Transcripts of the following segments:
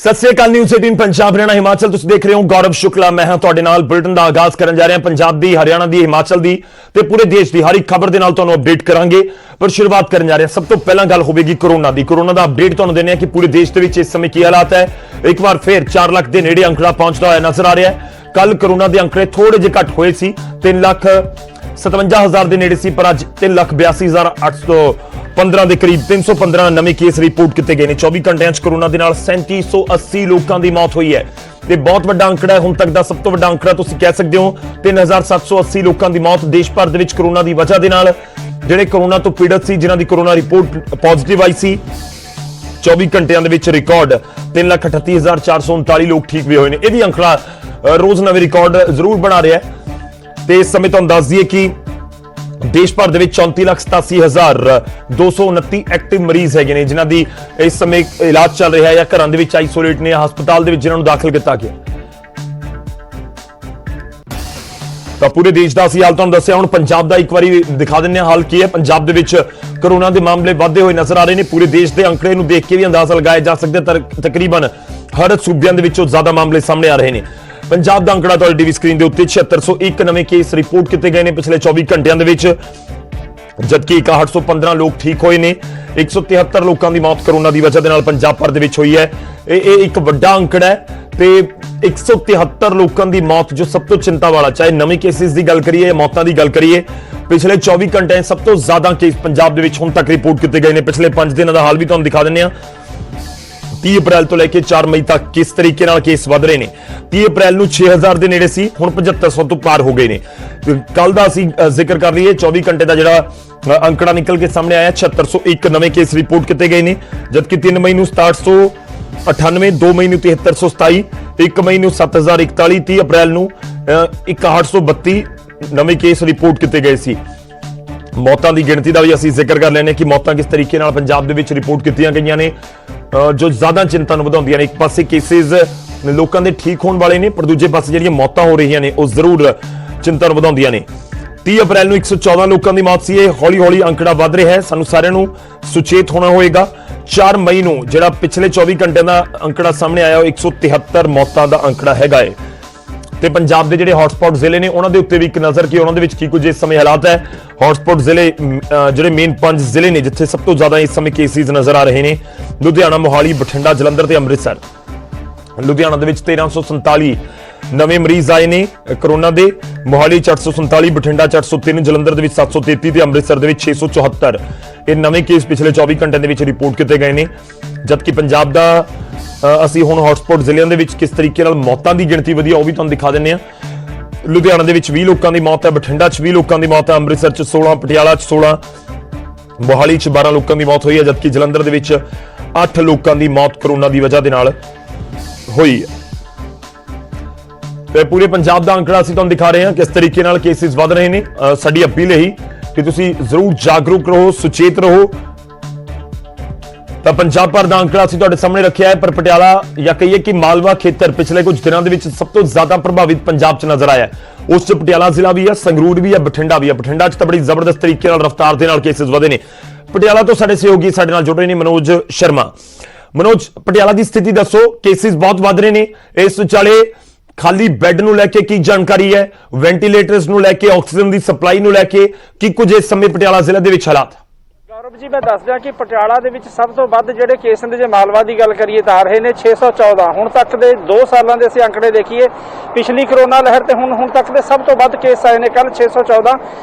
सत श्री अकाल। न्यूज़ 18 पंजाब हरियाणा हिमाचल तुसीं देख रहे हो। गौरव शुक्ला मैं हां तुहाडे नाल। बुलेटिन दा आगाज़ करन जा रहे हैं पंजाब दी, हरियाणा दी, हिमाचल दी ते पूरे देश दी हर एक खबर दे नाल तुहानूं अपडेट करांगे। पर शुरुआत करन जा रहे हैं, सब तो पहला गल होवेगी कोरोना दी। कोरोना दा अपडेट तुहानूं देने कि पूरे देश दे विच इस समय की हालात है। एक बार फिर 4 लाख दे नेड़े अंकड़ा पहुंचदा होया नजर आ रहा है। कल कोरोना दे अंकड़े थोड़े जिहे घट होए सी, 3,57,000 के नेड़े सी, पर अज 3,82,815 के करीब 315 नवे केस रिपोर्ट किए गए हैं। 24 घंटिया कोरोना के नाल 3780 लोगों की मौत हुई है। ते बहुत बड़ा अंकड़ा है, हुण तक का सब तो बड़ा अंकड़ा तुसीं कह सकते हो। 3,780 लोगों की मौत देश भर दे विच कोरोना की वजह के नाल, जिहड़े कोरोना तो पीड़ित सी, जिन्हां दी कोरोना रिपोर्ट पॉजिटिव आई सी। 24 घंटिया रिकॉर्ड 3,38,439 लोग ठीक भी हुए हैं। यह भी अंकड़ा रोज नवे रिकॉर्ड जरूर बना रहा है। तो इस समय तुहानूं दस दईए कि देश भर दे 34,87,229 एक्टिव मरीज है जिन्हां दी इस समय इलाज चल रहा है या घरां दे विच आइसोलेट ने, हस्पताल दे विच जिन्हां नूं दाखिल किया गया। तो पूरे देश का असं हाल तुहानूं दस्सिया। हुण पंजाब का एक बार दिखा दिंदे हां हाल की है। पंजाब दे विच कोरोना के मामले वधदे हुए नजर आ रहे हैं। पूरे देश के अंकड़े नूं देख के भी अंदाजा लगाया जा सकता है। तकरीबन हर सूबियां दे विचों ज्यादा मामले सामने आ रहे हैं। पंजाब का अंकड़ा तुहाडी टीवी स्क्रीन के उत्ते 7601 नवे केस रिपोर्ट किए गए हैं पिछले 24 घंटिया के विच, जबकि 6115 लोग ठीक हुए हैं। 173 लोगों की मौत कोरोना की वजह से पंजाब भर दे विच हुई है। यह एक बड़ा अंकड़ा है। तो 173 लोगों की मौत जो सब तो चिंता वाला, चाहे नवे केसेस की गल करिए या मौतों की गल करिए, पिछले 24 घंटे सब तो ज्यादा केस पंजाब दे विच हुण तक रिपोर्ट किए गए हैं। पिछले 5 दिनों का हाल भी तुहानूं दिखा दिंदे हां। 30 अप्रैल तो लेकर 4 मई तक किस तरीके नाल केस वध रहे हैं। 30 अप्रैल को 6000 के नेड़े सी, हुण 7500 तो पार हो गए हैं। कल का असीं जिक्र कर रही है, 24 घंटे का जिहड़ा अंकड़ा निकल के सामने आया, 7601 नवे केस रिपोर्ट किए गए हैं। जबकि 3 मई को 6798, 2 मई को 7327, 1 मई को 7041, 30 अप्रैल को 6132 नवे केस रिपोर्ट किए गए सी। मौतों की गिणती का भी असीं जिक्र कर लेने कि मौतां किस तरीके नाल पंजाब दे विच रिपोर्ट कीतियां गईयां ने, जो ज्यादा चिंता नूं वधाउंदियां ने। एक पासे केसेस लोगों के ठीक होने वाले ने, पर दूजे पासे जिहड़ियां मौतां हो रही ने, वो जरूर चिंता नूं वधाउंदियां ने। 30 अप्रैल को 114 लोगों की मौत सी। हौली हौली अंकड़ा वध रहा है, सानूं सारिआं नूं सुचेत होना होएगा। 4 मई को जिहड़ा पिछले 24 घंटे का अंकड़ा सामने आया, 173 मौतों का अंकड़ा हैगा है। ते पंजाब के जिहड़े हॉटस्पॉट जिले ने, उन्हां दे उत्ते भी एक नज़र कि उन्हां दे विच की कुछ इस समय हालात है। हॉटस्पॉट जिले जिहड़े मेन 5 जिले ने जिथे सब तो ज्यादा इस समय केसेस नजर आ रहे हैं, लुधियाना, मोहाली, बठिंडा, जलंधर ते अमृतसर। लुधियाना दे विच 1347 नवे मरीज आए ने कोरोना दे, मोहाली 847, बठिंडा 803, जलंधर दे विच 733 ते अमृतसर दे विच 674 ये नवे केस पिछले 24 घंटे दे विच रिपोर्ट किए गए हैं। जबकि पंजाब का ਅਸੀਂ ਹੁਣ ਹੌਟਸਪੌਟ ਜ਼ਿਲ੍ਹਿਆਂ ਦੇ ਵਿੱਚ ਕਿਸ ਤਰੀਕੇ ਨਾਲ ਮੌਤਾਂ ਦੀ ਗਿਣਤੀ ਵਧੀ ਉਹ ਵੀ ਤੁਹਾਨੂੰ ਦਿਖਾ ਦਿੰਨੇ ਆ। ਲੁਧਿਆਣਾ ਦੇ ਵਿੱਚ 20 ਲੋਕਾਂ ਦੀ ਮੌਤ ਹੈ, ਬਠਿੰਡਾ 'ਚ 20 ਲੋਕਾਂ ਦੀ ਮੌਤ ਹੈ, ਅੰਮ੍ਰਿਤਸਰ 'ਚ 16, ਪਟਿਆਲਾ 'ਚ 16, ਮੋਹਾਲੀ 'ਚ 12 ਲੋਕਾਂ ਦੀ ਮੌਤ ਹੋਈ ਹੈ। ਜਦਕਿ ਜਲੰਧਰ ਦੇ ਵਿੱਚ 8 ਲੋਕਾਂ ਦੀ ਮੌਤ ਕੋਰੋਨਾ ਦੀ ਵਜ੍ਹਾ ਦੇ ਨਾਲ ਹੋਈ ਹੈ। ਤੇ ਪੂਰੇ ਪੰਜਾਬ ਦਾ ਅੰਕੜਾ ਅਸੀਂ ਤੁਹਾਨੂੰ ਦਿਖਾ ਰਹੇ ਹਾਂ ਕਿਸ ਤਰੀਕੇ ਨਾਲ ਕੇਸਿਸ ਵਧ ਰਹੇ ਨੇ। ਸਾਡੀ ਅਪੀਲ ਇਹੀ ਕਿ ਤੁਸੀਂ ਜ਼ਰੂਰ ਜਾਗਰੂਕ ਰਹੋ, ਸੁਚੇਤ ਰਹੋ। तो पंजाब भर का अंकड़ा असीं तुहाडे सामने रखिया है, पर पटियाला या कहिए कि मालवा खेतर पिछले कुछ दिनों के सब तो ज्यादा प्रभावित पंजाब च नजर आया है। उस पटियाला जिला भी है, संगरूर भी है, बठिंडा भी है। बठिंडा च तो बड़ी जबरदस्त तरीके रफ्तार के केसेस वधे ने। पटियाला तो साडे सहयोगी साडे नाल जुड़ रहे हैं मनोज शर्मा। मनोज, पटियाला की स्थिति दसो, केसेस बहुत वध रहे हैं। इस विचाले खाली बैड नूं लैके की जानकारी है, वेंटीलेटर्स नूं लैके, ऑक्सीजन की सप्लाई नूं लैके की कुछ इस समय पटियाला जिले दे विच हालात? गौरव जी, मैं दस दिया कि पटियाला दे विच सब तो वध जिहड़े केस ने, जे मालवा की गल करिए तो आ रहे हैं 614। हुण तक दे 2 सालों के असीं आंकड़े देखिए, पिछली कोरोना लहर ते हुण तक दे सब तो वध केस आए हैं। कल 614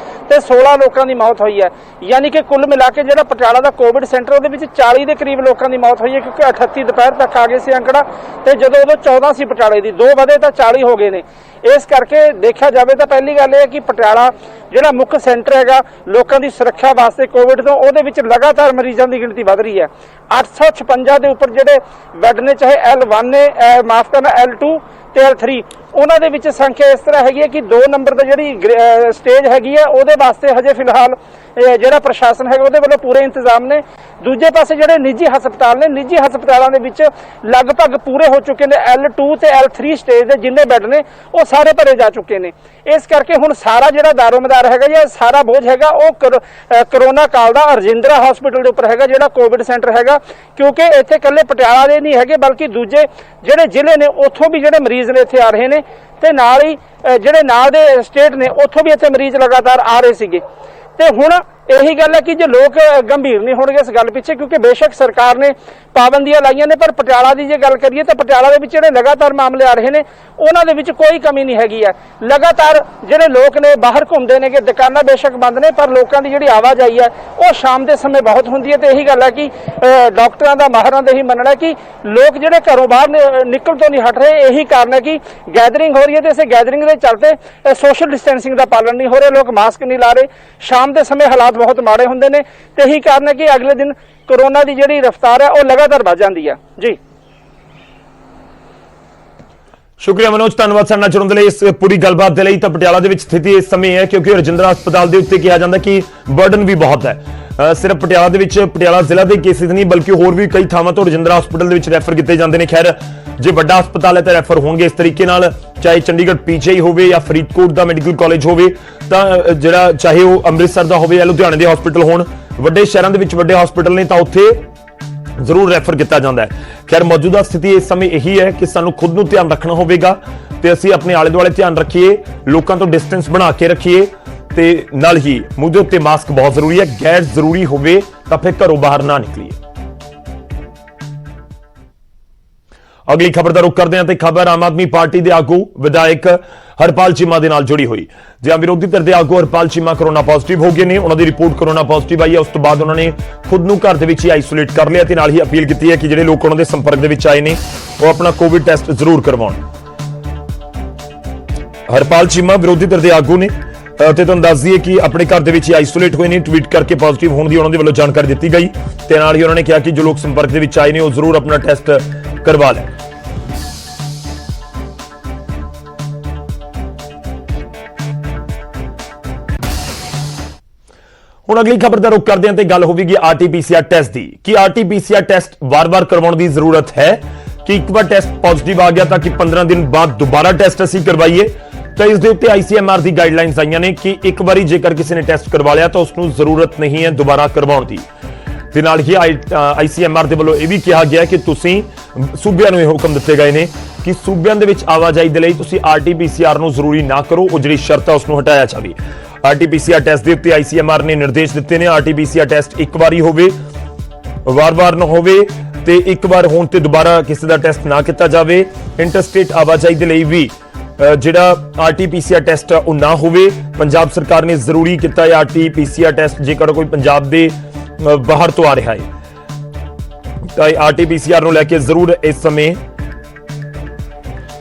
ते 16 लोगों की मौत हुई है। यानी कि कुल मिला के जिहड़ा पटियाला का कोविड सेंटर उहदे विच 40 के करीब लोगों की मौत हुई है, क्योंकि 38 दोपहर तक आ गए सी आंकड़ा, ते जदों उदों 14 सी पटियाले दी, 2 वधे तो 40 हो गए ने। इस करके देखा जाए तो पहली गल यह कि पटियाला जिहड़ा मुख्य सेंटर हैगा लोगों की सुरक्षा वास्ते कोविड तो उहदे विच लगातार मरीजों की गिणती वध रही है। 856 के उपर जिहड़े बैड ने, चाहे L1 ने, माफ करना L2 ते L3, ਉਹਨਾਂ ਦੇ ਵਿੱਚ ਸੰਖਿਆ ਇਸ ਤਰ੍ਹਾਂ ਹੈਗੀ ਹੈ ਕਿ 2 ਨੰਬਰ ਦਾ ਜਿਹੜੀ ਸਟੇਜ ਹੈਗੀ ਹੈ ਉਹਦੇ ਵਾਸਤੇ ਹਜੇ ਫਿਲਹਾਲ ਜਿਹੜਾ ਪ੍ਰਸ਼ਾਸਨ ਹੈਗਾ ਉਹਦੇ ਵੱਲੋਂ ਪੂਰੇ ਇੰਤਜ਼ਾਮ ਨੇ। ਦੂਜੇ ਪਾਸੇ ਜਿਹੜੇ ਨਿੱਜੀ ਹਸਪਤਾਲ ਨੇ, ਨਿੱਜੀ ਹਸਪਤਾਲਾਂ ਦੇ ਵਿੱਚ ਲਗਭਗ ਪੂਰੇ ਹੋ ਚੁੱਕੇ ਨੇ। L2 ਤੇ L3 ਸਟੇਜ ਦੇ ਜਿੰਨੇ ਬੈੱਡ ਨੇ ਉਹ ਸਾਰੇ ਭਰੇ ਜਾ ਚੁੱਕੇ ਨੇ। ਇਸ ਕਰਕੇ ਹੁਣ ਸਾਰਾ ਜਿਹੜਾ ਦਾਰੋਮਦਾਰ ਹੈਗਾ ਜਾਂ ਸਾਰਾ ਬੋਝ ਹੈਗਾ ਉਹ ਕਰੋਨਾ ਕਾਲ ਦਾ ਰਜਿੰਦਰਾ ਹਸਪੀਟਲ ਦੇ ਉੱਪਰ ਹੈਗਾ, ਜਿਹੜਾ ਕੋਵਿਡ ਸੈਂਟਰ ਹੈਗਾ। ਕਿਉਂਕਿ ਇੱਥੇ ਇਕੱਲੇ ਪਟਿਆਲਾ ਦੇ ਨਹੀਂ ਹੈਗੇ ਬਲਕਿ ਦੂਜੇ ਜਿਹੜੇ ਜ਼ਿਲ੍ਹੇ ਨੇ ਉੱਥੋਂ ਵੀ ਜਿਹੜੇ ਮਰੀਜ਼ ਨੇ ਇੱਥੇ ਆ ਰਹੇ ਨੇ, ਤੇ ਨਾਲ ਹੀ ਜਿਹੜੇ ਨਾਲ ਦੇ ਸਟੇਟ ਨੇ ਉੱਥੋਂ ਵੀ ਇੱਥੇ ਮਰੀਜ਼ ਲਗਾਤਾਰ ਆ ਰਹੇ ਸੀਗੇ। ਤੇ ਹੁਣ ਇਹੀ ਗੱਲ ਹੈ ਕਿ ਜੇ ਲੋਕ ਗੰਭੀਰ ਨਹੀਂ ਹੋਣਗੇ ਇਸ ਗੱਲ ਪਿੱਛੇ, ਕਿਉਂਕਿ ਬੇਸ਼ੱਕ ਸਰਕਾਰ ਨੇ ਪਾਬੰਦੀਆਂ ਲਾਈਆਂ ਨੇ, ਪਰ ਪਟਿਆਲਾ ਦੀ ਜੇ ਗੱਲ ਕਰੀਏ ਤਾਂ ਪਟਿਆਲਾ ਦੇ ਵਿੱਚ ਜਿਹੜੇ ਲਗਾਤਾਰ ਮਾਮਲੇ ਆ ਰਹੇ ਨੇ ਉਹਨਾਂ ਦੇ ਵਿੱਚ ਕੋਈ ਕਮੀ ਨਹੀਂ ਹੈਗੀ ਹੈ। ਲਗਾਤਾਰ ਜਿਹੜੇ ਲੋਕ ਨੇ ਬਾਹਰ ਘੁੰਮਦੇ ਨੇ, ਕਿ ਦੁਕਾਨਾਂ ਬੇਸ਼ੱਕ ਬੰਦ ਨੇ ਪਰ ਲੋਕਾਂ ਦੀ ਜਿਹੜੀ ਆਵਾਜਾਈ ਹੈ ਉਹ ਸ਼ਾਮ ਦੇ ਸਮੇਂ ਬਹੁਤ ਹੁੰਦੀ ਹੈ। ਤੇ ਇਹੀ ਗੱਲ ਹੈ ਕਿ ਡਾਕਟਰਾਂ ਦਾ, ਮਾਹਰਾਂ ਦਾ ਇਹੀ ਮੰਨਣਾ ਹੈ ਕਿ ਲੋਕ ਜਿਹੜੇ ਘਰੋਂ ਬਾਹਰ ਨਿਕਲ ਤੋਂ ਨਹੀਂ ਹਟ ਰਹੇ। ਇਹੀ ਕਾਰਨ ਹੈ ਕਿ ਗੈਦਰਿੰਗ ਹੋ ਰਹੀ ਹੈ ਤੇ ਇਸੇ ਗੈਦਰਿੰਗ ਦੇ ਚਲਤੇ ਸੋਸ਼ਲ ਡਿਸਟੈਂਸਿੰਗ ਦਾ ਪਾਲਣ ਨਹੀਂ ਹੋ ਰਿਹਾ, ਲੋਕ ਮਾਸਕ ਨਹੀਂ ਲਾ ਰਹੇ। ਸ਼ਾਮ ਦੇ ਸਮੇਂ ਹਾਲਾਤ ਬਹੁਤ ਮਾੜੇ ਹੁੰਦੇ ਨੇ ਤੇ ਇਹੀ ਕਾਰਨ ਹੈ ਕਿ ਅਗਲੇ ਦਿਨ ਕੋਰੋਨਾ ਦੀ ਜਿਹੜੀ ਰਫ਼ਤਾਰ ਹੈ ਉਹ ਲਗਾਤਾਰ ਵੱਧ ਜਾਂਦੀ ਹੈ। ਜੀ ਸ਼ੁਕਰੀਆ ਮਨੋਜ, ਧੰਨਵਾਦ ਸਾਡੇ ਨਾਲ ਜੁੜਨ ਦੇ ਲਈ, ਇਸ ਪੂਰੀ ਗੱਲਬਾਤ ਦੇ ਲਈ। ਤਾਂ ਪਟਿਆਲਾ ਦੇ ਵਿੱਚ ਸਥਿਤੀ ਇਸ ਸਮੇਂ ਹੈ ਕਿਉਂਕਿ ਰਜਿੰਦਰਾ ਹਸਪਤਾਲ ਦੇ ਉੱਤੇ ਕਿਹਾ ਜਾਂਦਾ ਕਿ ਬਰਡਨ ਵੀ ਬਹੁਤ ਹੈ। ਸਿਰਫ ਪਟਿਆਲਾ ਦੇ ਵਿੱਚ ਪਟਿਆਲਾ ਜ਼ਿਲ੍ਹਾ ਦੇ ਕੇਸਿਸ ਨਹੀਂ ਬਲਕਿ ਹੋਰ ਵੀ ਕਈ ਥਾਵਾਂ ਤੋਂ ਰਜਿੰਦਰਾ ਹਸਪਤਾਲ ਦੇ ਵਿੱਚ ਰੈਫਰ ਕੀਤੇ ਜਾਂਦੇ ਨੇ। ਖੈਰ ਜੇ ਵੱਡਾ ਹਸਪਤਾਲ ਹੈ ਤਾਂ ਰੈਫਰ ਹੋਣਗੇ ਇਸ ਤਰੀਕੇ ਨਾਲ, ਚਾਹੇ ਚੰਡੀਗੜ੍ਹ PGI ਹੋਵੇ ਜਾਂ ਫਰੀਦਕੋਟ ਦਾ ਮੈਡੀਕਲ ਕਾਲਜ ਹੋਵੇ, ਤਾਂ ਜਿਹੜਾ ਚਾਹੇ ਉਹ ਅੰਮ੍ਰਿਤਸਰ ਦਾ ਹੋਵੇ ਜਾਂ ਲੁਧਿਆਣੇ ਦੇ ਹਸਪਤਾਲ ਹੋਣ, ਵੱਡੇ ਸ਼ਹਿਰਾਂ ਦੇ ਵਿੱਚ ਵੱਡੇ ਹਸਪਤਾਲ ਨੇ ਤਾਂ ਉੱਥੇ ਜ਼ਰੂਰ ਰੈਫਰ ਕੀਤਾ ਜਾਂਦਾ ਹੈ। ਖੈਰ ਮੌਜੂਦਾ ਸਥਿਤੀ ਇਸ ਸਮੇਂ ਇਹੀ ਹੈ ਕਿ ਸਾਨੂੰ ਖੁਦ ਨੂੰ ਧਿਆਨ ਰੱਖਣਾ ਹੋਵੇਗਾ ਤੇ ਅਸੀਂ ਆਪਣੇ ਆਲੇ ਦੁਆਲੇ ਧਿਆਨ ਰੱਖੀਏ, ਲੋਕਾਂ ਤੋਂ ਡਿਸਟੈਂਸ ਬਣਾ ਕੇ ਰੱਖੀਏ ਤੇ ਨਾਲ ਹੀ ਮੂੰਹ ਦੇ ਉੱਤੇ ਮਾਸਕ ਬਹੁਤ ਜ਼ਰੂਰੀ ਹੈ। ਗੈਰ ਜ਼ਰੂਰੀ ਹੋਵੇ ਤਾਂ ਫਿਰ ਘਰੋਂ ਬਾਹਰ ਨਾ ਨਿਕਲੀਏ। ਅਗਲੀ ਖਬਰ ਦਾ ਰੁਖ ਕਰਦੇ ਹਾਂ ਤੇ ਖਬਰ ਆਮ ਆਦਮੀ ਪਾਰਟੀ ਦੇ ਆਗੂ ਵਿਧਾਇਕ ਹਰਪਾਲ ਚੀਮਾ ਦੇ ਨਾਲ ਜੁੜੀ ਹੋਈ। ਜਿਹਾਂ ਵਿਰੋਧੀ ਧਿਰ ਦੇ ਆਗੂ ਹਰਪਾਲ ਚੀਮਾ ਕੋਰੋਨਾ ਪੋਜ਼ਿਟਿਵ ਹੋ ਗਏ ਨੇ, ਉਹਨਾਂ ਦੀ ਰਿਪੋਰਟ ਕੋਰੋਨਾ ਪੋਜ਼ਿਟਿਵ ਆਈ ਹੈ। ਉਸ ਤੋਂ ਬਾਅਦ ਉਹਨਾਂ ਨੇ ਖੁਦ ਨੂੰ ਘਰ ਦੇ ਵਿੱਚ ਹੀ ਆਈਸੋਲੇਟ ਕਰ ਲਿਆ ਤੇ ਨਾਲ ਹੀ ਅਪੀਲ ਕੀਤੀ ਹੈ ਕਿ ਜਿਹੜੇ ਲੋਕ ਉਹਨਾਂ ਦੇ ਸੰਪਰਕ ਦੇ ਵਿੱਚ ਆਏ ਨੇ ਉਹ ਆਪਣਾ ਕੋਵਿਡ ਟੈਸਟ ਜ਼ਰੂਰ ਕਰਵਾਉਣ। ਹਰਪਾਲ ਚੀਮਾ ਵਿਰੋਧੀ ਧਿਰ ਦੇ ਆਗੂ ਨੇ ਤੇ ਤੁਹਾਨੂੰ ਦੱਸ ਦਈਏ ਕਿ ਆਪਣੇ ਘਰ ਦੇ ਵਿੱਚ ਹੀ ਆਈਸੋਲੇਟ ਹੋਏ ਨੇ। ਟਵੀਟ ਕਰਕੇ ਪੋਜ਼ਿਟਿਵ ਹੋਣ ਦੀ ਉਹਨਾਂ ਦੇ ਵੱਲੋਂ ਜਾਣਕਾਰੀ ਦਿੱਤੀ ਗਈ ਤੇ ਨਾਲ ਹੀ ਉਹਨਾਂ ਨੇ ਕਿਹਾ ਕਿ ਜੋ ਲੋਕ ਸੰਪਰਕ ਦੇ ਵਿੱਚ ਆਏ ਨੇ ਉਹ ਜ਼ਰੂਰ ਆਪਣਾ ਟੈਸਟ ਕਰਵਾ ਲੈਣ। ਹੁਣ ਅਗਲੀ ਖਬਰ ਦਾ ਰੁਖ ਕਰਦੇ ਹਾਂ ਤੇ ਗੱਲ ਹੋਵੇਗੀ RT-PCR ਟੈਸਟ ਦੀ। ਕਿ RT-PCR ਟੈਸਟ ਵਾਰ-ਵਾਰ ਕਰਵਾਉਣ ਦੀ ਜ਼ਰੂਰਤ ਹੈ ਕਿ ਇੱਕ ਵਾਰ ਟੈਸਟ ਪੋਜ਼ਿਟਿਵ ਆ ਗਿਆ ਤਾਂ ਕਿ 15 ਦਿਨ ਬਾਅਦ ਦੁਬਾਰਾ ਟੈਸਟ ਅਸੀਂ ਕਰਵਾਈਏ। ਤਾਂ ਇਸ ਦੇ ਉੱਤੇ ICMR ਦੀ ਗਾਈਡਲਾਈਨਸ ਆਈਆਂ ਨੇ ਕਿ ਇੱਕ ਵਾਰੀ ਜੇਕਰ ਕਿਸੇ ਨੇ ਟੈਸਟ ਕਰਵਾ ਲਿਆ ਤਾਂ ਉਸ ਨੂੰ ਜ਼ਰੂਰਤ ਨਹੀਂ ਹੈ ਦੁਬਾਰਾ ਕਰਵਾਉਣ ਦੀ। ਤੇ ਨਾਲ ਹੀ ICMR ਦੇ ਵੱਲੋਂ ਇਹ ਵੀ ਕਿਹਾ ਗਿਆ ਕਿ ਤੁਸੀਂ ਸੂਬਿਆਂ ਨੂੰ ਇਹ ਹੁਕਮ ਦਿੱਤੇ ਗਏ ਨੇ ਕਿ ਸੂਬਿਆਂ ਦੇ ਵਿੱਚ ਆਵਾਜਾਈ ਦੇ ਲਈ ਤੁਸੀਂ RT-PCR ਨੂੰ ਜ਼ਰੂਰੀ ਨਾ ਕਰੋ, ਉਹ ਜਿਹੜੀ ਸ਼ਰਤ ਹੈ ਉਸ ਨੂੰ ਹਟਾਇਆ ਜਾਵੇ। RT-PCR ਟੈਸਟ ਦੇ ਉੱਤੇ ICMR ਨੇ ਨਿਰਦੇਸ਼ ਦਿੱਤੇ ਨੇ। RT-PCR ਟੈਸਟ ਇੱਕ ਵਾਰੀ ਹੋਵੇ, ਵਾਰ-ਵਾਰ ਨਾ ਹੋਵੇ ਤੇ ਇੱਕ ਵਾਰ ਹੋਣ ਤੇ ਦੁਬਾਰਾ ਕਿਸੇ ਦਾ ਟੈਸਟ ਨਾ ਕੀਤਾ ਜਾਵੇ। ਇੰਟਰਸਟੇਟ ਆਵਾਜਾਈ ਦੇ ਲਈ ਵੀ ਜਿਹੜਾ RT-PCR ਟੈਸਟ ਉਹ ਨਾ ਹੋਵੇ। ਪੰਜਾਬ ਸਰਕਾਰ ਨੇ ਜ਼ਰੂਰੀ ਕੀਤਾ ਹੈ RT-PCR ਟੈਸਟ ਜੇਕਰ ਕੋਈ ਪੰਜਾਬ ਦੇ ਬਾਹਰ ਤੋਂ ਆ ਰਿਹਾ ਹੈ ਤਾਂ RT-PCR ਨੂੰ ਲੈ ਕੇ ਜ਼ਰੂਰ ਇਸ ਸਮੇਂ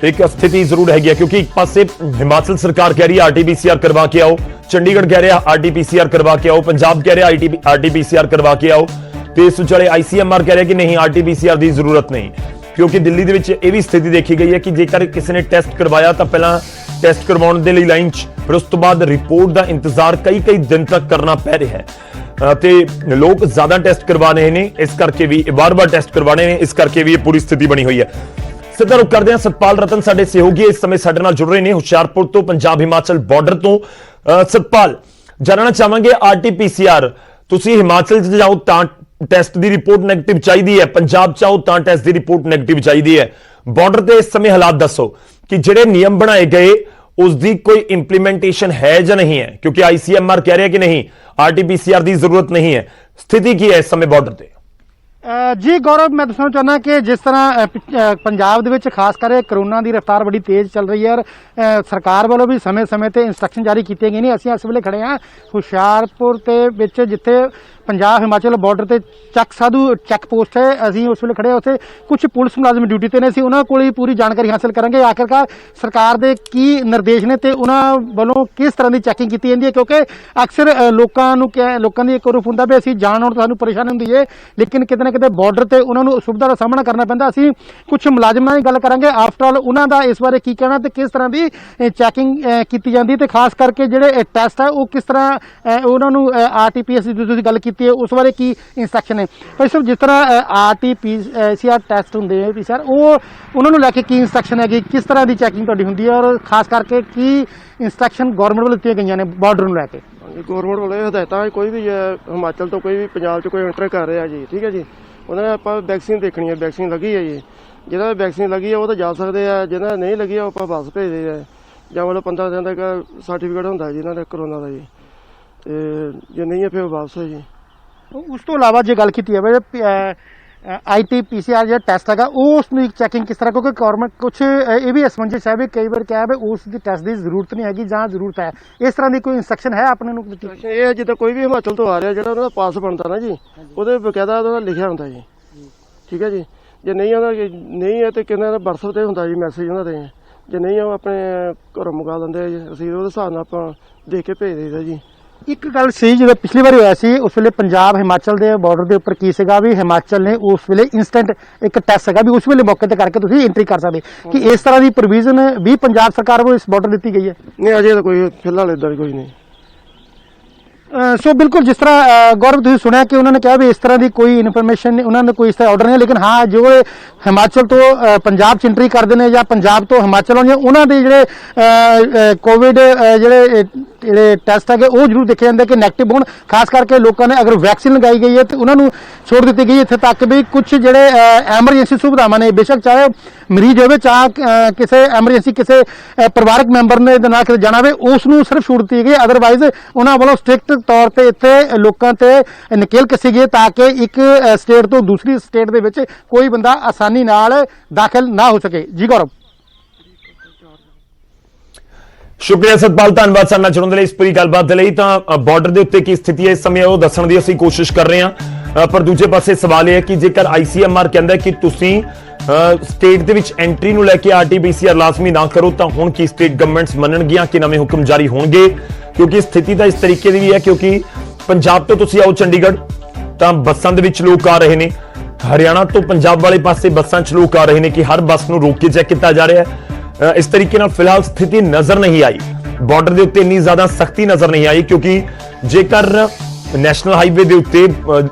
ਇੱਕ ਸਥਿਤੀ ਜ਼ਰੂਰ ਹੈਗੀ ਹੈ ਕਿਉਂਕਿ ਇੱਕ ਪਾਸੇ ਹਿਮਾਚਲ ਸਰਕਾਰ ਕਹਿ ਰਹੀ ਹੈ RT-PCR ਕਰਵਾ ਕੇ ਆਓ, ਚੰਡੀਗੜ੍ਹ ਕਹਿ ਰਿਹਾ RT-PCR ਕਰਵਾ ਕੇ ਆਓ, ਪੰਜਾਬ ਕਹਿ ਰਿਹਾ RT-PCR ਕਰਵਾ ਕੇ ਆਓ ਤੇ ਇਸ ਵਿਚਾਲੇ ICMR ਕਹਿ ਰਿਹਾ ਕਿ ਨਹੀਂ RT-PCR ਦੀ ਜ਼ਰੂਰਤ ਨਹੀਂ। ਕਿਉਂਕਿ ਦਿੱਲੀ ਦੇ ਵਿੱਚ ਇਹ ਵੀ ਸਥਿਤੀ ਦੇਖੀ ਗਈ ਹੈ ਕਿ ਜੇਕਰ ਕਿਸੇ ਨੇ ਟੈਸਟ ਕਰਵਾਇਆ ਤਾਂ ਪਹਿਲਾਂ ਟੈਸਟ ਕਰਵਾਉਣ ਦੇ ਲਈ ਲਾਈਨ 'ਚ, ਫਿਰ ਉਸ ਤੋਂ ਬਾਅਦ ਰਿਪੋਰਟ ਦਾ ਇੰਤਜ਼ਾਰ ਕਈ ਦਿਨ ਤੱਕ ਕਰਨਾ ਪੈ ਰਿਹਾ ਹੈ ਤੇ ਲੋਕ ਜ਼ਿਆਦਾ ਟੈਸਟ ਕਰਵਾ ਰਹੇ ਨੇ, ਇਸ ਕਰਕੇ ਵੀ ਵਾਰ-ਵਾਰ ਟੈਸਟ ਕਰਵਾਣੇ ਨੇ, ਇਸ ਕਰਕੇ ਵੀ ਇਹ ਪੂਰੀ ਸਥਿਤੀ ਬਣੀ ਹੋਈ ਹੈ। ਸਿੱਧਾ ਰੁਖ ਕਰਦੇ ਹਾਂ, ਸਤਪਾਲ ਰਤਨ ਸਾਡੇ ਸਹਿਯੋਗੀ ਇਸ ਸਮੇਂ ਸਾਡੇ ਨਾਲ ਜੁੜ ਰਹੇ ਨੇ ਹੁਸ਼ਿਆਰਪੁਰ ਤੋਂ, ਪੰਜਾਬ ਹਿਮਾਚਲ ਬਾਰਡਰ ਤੋਂ। ਸਤਪਾਲ, ਜਾਣਨਾ ਚਾਹਾਂਗੇ RT-PCR ਤੁਸੀਂ ਹਿਮਾਚਲ 'ਚ ਜਾਓ ਤਾਂ ਟੈਸਟ ਦੀ ਰਿਪੋਰਟ ਨੈਗੇਟਿਵ ਚਾਹੀਦੀ ਹੈ, ਪੰਜਾਬ 'ਚ ਆਓ ਤਾਂ ਟੈਸਟ ਦੀ ਰਿਪੋਰਟ ਨੈਗੇਟਿਵ ਚਾਹੀਦੀ ਹੈ। ਬਾਰਡਰ ਤੇ ਇਸ ਸਮੇਂ ਹਾਲਾਤ ਦੱਸੋ ਕਿ ਜਿਹੜੇ ਨਿਯਮ ਬਣਾਏ ਗਏ ਉਸ ਦੀ ਕੋਈ ਇੰਪਲੀਮੈਂਟੇਸ਼ਨ ਹੈ ਜਾਂ ਨਹੀਂ ਹੈ, ਕਿਉਂਕਿ ICMR ਕਹਿ ਰਿਹਾ ਕਿ ਨਹੀਂ RT-PCR ਦੀ ਜ਼ਰੂਰਤ ਨਹੀਂ ਹੈ। ਸਥਿਤੀ ਕੀ ਹੈ ਇਸ ਸਮੇਂ ਬਾਰਡਰ ਤੇ? ਜੀ ਗੌਰਵ, ਮੈਂ ਦੱਸਣਾ ਚਾਹੁੰਦਾ ਕਿ ਜਿਸ ਤਰ੍ਹਾਂ ਪੰਜਾਬ ਦੇ ਵਿੱਚ ਖਾਸ ਕਰਕੇ ਕਰੋਨਾ ਦੀ ਰਫ਼ਤਾਰ ਬੜੀ ਤੇਜ਼ ਚੱਲ ਰਹੀ ਹੈ ਔਰ ਸਰਕਾਰ ਵੱਲੋਂ ਵੀ ਸਮੇਂ-ਸਮੇਂ ਤੇ ਇੰਸਟਰਕਸ਼ਨ ਜਾਰੀ ਕੀਤੇ ਗਏ ਨੇ। ਅਸੀਂ ਇਸ ਵੇਲੇ ਖੜੇ ਹਾਂ ਹੁਸ਼ਿਆਰਪੁਰ ਦੇ ਵਿੱਚ, ਜਿੱਥੇ ਪੰਜਾਬ ਹਿਮਾਚਲ ਬਾਰਡਰ ਤੇ ਚੱਕ ਸਾਧੂ ਚੈੱਕ ਪੋਸਟ ਹੈ, ਅਸੀਂ ਉਸ ਵੇਲੇ ਖੜੇ ਹਾਂ ਉੱਥੇ। ਕੁਝ ਪੁਲਿਸ ਮੁਲਾਜ਼ਮ ਡਿਊਟੀ ਤੇ ਨੇ, ਅਸੀਂ ਉਹਨਾਂ ਕੋਲ ਹੀ ਪੂਰੀ ਜਾਣਕਾਰੀ ਹਾਸਲ ਕਰਾਂਗੇ ਆਖਿਰਕਾਰ ਸਰਕਾਰ ਦੇ ਕੀ ਨਿਰਦੇਸ਼ ਨੇ ਤੇ ਉਹਨਾਂ ਵੱਲੋਂ ਕਿਸ ਤਰ੍ਹਾਂ ਦੀ ਚੈਕਿੰਗ ਕੀਤੀ ਜਾਂਦੀ ਹੈ, ਕਿਉਂਕਿ ਅਕਸਰ ਲੋਕਾਂ ਦੀ ਇੱਕ ਰੂਪ ਹੁੰਦਾ ਵੀ ਅਸੀਂ ਜਾਣ ਆਉਣ ਤੋਂ ਸਾਨੂੰ ਪਰੇਸ਼ਾਨੀ ਹੁੰਦੀ ਹੈ, ਲੇਕਿਨ ਕਿਤੇ ਨਾ ਕਿਤੇ ਬਾਰਡਰ ਤੇ ਉਹਨਾਂ ਨੂੰ ਅਸੁਵਿਧਾ ਦਾ ਸਾਹਮਣਾ ਕਰਨਾ ਪੈਂਦਾ। ਅਸੀਂ ਕੁਝ ਮੁਲਾਜ਼ਮਾਂ ਨਾਲ ਗੱਲ ਕਰਾਂਗੇ ਆਫਟਰ ਆਲ ਉਹਨਾਂ ਦਾ ਇਸ ਬਾਰੇ ਕੀ ਕਹਿਣਾ ਤੇ ਕਿਸ ਤਰ੍ਹਾਂ ਦੀ ਚੈਕਿੰਗ ਕੀਤੀ ਜਾਂਦੀ ਤੇ ਖਾਸ ਕਰਕੇ ਜਿਹੜੇ ਟੈਸਟ ਹੈ ਉਹ ਕਿਸ ਤਰ੍ਹਾਂ ਉਹਨਾਂ ਨੂੰ ਆਰਟੀਪੀਐਸ ਦੀ ਤੁਸੀਂ ਗੱਲ ਕੀਤੀ ਹੈ ਉਸ ਬਾਰੇ ਕੀ ਇੰਸਟਰਕਸ਼ਨ ਹੈ। ਭਾਈ ਸਾਹਿਬ, ਜਿਸ ਤਰ੍ਹਾਂ ਆਰਟੀਪੀਸੀਆਰ ਟੈਸਟ ਹੁੰਦੇ ਹੈ ਸਰ, ਉਹਨਾਂ ਨੂੰ ਲੈ ਕੇ ਕੀ ਇੰਸਟਰਕਸ਼ਨ ਹੈਗੀ, ਕਿਸ ਤਰ੍ਹਾਂ ਦੀ ਚੈਕਿੰਗ ਤੁਹਾਡੀ ਹੁੰਦੀ ਹੈ ਔਰ ਖਾਸ ਕਰਕੇ ਕੀ ਇੰਸਟਰਕਸ਼ਨ ਗਵਰਨਮੈਂਟ ਵੱਲੋਂ ਦਿੱਤੀਆਂ ਗਈਆਂ ਨੇ ਬਾਰਡਰ ਨੂੰ ਲੈ ਕੇ? ਗੌਰਮੈਂਟ ਵੱਲੋਂ ਇਹ ਹਦਾਇਤਾਂ ਕੋਈ ਵੀ ਹਿਮਾਚਲ ਤੋਂ ਕੋਈ ਵੀ ਪੰਜਾਬ 'ਚ ਕੋਈ ਐਂਟਰ ਕਰ ਰਿਹਾ ਜੀ, ਠੀਕ ਹੈ ਜੀ, ਉਹਨਾਂ ਨੇ ਆਪਾਂ ਵੈਕਸੀਨ ਦੇਖਣੀ ਹੈ, ਵੈਕਸੀਨ ਲੱਗੀ ਹੈ ਜੀ, ਜਿਹਦਾ ਵੈਕਸੀਨ ਲੱਗੀ ਹੈ ਉਹ ਤਾਂ ਜਾ ਸਕਦੇ ਆ, ਜਿਹਨਾਂ ਨਹੀਂ ਲੱਗੀ ਆ ਉਹ ਆਪਾਂ ਵਾਪਸ ਭੇਜਦੇ ਆ, ਜਾਂ ਮਤਲਬ 15 ਦਿਨ ਦਾ ਸਰਟੀਫਿਕੇਟ ਹੁੰਦਾ ਜੀ ਇਹਨਾਂ ਦਾ ਕਰੋਨਾ ਦਾ ਜੀ, ਤੇ ਜੇ ਨਹੀਂ ਹੈ ਫਿਰ ਉਹ ਵਾਪਸ ਹੋ ਜੀ। ਉਸ ਤੋਂ ਇਲਾਵਾ ਜੇ ਗੱਲ ਕੀਤੀ ਜਾਵੇ ਆਈਟੀ-ਪੀਸੀਆਰ ਜਿਹੜਾ ਟੈਸਟ ਹੈਗਾ ਉਸ ਨੂੰ ਚੈਕਿੰਗ ਕਿਸ ਤਰ੍ਹਾਂ, ਕਿਉਂਕਿ ਗਵਰਨਮੈਂਟ ਕੁਛ ਇਹ ਵੀ ਅਸਮੰਜਸ ਹੈ ਵੀ ਕਈ ਵਾਰ ਕਿਹਾ ਹੈ ਉਸ ਦੀ ਟੈਸਟ ਦੀ ਜ਼ਰੂਰਤ ਨਹੀਂ ਹੈਗੀ ਜਾਂ ਜ਼ਰੂਰਤ ਹੈ, ਇਸ ਤਰ੍ਹਾਂ ਦੀ ਕੋਈ ਇੰਸਟਰਕਸ਼ਨ ਹੈ ਆਪਣੇ ਨੂੰ? ਇਹ ਹੈ ਜਿੱਦਾਂ ਕੋਈ ਵੀ ਹਿਮਾਚਲ ਤੋਂ ਆ ਰਿਹਾ ਜਿਹੜਾ ਉਹਨਾਂ ਦਾ ਪਾਸ ਬਣਦਾ ਨਾ ਜੀ, ਉਹਦੇ ਬਕਾਇਦਾ ਉਹਦਾ ਲਿਖਿਆ ਹੁੰਦਾ ਜੀ, ਠੀਕ ਹੈ ਜੀ। ਜੇ ਨਹੀਂ ਆਉਂਦਾ ਨਹੀਂ ਹੈ ਤੇ ਕਿੰਨਾ ਦਾ WhatsApp ਤੇ ਹੁੰਦਾ ਜੀ ਮੈਸੇਜ ਉਹਨਾਂ ਦੇ, ਜੇ ਨਹੀਂ ਉਹ ਆਪਣੇ ਘਰੋਂ ਮੰਗਾ ਲੈਂਦੇ ਜੀ, ਅਸੀਂ ਉਹਦੇ ਹਿਸਾਬ ਨਾਲ ਆਪਾਂ ਦੇਖ ਕੇ ਭੇਜ ਦਈਦਾ ਜੀ। ਇੱਕ ਗੱਲ ਸੀ ਜਦੋਂ ਪਿਛਲੀ ਵਾਰੀ ਹੋਇਆ ਸੀ ਉਸ ਵੇਲੇ ਪੰਜਾਬ ਹਿਮਾਚਲ ਦੇ ਬਾਰਡਰ ਦੇ ਉੱਪਰ ਕੀ ਸੀਗਾ ਵੀ ਹਿਮਾਚਲ ਨੇ ਉਸ ਵੇਲੇ ਇਨਸਟੈਂਟ ਇੱਕ ਟੈਸਟ ਸੀਗਾ ਵੀ ਉਸ ਵੇਲੇ ਮੌਕੇ ਤੇ ਕਰਕੇ ਤੁਸੀਂ ਐਂਟਰੀ ਕਰ ਸਕਦੇ, ਕਿ ਇਸ ਤਰ੍ਹਾਂ ਦੀ ਪ੍ਰੋਵੀਜ਼ਨ ਵੀ ਪੰਜਾਬ ਸਰਕਾਰ ਵੱਲੋਂ ਇਸ ਬਾਰਡਰ ਦਿੱਤੀ ਗਈ ਹੈ? ਨਹੀਂ ਅਜੇ ਤਾਂ ਕੋਈ ਫਿਲਹਾਲ ਇਦਾਂ ਕੋਈ ਨਹੀਂ। ਸੋ ਬਿਲਕੁਲ ਜਿਸ ਤਰ੍ਹਾਂ ਗੌਰਵ ਤੁਸੀਂ ਸੁਣਿਆ ਕਿ ਉਹਨਾਂ ਨੇ ਕਿਹਾ ਵੀ ਇਸ ਤਰ੍ਹਾਂ ਦੀ ਕੋਈ ਇਨਫੋਰਮੇਸ਼ਨ ਉਹਨਾਂ ਨੇ ਕੋਈ ਇਸ ਤਰ੍ਹਾਂ ਆਰਡਰ ਨਹੀਂ, ਲੇਕਿਨ ਹਾਂ ਜੋ ਹਿਮਾਚਲ ਤੋਂ ਪੰਜਾਬ 'ਚ ਐਂਟਰੀ ਕਰਦੇ ਨੇ ਜਾਂ ਪੰਜਾਬ ਤੋਂ ਹਿਮਾਚਲ ਆਉਂਦੇ ਉਹਨਾਂ ਦੇ ਜਿਹੜੇ ਕੋਵਿਡ ਜਿਹੜੇ ਟੈਸਟ ਹੈਗੇ ਉਹ ਜ਼ਰੂਰ ਦੇਖੇ ਜਾਂਦੇ ਕਿ ਨੈਗੇਟਿਵ ਹੋਣ। ਖਾਸ ਕਰਕੇ ਲੋਕਾਂ ਨੇ ਅਗਰ ਵੈਕਸੀਨ ਲਗਾਈ ਗਈ ਹੈ ਤੇ ਉਹਨਾਂ ਨੂੰ ਛੋੜ ਦਿੱਤੀ ਗਈ ਇੱਥੇ ਤੱਕ ਵੀ ਕੁਝ ਜਿਹੜੇ ਐਮਰਜੈਂਸੀ ਸੁਵਿਧਾਵਾਂ ਨੇ, ਬੇਸ਼ੱਕ ਚਾਹੇ ਮਰੀਜ਼ ਹੋਵੇ ਚਾਹੇ ਕਿਸੇ ਐਮਰਜੈਂਸੀ ਕਿਸੇ ਪਰਿਵਾਰਕ ਮੈਂਬਰ ਨੇ ਦੇ ਨਾਲ ਕਿਤੇ ਜਾਣਾ ਹੋਵੇ ਉਸ ਨੂੰ ਸਿਰਫ ਛੂਟ ਦਿੱਤੀ ਗਈ, ਅਦਰਵਾਈਜ਼ ਉਹਨਾਂ ਵੱਲੋਂ ਸਟ੍ਰਿਕਟ ਤੌਰ ਤੇ ਇੱਥੇ ਲੋਕਾਂ ਤੇ ਨਕੇਲ ਕੱਸੀ ਗਈ ਤਾਂ ਕਿ ਇੱਕ ਸਟੇਟ ਤੋਂ ਦੂਸਰੀ ਸਟੇਟ ਦੇ ਵਿੱਚ ਕੋਈ ਬੰਦਾ ਆਸਾਨੀ ਨਾਲ ਦਾਖਲ ਨਾ ਹੋ ਸਕੇ। ਜੀ ਗੌਰਵ, ਸ਼ੁਕਰੀਆ ਸਤਪਾਲ, ਧੰਨਵਾਦ ਸਾਡੇ ਨਾਲ ਜੁੜਨ ਦੇ ਲਈ ਇਸ ਪੂਰੀ ਗੱਲਬਾਤ ਦੇ ਲਈ। ਤਾਂ ਬਾਰਡਰ ਦੇ ਉੱਤੇ ਕੀ ਸਥਿਤੀ ਹੈ ਇਸ ਸਮੇਂ ਉਹ ਦੱਸਣ ਦੀ ਅਸੀਂ ਕੋਸ਼ਿਸ਼ ਕਰ ਰਹੇ ਹਾਂ, ਪਰ ਦੂਜੇ ਪਾਸੇ ਸਵਾਲ ਇਹ ਹੈ ਕਿ ਜੇਕਰ ICMR ਕਹਿੰਦਾ ਕਿ ਤੁਸੀਂ ਸਟੇਟ ਦੇ ਵਿੱਚ ਐਂਟਰੀ ਨੂੰ ਲੈ ਕੇ RT-PCR ਲਾਜ਼ਮੀ ਨਾ ਕਰੋ ਤਾਂ ਹੁਣ ਕੀ ਸਟੇਟ ਗਵਰਨਮੈਂਟਸ ਮੰਨਣਗੀਆਂ ਕਿ ਨਵੇਂ ਹੁਕਮ ਜਾਰੀ ਹੋਣਗੇ? ਕਿਉਂਕਿ ਸਥਿਤੀ ਤਾਂ ਇਸ ਤਰੀਕੇ ਦੀ ਵੀ ਹੈ, ਕਿਉਂਕਿ ਪੰਜਾਬ ਤੋਂ ਤੁਸੀਂ ਆਓ ਚੰਡੀਗੜ੍ਹ ਤਾਂ ਬੱਸਾਂ ਦੇ ਵਿੱਚ ਲੋਕ ਆ ਰਹੇ ਨੇ, ਹਰਿਆਣਾ ਤੋਂ ਪੰਜਾਬ ਵਾਲੇ ਪਾਸੇ ਬੱਸਾਂ 'ਚ ਲੋਕ ਆ ਰਹੇ ਨੇ ਕਿ ਹਰ ਬੱਸ ਨੂੰ ਰੋਕ ਕੇ ਚੈੱਕ ਕੀਤਾ ਜਾ ਰਿਹਾ ਹੈ। ਇਸ ਤਰੀਕੇ ਨਾਲ ਫਿਲਹਾਲ ਸਥਿਤੀ ਨਜ਼ਰ ਨਹੀਂ ਆਈ, ਬਾਰਡਰ ਦੇ ਉੱਤੇ ਇੰਨੀ ਜ਼ਿਆਦਾ ਸਖਤੀ ਨਜ਼ਰ ਨਹੀਂ ਆਈ, ਕਿਉਂਕਿ ਜੇਕਰ ਨੈਸ਼ਨਲ ਹਾਈਵੇ ਦੇ ਉੱਤੇ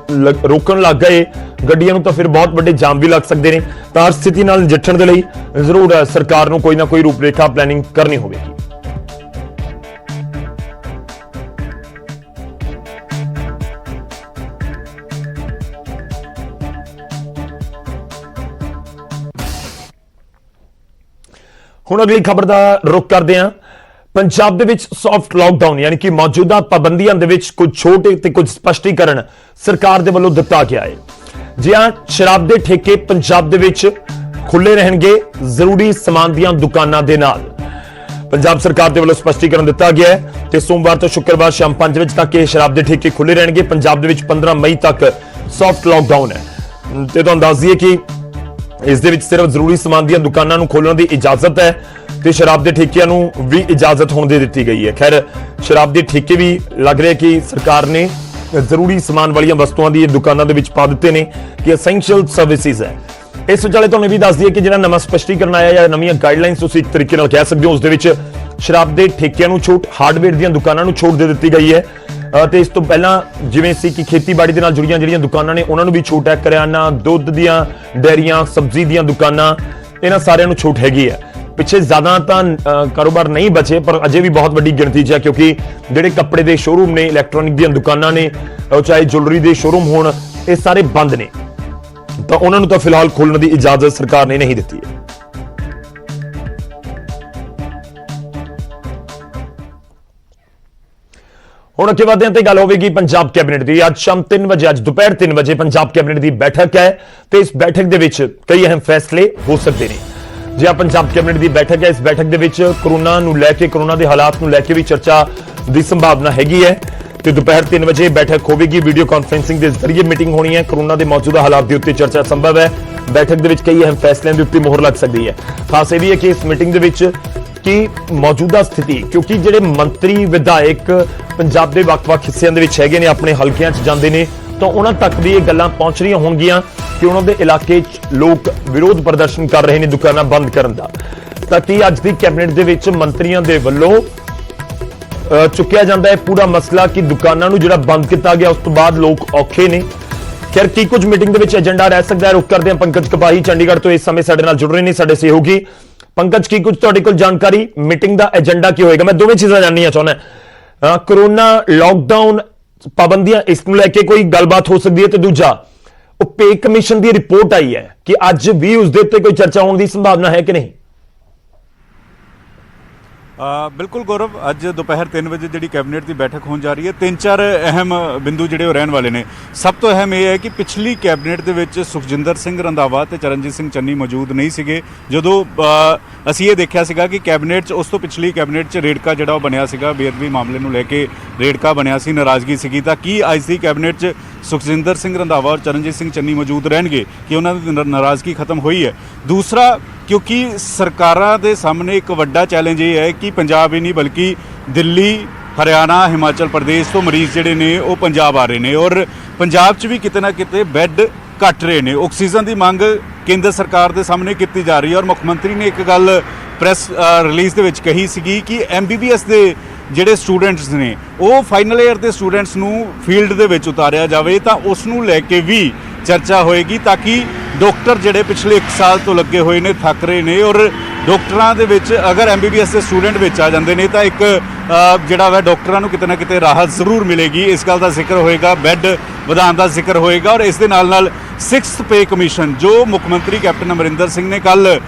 ਰੋਕਣ ਲੱਗ ਗਏ ਗੱਡੀਆਂ ਨੂੰ ਤਾਂ ਫਿਰ ਬਹੁਤ ਵੱਡੇ ਜਾਮ ਵੀ ਲੱਗ ਸਕਦੇ ਨੇ। ਤਾਂ ਹਰ ਸਥਿਤੀ ਨਾਲ ਨਜਿੱਠਣ ਦੇ ਲਈ ਜ਼ਰੂਰ ਸਰਕਾਰ ਨੂੰ ਕੋਈ ਨਾ ਕੋਈ ਰੂਪਰੇਖਾ ਪਲੈਨਿੰਗ ਕਰਨੀ ਹੋਵੇਗੀ। ਹੁਣ ਅਗਲੀ ਖਬਰ ਦਾ ਰੁਖ ਕਰਦੇ ਹਾਂ। ਪੰਜਾਬ ਦੇ ਵਿੱਚ ਸੌਫਟ ਲਾਕਡਾਊਨ ਯਾਨੀ ਕਿ ਮੌਜੂਦਾ ਪਾਬੰਦੀਆਂ ਦੇ ਵਿੱਚ ਕੁਝ ਛੋਟ ਤੇ ਕੁਝ ਸਪਸ਼ਟੀਕਰਨ ਸਰਕਾਰ ਦੇ ਵੱਲੋਂ ਦਿੱਤਾ ਗਿਆ ਹੈ। ਜੀ ਹਾਂ, ਸ਼ਰਾਬ ਦੇ ਠੇਕੇ ਪੰਜਾਬ ਦੇ ਵਿੱਚ ਖੁੱਲੇ ਰਹਿਣਗੇ ਜ਼ਰੂਰੀ ਸਮਾਨ ਦੀਆਂ ਦੁਕਾਨਾਂ ਦੇ ਨਾਲ। ਪੰਜਾਬ ਸਰਕਾਰ ਦੇ ਵੱਲੋਂ ਸਪਸ਼ਟੀਕਰਨ ਦਿੱਤਾ ਗਿਆ ਹੈ ਤੇ ਸੋਮਵਾਰ ਤੋਂ ਸ਼ੁੱਕਰਵਾਰ ਸ਼ਾਮ 5 ਵਜੇ ਤੱਕ ਇਹ ਸ਼ਰਾਬ ਦੇ ਠੇਕੇ ਖੁੱਲੇ ਰਹਿਣਗੇ। ਪੰਜਾਬ ਦੇ ਵਿੱਚ 15 ਮਈ ਤੱਕ ਸੌਫਟ ਲਾਕਡਾਊਨ ਹੈ ਤੇ ਤੁਹਾਨੂੰ ਦੱਸ ਦਈਏ ਕਿ ਇਸ ਦੇ ਵਿੱਚ ਸਿਰਫ ਜ਼ਰੂਰੀ ਸਮਾਨ ਦੀਆਂ ਦੁਕਾਨਾਂ ਨੂੰ ਖੋਲਣ ਦੀ ਇਜਾਜ਼ਤ ਹੈ ਤੇ ਸ਼ਰਾਬ ਦੇ ਠੇਕਿਆਂ ਨੂੰ ਵੀ ਇਜਾਜ਼ਤ ਹੋਣ ਦੇ ਦਿੱਤੀ ਗਈ ਹੈ। ਖੈਰ, ਸ਼ਰਾਬ ਦੇ ਠੇਕੇ ਵੀ ਲੱਗ ਰਿਹਾ ਕਿ ਸਰਕਾਰ ਨੇ ਜ਼ਰੂਰੀ ਸਮਾਨ ਵਾਲੀਆਂ ਵਸਤੂਆਂ ਦੀ ਦੁਕਾਨਾਂ ਦੇ ਵਿੱਚ ਪਾ ਦਿੱਤੇ ਨੇ ਕਿ ਐਸੈਂਸ਼ੀਅਲ ਸਰਵਿਸਿਜ਼ ਹੈ। ਇਸ ਵਿਚਾਲੇ ਤੁਹਾਨੂੰ ਵੀ ਦੱਸ ਦਈਏ ਕਿ ਜਿਹੜਾ ਨਵਾਂ ਸਪਸ਼ਟੀਕਰਨ ਆਇਆ ਜਾਂ ਨਵੀਆਂ ਗਾਈਡਲਾਈਨਸ ਤੁਸੀਂ ਇੱਕ ਤਰੀਕੇ ਨਾਲ ਕਹਿ ਸਕਦੇ ਹੋ, ਉਸ ਦੇ ਵਿੱਚ ਸ਼ਰਾਬ ਦੇ ਠੇਕਿਆਂ ਨੂੰ ਛੋਟ, ਹਾਰਡਵੇਅਰ ਦੀਆਂ ਦੁਕਾਨਾਂ ਨੂੰ ਛੋਟ ਦੇ ਦਿੱਤੀ ਗਈ ਹੈ ਤੇ ਇਸ ਤੋਂ ਪਹਿਲਾਂ ਜਿਵੇਂ ਸੀ ਕਿ ਖੇਤੀਬਾੜੀ ਦੇ ਨਾਲ ਜੁੜੀਆਂ ਜਿਹੜੀਆਂ ਦੁਕਾਨਾਂ ਨੇ ਉਹਨਾਂ ਨੂੰ ਵੀ ਛੋਟ ਹੈ। ਕਰਿਆਨਾ, ਦੁੱਧ ਦੀਆਂ ਡੈਰੀਆਂ, ਸਬਜ਼ੀ ਦੀਆਂ ਦੁਕਾਨਾਂ, ਇਹਨਾਂ ਸਾਰਿਆਂ ਨੂੰ ਛੋਟ ਹੈਗੀ ਹੈ। ਪਿੱਛੇ ਜ਼ਿਆਦਾ ਤਾਂ ਕਾਰੋਬਾਰ ਨਹੀਂ ਬਚੇ ਪਰ ਅਜੇ ਵੀ ਬਹੁਤ ਵੱਡੀ ਗਿਣਤੀ 'ਚ ਹੈ, ਕਿਉਂਕਿ ਜਿਹੜੇ ਕੱਪੜੇ ਦੇ ਸ਼ੋਰੂਮ ਨੇ, ਇਲੈਕਟ੍ਰੋਨਿਕ ਦੀਆਂ ਦੁਕਾਨਾਂ ਨੇ, ਚਾਹੇ ਜੁਐਲਰੀ ਦੇ ਸ਼ੋਰੂਮ ਹੋਣ, ਇਹ ਸਾਰੇ ਬੰਦ ਨੇ ਤਾਂ ਉਹਨਾਂ ਨੂੰ ਤਾਂ ਫਿਲਹਾਲ ਖੋਲਣ ਦੀ ਇਜਾਜ਼ਤ ਸਰਕਾਰ ਨੇ ਨਹੀਂ ਦਿੱਤੀ ਹੈ। ਹੁਣ ਅੱਗੇ ਵਧਦੇ ਹਾਂ ਤੇ ਗੱਲ ਹੋਵੇਗੀ ਪੰਜਾਬ ਕੈਬਨਿਟ ਦੀ। ਅੱਜ ਸ਼ਾਮ 3 ਵਜੇ, ਅੱਜ ਦੁਪਹਿਰ 3 ਵਜੇ ਪੰਜਾਬ ਕੈਬਨਿਟ ਦੀ ਬੈਠਕ ਹੈ ਤੇ ਇਸ ਬੈਠਕ ਦੇ ਵਿੱਚ ਕਈ ਅਹਿਮ ਫੈਸਲੇ ਹੋ ਸਕਦੇ ਨੇ। ਜੇ ਪੰਜਾਬ ਕੈਬਨਿਟ ਦੀ ਬੈਠਕ ਹੈ, ਇਸ ਬੈਠਕ ਦੇ ਵਿੱਚ ਕੋਰੋਨਾ ਨੂੰ ਲੈ ਕੇ, ਕੋਰੋਨਾ ਦੇ ਹਾਲਾਤ ਨੂੰ ਲੈ ਕੇ ਵੀ ਚਰਚਾ ਦੀ ਸੰਭਾਵਨਾ ਹੈਗੀ ਹੈ ਤੇ ਦੁਪਹਿਰ 3 ਵਜੇ ਬੈਠਕ ਹੋਵੇਗੀ। ਵੀਡੀਓ ਕਾਨਫਰੰਸਿੰਗ ਦੇ ਜ਼ਰੀਏ ਮੀਟਿੰਗ ਹੋਣੀ ਹੈ। ਕਰੋਨਾ ਦੇ ਮੌਜੂਦਾ ਹਾਲਾਤ ਦੇ ਉੱਤੇ ਚਰਚਾ ਸੰਭਵ ਹੈ। ਬੈਠਕ ਦੇ ਵਿੱਚ ਕਈ ਅਹਿਮ ਫੈਸਲਿਆਂ ਦੇ ਉੱਤੇ ਮੋਹਰ ਲੱਗ ਸਕਦੀ ਹੈ। ਖਾਸ ਇਹ ਵੀ ਹੈ ਕਿ ਇਸ ਮੀਟਿੰਗ ਦੇ ਵਿੱਚ ਕਿ ਮੌਜੂਦਾ ਸਥਿਤੀ, ਕਿਉਂਕਿ ਜਿਹੜੇ ਮੰਤਰੀ ਵਿਧਾਇਕ ਪੰਜਾਬ ਦੇ ਵੱਖ-ਵੱਖ ਹਿੱਸਿਆਂ ਦੇ ਵਿੱਚ ਹੈਗੇ ਨੇ, ਆਪਣੇ ਹਲਕਿਆਂ 'ਚ ਜਾਂਦੇ ਨੇ, ਤਾਂ ਉਹਨਾਂ ਤੱਕ ਵੀ ਇਹ ਗੱਲਾਂ ਪਹੁੰਚ ਰਹੀਆਂ ਹੋਣਗੀਆਂ ਕਿ ਉਹਨਾਂ ਦੇ ਇਲਾਕੇ 'ਚ ਲੋਕ ਵਿਰੋਧ ਪ੍ਰਦਰਸ਼ਨ ਕਰ ਰਹੇ ਨੇ ਦੁਕਾਨਾਂ ਬੰਦ ਕਰਨ ਦਾ। ਤਾਂ ਕਿ ਅੱਜ ਦੀ ਕੈਬਨਿਟ ਦੇ ਵਿੱਚ ਮੰਤਰੀਆਂ ਦੇ ਵੱਲੋਂ ਚੁੱਕਿਆ ਜਾਂਦਾ ਹੈ ਪੂਰਾ ਮਸਲਾ ਕਿ ਦੁਕਾਨਾਂ ਨੂੰ ਜਿਹੜਾ ਬੰਦ ਕੀਤਾ ਗਿਆ ਉਸ ਤੋਂ ਬਾਅਦ ਲੋਕ ਔਖੇ ਨੇ। ਖੈਰ ਕੀ ਕੁਝ ਮੀਟਿੰਗ ਦੇ ਵਿੱਚ ਏਜੰਡਾ ਰਹਿ ਸਕਦਾ ਹੈ, ਰੁਕ ਕਰਦੇ ਹਾਂ। ਪੰਕਜ ਕਪਾਹੀ ਚੰਡੀਗੜ੍ਹ ਤੋਂ ਇਸ ਸਮੇਂ ਸਾਡੇ ਨਾਲ ਜੁੜ ਰਹੇ ਨੇ, ਸਾਡੇ ਸਹਿਯੋਗੀ। ਪੰਕਜ, ਕੀ ਕੁਝ ਤੁਹਾਡੇ ਕੋਲ ਜਾਣਕਾਰੀ, ਮੀਟਿੰਗ ਦਾ ਏਜੰਡਾ ਕੀ ਹੋਏਗਾ? ਮੈਂ ਦੋਵੇਂ ਚੀਜ਼ਾਂ ਜਾਣਨੀਆਂ ਚਾਹੁੰਦਾ। ਕਰੋਨਾ ਲਾਕਡਾਊਨ ਪਾਬੰਦੀਆਂ, ਇਸ ਨੂੰ ਲੈ ਕੇ ਕੋਈ ਗੱਲਬਾਤ ਹੋ ਸਕਦੀ ਹੈ, ਤੇ ਦੂਜਾ ਉਹ ਪੇ ਕਮਿਸ਼ਨ ਦੀ ਰਿਪੋਰਟ ਆਈ ਹੈ ਕਿ ਅੱਜ ਵੀ ਉਸ ਦੇ ਉੱਤੇ ਕੋਈ ਚਰਚਾ ਹੋਣ ਦੀ ਸੰਭਾਵਨਾ ਹੈ ਕਿ ਨਹੀਂ? ਬਿਲਕੁਲ ਗੌਰਵ, ਅੱਜ ਦੁਪਹਿਰ 3 ਵਜੇ ਜਿਹੜੀ ਕੈਬਨਿਟ ਦੀ ਬੈਠਕ ਹੋਣ ਜਾ ਰਹੀ ਹੈ। 3-4 ਅਹਿਮ ਬਿੰਦੂ ਜਿਹੜੇ ਉਹ ਰਹਿਣ ਵਾਲੇ ਨੇ। ਸਭ ਤੋਂ ਅਹਿਮ ਇਹ ਹੈ ਕਿ ਪਿਛਲੀ ਕੈਬਨਿਟ ਦੇ ਵਿੱਚ ਸੁਖਜਿੰਦਰ ਸਿੰਘ ਰੰਧਾਵਾ ਤੇ ਚਰਨਜੀਤ ਸਿੰਘ ਚੰਨੀ ਮੌਜੂਦ ਨਹੀਂ ਸੀਗੇ ਜਦੋਂ ਅਸੀਂ ਇਹ ਦੇਖਿਆ ਸੀਗਾ ਕਿ ਕੈਬਨਿਟ 'ਚ, ਉਸ ਤੋਂ ਪਿਛਲੀ ਕੈਬਨਿਟ 'ਚ ਰੇੜਕਾ ਜਿਹੜਾ ਉਹ ਬਣਿਆ ਸੀਗਾ, ਬੇਅਦਬੀ ਮਾਮਲੇ ਨੂੰ ਲੈ ਕੇ ਰੇੜਕਾ ਬਣਿਆ ਸੀ, ਨਾਰਾਜ਼ਗੀ ਸੀਗੀ। ਤਾਂ ਕੀ ਅੱਜ ਦੀ ਕੈਬਨਿਟ 'ਚ ਸੁਖਜਿੰਦਰ ਸਿੰਘ ਰੰਧਾਵਾ ਔਰ ਚਰਨਜੀਤ ਸਿੰਘ ਚੰਨੀ ਮੌਜੂਦ ਰਹਿਣਗੇ ਕਿ ਉਹਨਾਂ ਦੀ ਨਾਰਾਜ਼ਗੀ ਖਤਮ ਹੋਈ ਹੈ? ਦੂਸਰਾ, ਕਿਉਂਕਿ ਸਰਕਾਰਾਂ ਦੇ ਸਾਹਮਣੇ ਇੱਕ ਵੱਡਾ ਚੈਲੰਜ ਇਹ ਹੈ ਕਿ ਪੰਜਾਬ ਹੀ ਨਹੀਂ ਬਲਕਿ ਦਿੱਲੀ, ਹਰਿਆਣਾ, ਹਿਮਾਚਲ ਪ੍ਰਦੇਸ਼ ਤੋਂ ਮਰੀਜ਼ ਜਿਹੜੇ ਨੇ ਉਹ ਪੰਜਾਬ ਆ ਰਹੇ ਨੇ, ਔਰ ਪੰਜਾਬ 'ਚ ਵੀ ਕਿਤੇ ਨਾ ਕਿਤੇ ਬੈੱਡ ਘੱਟ ਰਹੇ ਨੇ। ਆਕਸੀਜਨ ਦੀ ਮੰਗ ਕੇਂਦਰ ਸਰਕਾਰ ਦੇ ਸਾਹਮਣੇ ਕੀਤੀ ਜਾ ਰਹੀ ਹੈ, ਔਰ ਮੁੱਖ ਮੰਤਰੀ ਨੇ ਇੱਕ ਗੱਲ ਪ੍ਰੈਸ ਰਿਲੀਜ਼ ਦੇ ਵਿੱਚ ਕਹੀ ਸੀਗੀ ਕਿ MBBS ਦੇ ਜਿਹੜੇ ਸਟੂਡੈਂਟਸ ਨੇ ਉਹ ਫਾਈਨਲ ਈਅਰ ਦੇ ਸਟੂਡੈਂਟਸ ਨੂੰ ਫੀਲਡ ਦੇ ਵਿੱਚ ਉਤਾਰਿਆ ਜਾਵੇ, ਤਾਂ ਉਸ ਨੂੰ ਲੈ ਕੇ ਵੀ ਚਰਚਾ ਹੋਏਗੀ ਤਾਂ ਕਿ ਡਾਕਟਰ ਜਿਹੜੇ ਪਿਛਲੇ 1 ਸਾਲ ਤੋਂ ਲੱਗੇ ਹੋਏ ਨੇ, ਥੱਕ ਰਹੇ ਨੇ, ਔਰ ਡਾਕਟਰਾਂ ਦੇ ਵਿੱਚ ਅਗਰ MBBS ਦੇ ਸਟੂਡੈਂਟ ਵਿੱਚ ਆ ਜਾਂਦੇ ਨੇ ਤਾਂ ਇੱਕ ਜਿਹੜਾ ਵਾ ਡਾਕਟਰਾਂ ਨੂੰ ਕਿਤੇ ਨਾ ਕਿਤੇ ਰਾਹਤ ਜ਼ਰੂਰ ਮਿਲੇਗੀ। ਇਸ ਗੱਲ ਦਾ ਜ਼ਿਕਰ ਹੋਏਗਾ, ਬੈੱਡ ਵਧਾਉਣ ਦਾ ਜ਼ਿਕਰ ਹੋਏਗਾ, ਔਰ ਇਸ ਦੇ ਨਾਲ 6th ਪੇ ਕਮਿਸ਼ਨ ਜੋ ਮੁੱਖ ਮੰਤਰੀ ਕੈਪਟਨ ਅਮਰਿੰਦਰ ਸਿੰਘ ਨੇ ਕੱਲ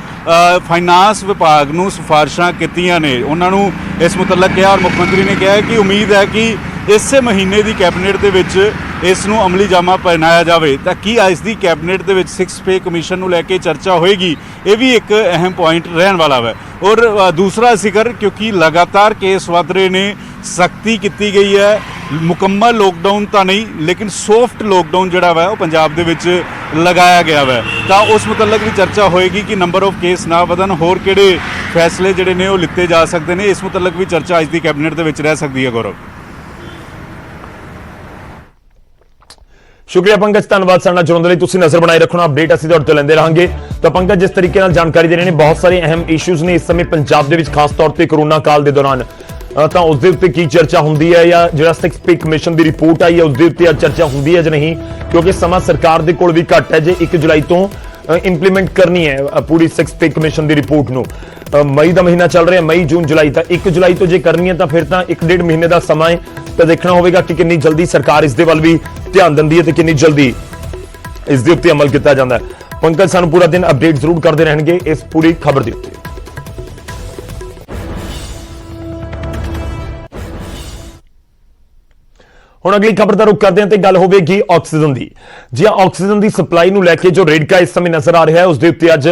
ਫਾਈਨਾਂਸ ਵਿਭਾਗ ਨੂੰ ਸਿਫਾਰਿਸ਼ਾਂ ਕੀਤੀਆਂ ਨੇ, ਉਹਨਾਂ ਨੂੰ ਇਸ ਮੁਤਲਕ ਕਿਹਾ, ਔਰ ਮੁੱਖ ਮੰਤਰੀ ਨੇ ਕਿਹਾ ਕਿ ਉਮੀਦ ਹੈ ਕਿ ਇਸੇ ਮਹੀਨੇ ਦੀ ਕੈਬਨਿਟ ਦੇ ਵਿੱਚ ਇਸ ਨੂੰ ਅਮਲੀ ਜਾਮਾ ਪਹਿਨਾਇਆ ਜਾਵੇ। ਤਾਂ ਕੀ ਅੱਜ ਦੀ ਕੈਬਨਿਟ ਦੇ ਵਿੱਚ 6th ਪੇ ਕਮਿਸ਼ਨ ਨੂੰ ਲੈ ਕੇ ਚਰਚਾ ਹੋਏਗੀ? ਇਹ ਵੀ ਇੱਕ ਅਹਿਮ ਪੁਆਇੰਟ ਰਹਿਣ ਵਾਲਾ ਹੈ। ਔਰ ਦੂਸਰਾ ਜ਼ਿਕਰ, ਕਿਉਂਕਿ ਲਗਾਤਾਰ ਕੇਸ ਵੱਧ ਰਹੇ ਨੇ, ਸਖਤੀ ਕੀਤੀ ਗਈ ਹੈ, ਮੁਕੰਮਲ ਲੋਕਡਾਊਨ ਤਾਂ ਨਹੀਂ ਲੇਕਿਨ ਸੌਫਟ ਲੋਕਡਾਊਨ ਜਿਹੜਾ ਵਾ ਉਹ ਪੰਜਾਬ ਦੇ ਵਿੱਚ ਲਗਾਇਆ ਗਿਆ ਵਾ, ਤਾਂ ਉਸ ਮੁਤਲਕ ਵੀ ਚਰਚਾ ਹੋਏਗੀ ਕਿ ਨੰਬਰ ਆਫ ਕੇਸ ਨਾ ਵਧਣ, ਹੋਰ ਕਿਹੜੇ ਫੈਸਲੇ ਜਿਹੜੇ ਨੇ ਉਹ ਲਿੱਤੇ ਜਾ ਸਕਦੇ ਨੇ। ਇਸ ਮੁਤਲਕ ਵੀ ਚਰਚਾ ਅੱਜ ਦੀ ਕੈਬਨਿਟ ਦੇ ਵਿੱਚ ਰਹਿ ਸਕਦੀ ਹੈ। ਗੌਰਵ, ਸ਼ੁਕਰੀਆ ਪੰਕਜ, ਧੰਨਵਾਦ ਸਾਡੇ ਨਾਲ ਜੁੜਨ ਦੇ ਲਈ। ਤੁਸੀਂ ਨਜ਼ਰ ਬਣਾਈ ਰੱਖਣਾ, ਅਪਡੇਟ ਅਸੀਂ ਤੁਹਾਡੇ ਤੋਂ ਲੈਂਦੇ ਰਹਾਂਗੇ। ਤਾਂ ਪੰਕਜ ਜਿਸ ਤਰੀਕੇ ਨਾਲ ਜਾਣਕਾਰੀ ਦੇ ਰਹੇ ਨੇ, ਬਹੁਤ ਸਾਰੇ ਅਹਿਮ ਇਸ਼ੂਜ਼ ਨੇ ਇਸ ਸਮੇਂ ਪੰਜਾਬ ਦੇ ਵਿੱਚ, ਖਾਸ ਤੌਰ ਤੇ ਕਰੋਨਾ ਕਾਲ ਦੇ ਦੌਰਾਨ, ਤਾਂ ਉਸ ਦੇ ਉੱਤੇ ਕੀ ਚਰਚਾ ਹੁੰਦੀ ਹੈ, ਜਾਂ ਜਿਹੜਾ 6th ਪੇ ਕਮਿਸ਼ਨ ਦੀ ਰਿਪੋਰਟ ਆਈ ਹੈ ਉਸ ਦੇ ਉੱਤੇ ਚਰਚਾ ਹੁੰਦੀ ਹੈ ਜਾਂ ਨਹੀਂ, ਕਿਉਂਕਿ ਸਮਾਂ ਸਰਕਾਰ ਦੇ ਕੋਲ ਵੀ ਘੱਟ ਹੈ। ਜੇ 1 ਜੁਲਾਈ ਤੋਂ ਇੰਪਲੀਮੈਂਟ ਕਰਨੀ ਹੈ ਪੂਰੀ 6th ਪੇ ਕਮਿਸ਼ਨ ਦੀ ਰਿਪੋਰਟ ਨੂੰ, ਮਈ ਦਾ ਮਹੀਨਾ ਚੱਲ ਰਿਹਾ, ਮਈ, ਜੂਨ, ਜੁਲਾਈ, ਤਾਂ 1 ਜੁਲਾਈ ਤੋਂ ਜੇ ਕਰਨੀ ਹੈ ਤਾਂ ਫਿਰ ਤਾਂ 1-1.5 ਮਹੀਨੇ ਦਾ ਸਮਾਂ ਹੈ। ਤਾਂ ਦੇਖਣਾ ਹੋਵੇਗਾ ਕਿ ਕਿੰਨੀ ਜਲਦੀ ਸਰਕਾਰ ਇਸ ਦੇ ਵੱਲ ਵੀ ਧਿਆਨ ਦਿੰਦੀ ਹੈ ਤੇ ਕਿੰਨੀ ਜਲਦੀ ਇਸ ਦੇ ਉੱਤੇ ਅਮਲ ਕੀਤਾ ਜਾਂਦਾ ਹੈ। ਪੰਕਜ ਸਾਨੂੰ ਪੂਰਾ ਦਿਨ ਅਪਡੇਟ ਜ਼ਰੂਰ ਕਰਦੇ ਰਹਿਣਗੇ ਇਸ ਪੂਰੀ ਖਬਰ ਦੇ ਉੱਤੇ। ਹੁਣ ਅਗਲੀ ਖਬਰ ਦਾ ਰੁਖ ਕਰਦੇ ਹਾਂ ਤੇ ਗੱਲ ਹੋਵੇਗੀ ਆਕਸੀਜਨ ਦੀ। ਜੀ ਆਕਸੀਜਨ ਦੀ ਸਪਲਾਈ ਨੂੰ ਲੈ ਕੇ ਜੋ ਰੇੜਕਾ ਇਸ ਸਮੇਂ ਨਜ਼ਰ ਆ ਰਿਹਾ ਹੈ, ਉਸ ਦੇ ਉੱਤੇ ਅੱਜ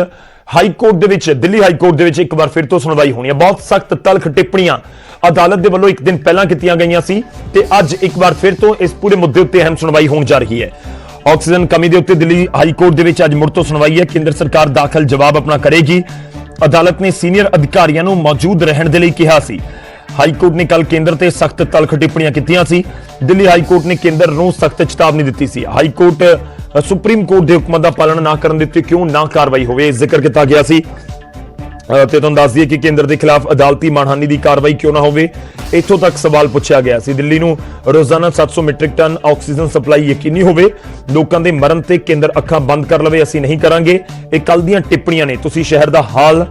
ਹਾਈ ਕੋਰਟ ਦੇ ਵਿੱਚ, ਦਿੱਲੀ ਹਾਈ ਕੋਰਟ ਦੇ ਵਿੱਚ ਇੱਕ ਵਾਰ ਫਿਰ ਤੋਂ ਸੁਣਵਾਈ ਹੋਣੀ ਹੈ। ਬਹੁਤ ਸਖਤ ਤਲਖ ਟਿੱਪਣੀਆਂ ਅਦਾਲਤ ਦੇ ਵੱਲੋਂ ਇੱਕ ਦਿਨ ਪਹਿਲਾਂ ਕੀਤੀਆਂ ਗਈਆਂ ਸੀ ਤੇ ਅੱਜ ਇੱਕ ਵਾਰ ਫਿਰ ਤੋਂ ਇਸ ਪੂਰੇ ਮੁੱਦੇ ਉੱਤੇ ਅਹਿਮ ਸੁਣਵਾਈ ਹੋਣ ਜਾ ਰਹੀ ਹੈ। ਆਕਸੀਜਨ ਕਮੀ ਦੇ ਉੱਤੇ ਦਿੱਲੀ ਹਾਈ ਕੋਰਟ ਦੇ ਵਿੱਚ ਅੱਜ ਮੁੜ ਤੋਂ ਸੁਣਵਾਈ ਹੈ। ਕੇਂਦਰ ਸਰਕਾਰ ਦਾਖਲ ਜਵਾਬ ਆਪਣਾ ਕਰੇਗੀ। ਅਦਾਲਤ ਨੇ ਸੀਨੀਅਰ ਅਧਿਕਾਰੀਆਂ ਨੂੰ ਮੌਜੂਦ ਰਹਿਣ ਦੇ ਲਈ ਕਿਹਾ ਸੀ। ਹਾਈ ਕੋਰਟ ਨੇ ਕੱਲ ਕੇਂਦਰ ਤੇ ਸਖਤ ਤਲਖ ਟਿੱਪਣੀਆਂ ਕੀਤੀਆਂ ਸੀ। ਦਿੱਲੀ ਹਾਈ ਕੋਰਟ ਨੇ ਕੇਂਦਰ ਨੂੰ ਸਖਤ ਚੇਤਾਵਨੀ ਦਿੱਤੀ ਸੀ। ਹਾਈ ਕੋਰਟ ਸੁਪਰੀਮ ਕੋਰਟ ਦੇ ਹੁਕਮਾਂ ਦਾ ਪਾਲਣ ਨਾ ਕਰਨ ਦੇ ਉੱਤੇ ਕਿਉਂ ਨਾ ਕਾਰਵਾਈ ਹੋਵੇ, ਜ਼ਿਕਰ ਕੀਤਾ ਗਿਆ ਸੀ। ਤੇ ਤੁਹਾਨੂੰ ਦੱਸ ਦਈਏ ਕਿ ਕੇਂਦਰ ਦੇ ਖਿਲਾਫ ਅਦਾਲਤੀ ਮਾਣਹਾਨੀ ਦੀ ਕਾਰਵਾਈ ਕਿਉਂ ਨਾ ਹੋਵੇ, ਇੱਥੋਂ ਤੱਕ ਸਵਾਲ ਪੁੱਛਿਆ ਗਿਆ ਸੀ। ਦਿੱਲੀ ਨੂੰ ਰੋਜ਼ਾਨਾ 700 ਮੀਟ੍ਰਿਕ ਟਨ ਆਕਸੀਜਨ ਸਪਲਾਈ ਯਕੀਨੀ ਹੋਵੇ, ਲੋਕਾਂ ਦੇ ਮਰਨ ਤੇ ਕੇਂਦਰ ਅੱਖਾਂ ਬੰਦ ਕਰ ਲਵੇ, ਅਸੀਂ ਨਹੀਂ ਕਰਾਂਗੇ। ਇਹ ਕੱਲ ਦੀਆਂ ਟਿੱਪਣੀਆਂ ਨੇ, ਤੁਸੀਂ ਸ਼ਹਿਰ ਦਾ ਹਾਲ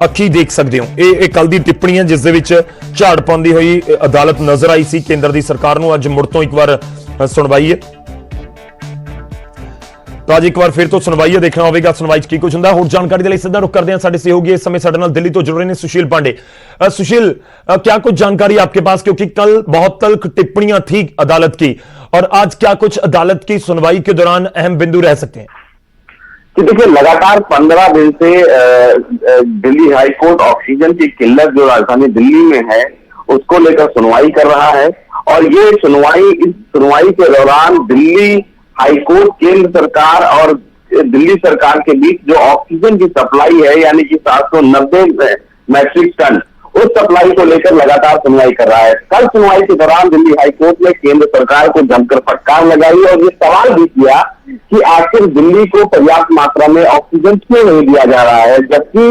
ਅੱਖੀ ਦੇਖ ਸਕਦੇ ਹੋ। ਇਹ ਕੱਲ ਦੀ ਟਿੱਪਣੀਆਂ ਜਿਸ ਦੇ ਵਿੱਚ ਝਾੜ ਪਾਉਂਦੀ ਹੋਈ ਅਦਾਲਤ ਨਜ਼ਰ ਆਈ ਸੀ ਕੇਂਦਰ ਦੀ ਸਰਕਾਰ ਨੂੰ। ਅੱਜ ਮੁੜ ਤੋਂ ਇੱਕ ਵਾਰ ਸੁਣਵਾਈ ਹੈ, ਤਾਂ ਅੱਜ ਇੱਕ ਵਾਰ ਫਿਰ ਤੋਂ ਸੁਣਵਾਈ ਹੈ। ਦੇਖਣਾ ਹੋਵੇਗਾ ਸੁਣਵਾਈ 'ਚ ਕੀ ਕੁਝ ਹੁੰਦਾ। ਹੋਰ ਜਾਣਕਾਰੀ ਦੇ ਲਈ ਸਿੱਧਾ ਰੁਖ ਕਰਦੇ हैं ਸਾਡੇ सहयोगी इस समय ਸਾਡੇ ਨਾਲ दिल्ली तो जुड़ रहे हैं सुशील पांडे। सुशील, क्या कुछ जानकारी आपके पास, क्योंकि कल बहुत तल्ख टिप्पणियां थी अदालत की, और आज क्या कुछ अदालत की सुनवाई के दौरान अहम बिंदु रह सकते हैं? देखिए, लगातार 15 दिन से दिल्ली हाईकोर्ट ऑक्सीजन की किल्लत जो राजधानी दिल्ली में है उसको लेकर सुनवाई कर रहा है, और ये इस सुनवाई के दौरान दिल्ली हाईकोर्ट, केंद्र सरकार और दिल्ली सरकार के बीच जो ऑक्सीजन की सप्लाई है, यानी कि 790 मैट्रिक टन, उस सप्लाई को लेकर लगातार सुनवाई कर रहा है। कल सुनवाई के दौरान दिल्ली हाईकोर्ट ने केंद्र सरकार को जमकर फटकार लगाई और ये सवाल भी किया कि आखिर दिल्ली को पर्याप्त मात्रा में ऑक्सीजन क्यों नहीं दिया जा रहा है, जबकि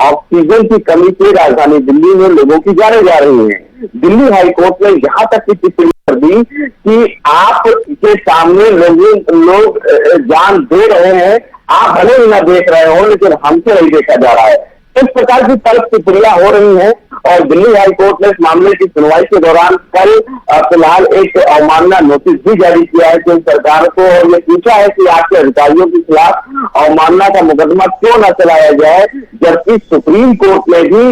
ऑक्सीजन की कमी से राजधानी दिल्ली में लोगों की जानें जा रही हैं। दिल्ली हाईकोर्ट ने यहां तक की टिप्पणी कर दी कि आप के सामने लोग जान दे रहे हैं, आप भले ही ना देख रहे हो, लेकिन हमसे नहीं देखा जा रहा है। इस प्रकार की तर्क टिप्पणियां हो रही हैं और दिल्ली हाईकोर्ट ने इस मामले की सुनवाई के दौरान कल फिलहाल एक अवमानना नोटिस भी जारी किया है केंद्र सरकार को और ये पूछा है कि आपके अधिकारियों के खिलाफ अवमानना का मुकदमा क्यों न चलाया जाए, जबकि सुप्रीम कोर्ट ने भी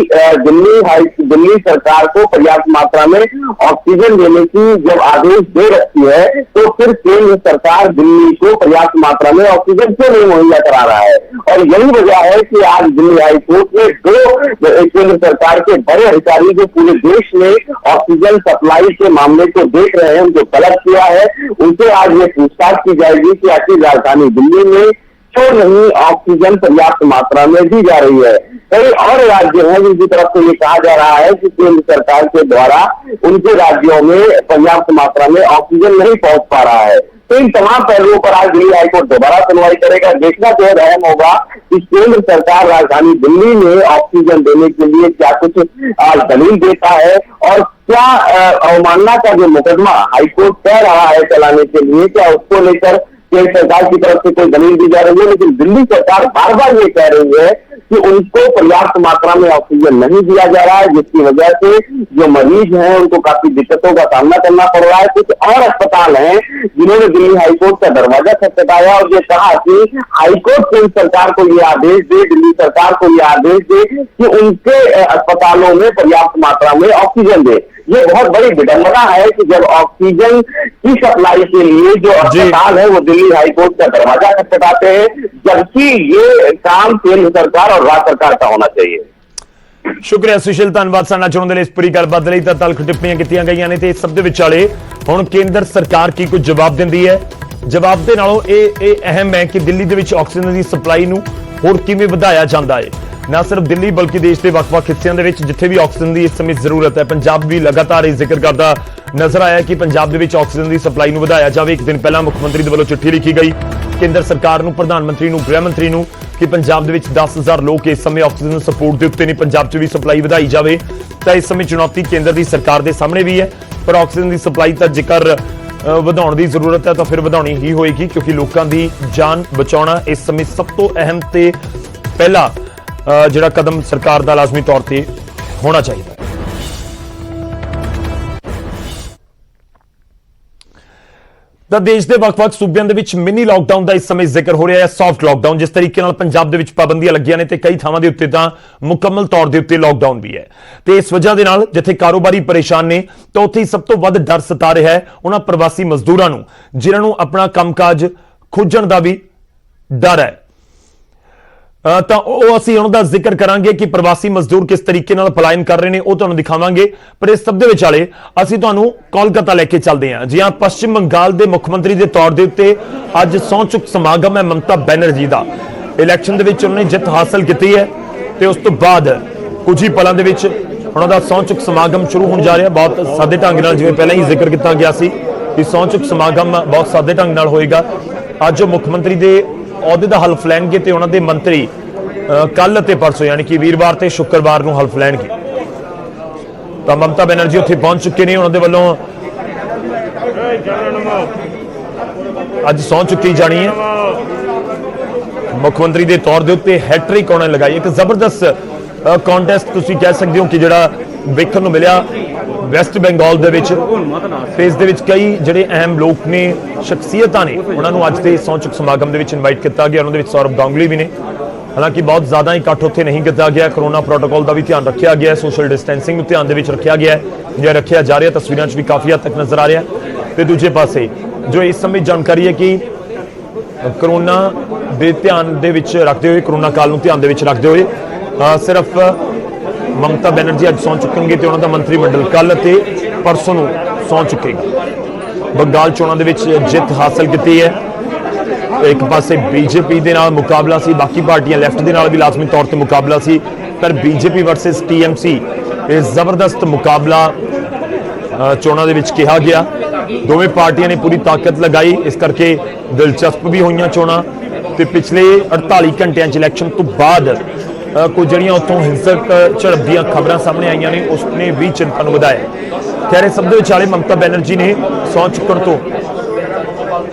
दिल्ली सरकार को पर्याप्त मात्रा में ऑक्सीजन देने की जब आदेश दे रखी है, तो फिर केंद्र सरकार दिल्ली को पर्याप्त मात्रा में ऑक्सीजन क्यों नहीं मुहैया करा रहा है। और यही वजह है कि आज दिल्ली हाईकोर्ट ने दो केंद्र सरकार के बड़े अधिकारी जो पूरे देश में ऑक्सीजन सप्लाई के मामले को देख रहे हैं, उनको तलब किया है। उनसे आज ये पूछताछ की जाएगी कि आखिर राजधानी दिल्ली में क्यों नहीं ऑक्सीजन पर्याप्त मात्रा में दी जा रही है। कई और राज्य हैं जिनकी तरफ से ये कहा जा रहा है कि केंद्र सरकार के द्वारा उनके राज्यों में पर्याप्त मात्रा में ऑक्सीजन नहीं पहुंच पा रहा है। तो इन तमाम पहलुओं पर आज दिल्ली हाईकोर्ट दोबारा सुनवाई करेगा। देखना जो है अहम होगा कि केंद्र सरकार राजधानी दिल्ली में ऑक्सीजन देने के लिए क्या कुछ दलील देता है और क्या अवमानना का जो मुकदमा हाईकोर्ट कह रहा है चलाने के लिए, क्या उसको लेकर केंद्र सरकार की तरफ से कोई दलील दी जा रही है। लेकिन दिल्ली सरकार बार बार ये कह रही है कि उनको पर्याप्त मात्रा में ऑक्सीजन नहीं दिया जा रहा है, जिसकी वजह से जो मरीज हैं उनको काफी दिक्कतों का सामना करना पड़ रहा है। कुछ और अस्पताल हैं जिन्होंने दिल्ली हाईकोर्ट का दरवाजा खटखटाया और ये कहा कि हाईकोर्ट केंद्र सरकार को ये आदेश दे, दिल्ली सरकार को ये आदेश दे कि उनके अस्पतालों में पर्याप्त मात्रा में ऑक्सीजन दे। ये बहुत बड़ी विडंबना है कि जब ऑक्सीजन की सप्लाई के लिए जो अस्पताल है वो दिल्ली हाईकोर्ट का दरवाजा खटखटाते हैं, जबकि ये काम केंद्र सरकार और राज्य सरकार का होना चाहिए। शुक्रिया सुशील, धन्यवाद साडा जुड़न दे लई। इस पूरी गलबात लई तां तलख टिप्पणियां कीतीआं गईआं ने ते इस सब दे विचाले हुण केंद्र सरकार की कुछ जवाब दिंदी है। जवाब दे नालों ਇਹ अहम है कि दिल्ली दे विच ऑक्सीजन की सप्लाई नूं होर किवें वधाया जांदा है। ना सिर्फ दिल्ली बल्कि देश के ਵੱਖ-ਵੱਖ हिस्सों के जिथे भी ऑक्सीजन की इस समय जरूरत है, पंजाब भी लगातार ये जिक्र करता नजर आया कि पंजाब दे विच ऑक्सीजन की सप्लाई नूं वधाया जाए। एक दिन पहला मुख्यमंत्री दे वल्लों चिट्ठी लिखी गई केंद्र सरकार नूं, प्रधानमंत्री नूं, गृह मंत्री नूं कि पंजाब दे विच 10,000 लोग इस समय ऑक्सीजन सपोर्ट के उत्ते ने, पंजाब च भी सप्लाई वधाई जाए। तो इस समय चुनौती केंद्र की सरकार के सामने भी है, पर ऑक्सीजन की सप्लाई का जिक्र ਵਧਾਉਣ ਦੀ ਜ਼ਰੂरत है तो फिर ਵਧਾਉਣੀ ही होएगी, क्योंकि लोगों की जान बचाना इस समय सब तो अहम ते पहला ਜਿਹੜਾ कदम सरकार ਦਾ ਲਾਜ਼ਮੀ तौर ਤੇ होना चाहिए। ਤਾਂ ਦੇਸ਼ ਦੇ ਵੱਖ-ਵੱਖ ਸੂਬਿਆਂ ਦੇ ਵਿੱਚ ਮਿਨੀ ਲਾਕਡਾਊਨ ਦਾ ਇਸ ਸਮੇਂ ਜ਼ਿਕਰ ਹੋ ਰਿਹਾ ਹੈ, ਸੌਫਟ ਲਾਕਡਾਊਨ। ਜਿਸ ਤਰੀਕੇ ਨਾਲ ਪੰਜਾਬ ਦੇ ਵਿੱਚ ਪਾਬੰਦੀਆਂ ਲੱਗੀਆਂ ਨੇ ਤੇ ਕਈ ਥਾਵਾਂ ਦੇ ਉੱਤੇ ਤਾਂ ਮੁਕੰਮਲ ਤੌਰ ਦੇ ਉੱਤੇ ਲਾਕਡਾਊਨ ਵੀ ਹੈ ਤੇ ਇਸ ਵਜ੍ਹਾ ਦੇ ਨਾਲ ਜਿੱਥੇ ਕਾਰੋਬਾਰੀ ਪਰੇਸ਼ਾਨ ਨੇ ਤਾਂ ਉੱਥੇ ਹੀ ਸਭ ਤੋਂ ਵੱਧ ਡਰ ਸਤਾ ਰਿਹਾ ਹੈ ਉਹਨਾਂ ਪ੍ਰਵਾਸੀ ਮਜ਼ਦੂਰਾਂ ਨੂੰ, ਜਿਨ੍ਹਾਂ ਨੂੰ ਆਪਣਾ ਕੰਮਕਾਜ ਖੁੱਜਣ ਦਾ ਵੀ ਡਰ ਹੈ। ਤਾਂ ਉਹ ਅਸੀਂ ਉਹਨਾਂ ਦਾ ਜ਼ਿਕਰ ਕਰਾਂਗੇ ਕਿ ਪ੍ਰਵਾਸੀ ਮਜ਼ਦੂਰ ਕਿਸ ਤਰੀਕੇ ਨਾਲ ਪਲਾਇਨ ਕਰ ਰਹੇ ਨੇ, ਉਹ ਤੁਹਾਨੂੰ ਦਿਖਾਵਾਂਗੇ। ਪਰ ਇਸ ਸਭ ਦੇ ਵਿਚਾਲੇ ਅਸੀਂ ਤੁਹਾਨੂੰ ਕੋਲਕਾਤਾ ਲੈ ਕੇ ਚੱਲਦੇ ਹਾਂ। ਜੀ ਹਾਂ, ਪੱਛਮ ਬੰਗਾਲ ਦੇ ਮੁੱਖ ਮੰਤਰੀ ਦੇ ਤੌਰ ਦੇ ਉੱਤੇ ਅੱਜ ਸਹੁੰ ਚੁੱਕ ਸਮਾਗਮ ਹੈ ਮਮਤਾ ਬੈਨਰਜੀ ਦਾ। ਇਲੈਕਸ਼ਨ ਦੇ ਵਿੱਚ ਉਹਨਾਂ ਨੇ ਜਿੱਤ ਹਾਸਲ ਕੀਤੀ ਹੈ ਤੇ ਉਸ ਤੋਂ ਬਾਅਦ ਕੁਝ ਹੀ ਪਲਾਂ ਦੇ ਵਿੱਚ ਉਹਨਾਂ ਦਾ ਸਹੁੰ ਚੁੱਕ ਸਮਾਗਮ ਸ਼ੁਰੂ ਹੋਣ ਜਾ ਰਿਹਾ। ਬਹੁਤ ਸਾਦੇ ਢੰਗ ਨਾਲ, ਜਿਵੇਂ ਪਹਿਲਾਂ ਹੀ ਜ਼ਿਕਰ ਕੀਤਾ ਗਿਆ ਸੀ ਕਿ ਸਹੁੰ ਚੁੱਕ ਸਮਾਗਮ ਬਹੁਤ ਸਾਦੇ ਢੰਗ ਨਾਲ ਹੋਏਗਾ। ਅੱਜ ਉਹ ਮੁੱਖ ਮੰਤਰੀ ਦੇ ਅਹੁਦੇ ਦਾ ਹਲਫ ਲੈਣਗੇ ਤੇ ਉਹਨਾਂ ਦੇ ਮੰਤਰੀ ਕੱਲ ਤੇ ਪਰਸੋਂ ਯਾਨੀ ਕਿ ਵੀਰਵਾਰ ਤੇ ਸ਼ੁੱਕਰਵਾਰ ਨੂੰ ਹਲਫ ਲੈਣਗੇ। ਤਾਂ ਮਮਤਾ ਬੈਨਰਜੀ ਉੱਥੇ ਪਹੁੰਚ ਚੁੱਕੇ ਨੇ, ਉਹਨਾਂ ਦੇ ਵੱਲੋਂ ਅੱਜ ਸਹੁੰ ਚੁੱਕੀ ਜਾਣੀ ਹੈ। ਮੁੱਖ ਮੰਤਰੀ ਦੇ ਤੌਰ ਦੇ ਉੱਤੇ ਹੈਟ੍ਰਿਕ ਉਹਨਾਂ ਨੇ ਲਗਾਈ। ਇੱਕ ਜ਼ਬਰਦਸਤ ਕੰਟੈਸਟ ਤੁਸੀਂ ਕਹਿ ਸਕਦੇ ਹੋ ਕਿ ਜਿਹੜਾ ਵੇਖਣ ਨੂੰ ਮਿਲਿਆ ਵੈਸਟ ਬੰਗਾਲ ਦੇ ਵਿੱਚ। ਤੇ ਇਸ ਦੇ ਵਿੱਚ ਕਈ ਜਿਹੜੇ ਅਹਿਮ ਲੋਕ ਨੇ, ਸ਼ਖਸੀਅਤਾਂ ਨੇ, ਉਹਨਾਂ ਨੂੰ ਅੱਜ ਦੇ ਸਹੁੰ ਚੁੱਕ ਸਮਾਗਮ ਦੇ ਵਿੱਚ ਇਨਵਾਈਟ ਕੀਤਾ ਗਿਆ। ਉਹਨਾਂ ਦੇ ਵਿੱਚ ਸੌਰਵ ਗਾਂਗੁਲੀ ਵੀ ਨੇ। ਹਾਲਾਂਕਿ ਬਹੁਤ ਜ਼ਿਆਦਾ ਇਕੱਠ ਉੱਥੇ ਨਹੀਂ ਕੀਤਾ ਗਿਆ, ਕਰੋਨਾ ਪ੍ਰੋਟੋਕਾਲ ਦਾ ਵੀ ਧਿਆਨ ਰੱਖਿਆ ਗਿਆ, ਸੋਸ਼ਲ ਡਿਸਟੈਂਸਿੰਗ ਨੂੰ ਧਿਆਨ ਦੇ ਵਿੱਚ ਰੱਖਿਆ ਗਿਆ ਜਾਂ ਰੱਖਿਆ ਜਾ ਰਿਹਾ। ਤਸਵੀਰਾਂ 'ਚ ਵੀ ਕਾਫੀ ਹੱਦ ਤੱਕ ਨਜ਼ਰ ਆ ਰਿਹਾ। ਤੇ ਦੂਜੇ ਪਾਸੇ ਜੋ ਇਸ ਸਮੇਂ ਜਾਣਕਾਰੀ ਹੈ ਕਿ ਕਰੋਨਾ ਦੇ ਧਿਆਨ ਦੇ ਵਿੱਚ ਰੱਖਦੇ ਹੋਏ, ਕਰੋਨਾ ਕਾਲ ਨੂੰ ਧਿਆਨ ਦੇ ਵਿੱਚ ਰੱਖਦੇ ਹੋਏ ਸਿਰਫ ਮਮਤਾ ਬੈਨਰਜੀ ਅੱਜ ਸਹੁੰ ਚੁੱਕਣਗੇ ਤੇ ਉਹਨਾਂ ਦਾ ਮੰਤਰੀ ਮੰਡਲ ਕੱਲ ਤੇ ਪਰਸੋਂ ਨੂੰ ਸਹੁੰ ਚੁੱਕੇਗਾ। ਬੰਗਾਲ ਚੋਣਾਂ ਦੇ ਵਿੱਚ ਜਿੱਤ ਹਾਸਲ ਕੀਤੀ ਹੈ। ਇੱਕ ਪਾਸੇ ਬੀਜੇਪੀ ਦੇ ਨਾਲ ਮੁਕਾਬਲਾ ਸੀ, ਬਾਕੀ ਪਾਰਟੀਆਂ ਲੈਫਟ ਦੇ ਨਾਲ ਵੀ ਲਾਜ਼ਮੀ ਤੌਰ ਤੇ ਮੁਕਾਬਲਾ ਸੀ, ਪਰ ਬੀਜੇਪੀ ਵਰਸਸ TMC ਇਹ ਜ਼ਬਰਦਸਤ ਮੁਕਾਬਲਾ ਚੋਣਾਂ ਦੇ ਵਿੱਚ ਕਿਹਾ ਗਿਆ। ਦੋਵੇਂ ਪਾਰਟੀਆਂ ਨੇ ਪੂਰੀ ਤਾਕਤ ਲਗਾਈ, ਇਸ ਕਰਕੇ ਦਿਲਚਸਪ ਵੀ ਹੋਈਆਂ ਚੋਣਾਂ। ਤੇ ਪਿਛਲੇ 48 ਘੰਟਿਆਂ 'ਚ ਇਲੈਕਸ਼ਨ ਤੋਂ ਬਾਅਦ ਕੁਝ ਜਿਹੜੀਆਂ ਉੱਥੋਂ ਹਿੰਸਕ ਝੜਪ ਦੀਆਂ ਖਬਰਾਂ ਸਾਹਮਣੇ ਆਈਆਂ ਨੇ, ਉਸਨੇ ਵੀ ਚਿੰਤਾ ਨੂੰ ਵਧਾਇਆ। ਖੈਰ ਸਭ ਦੇ ਵਿਚਾਲੇ ਮਮਤਾ ਬੈਨਰਜੀ ਨੇ ਸਹੁੰ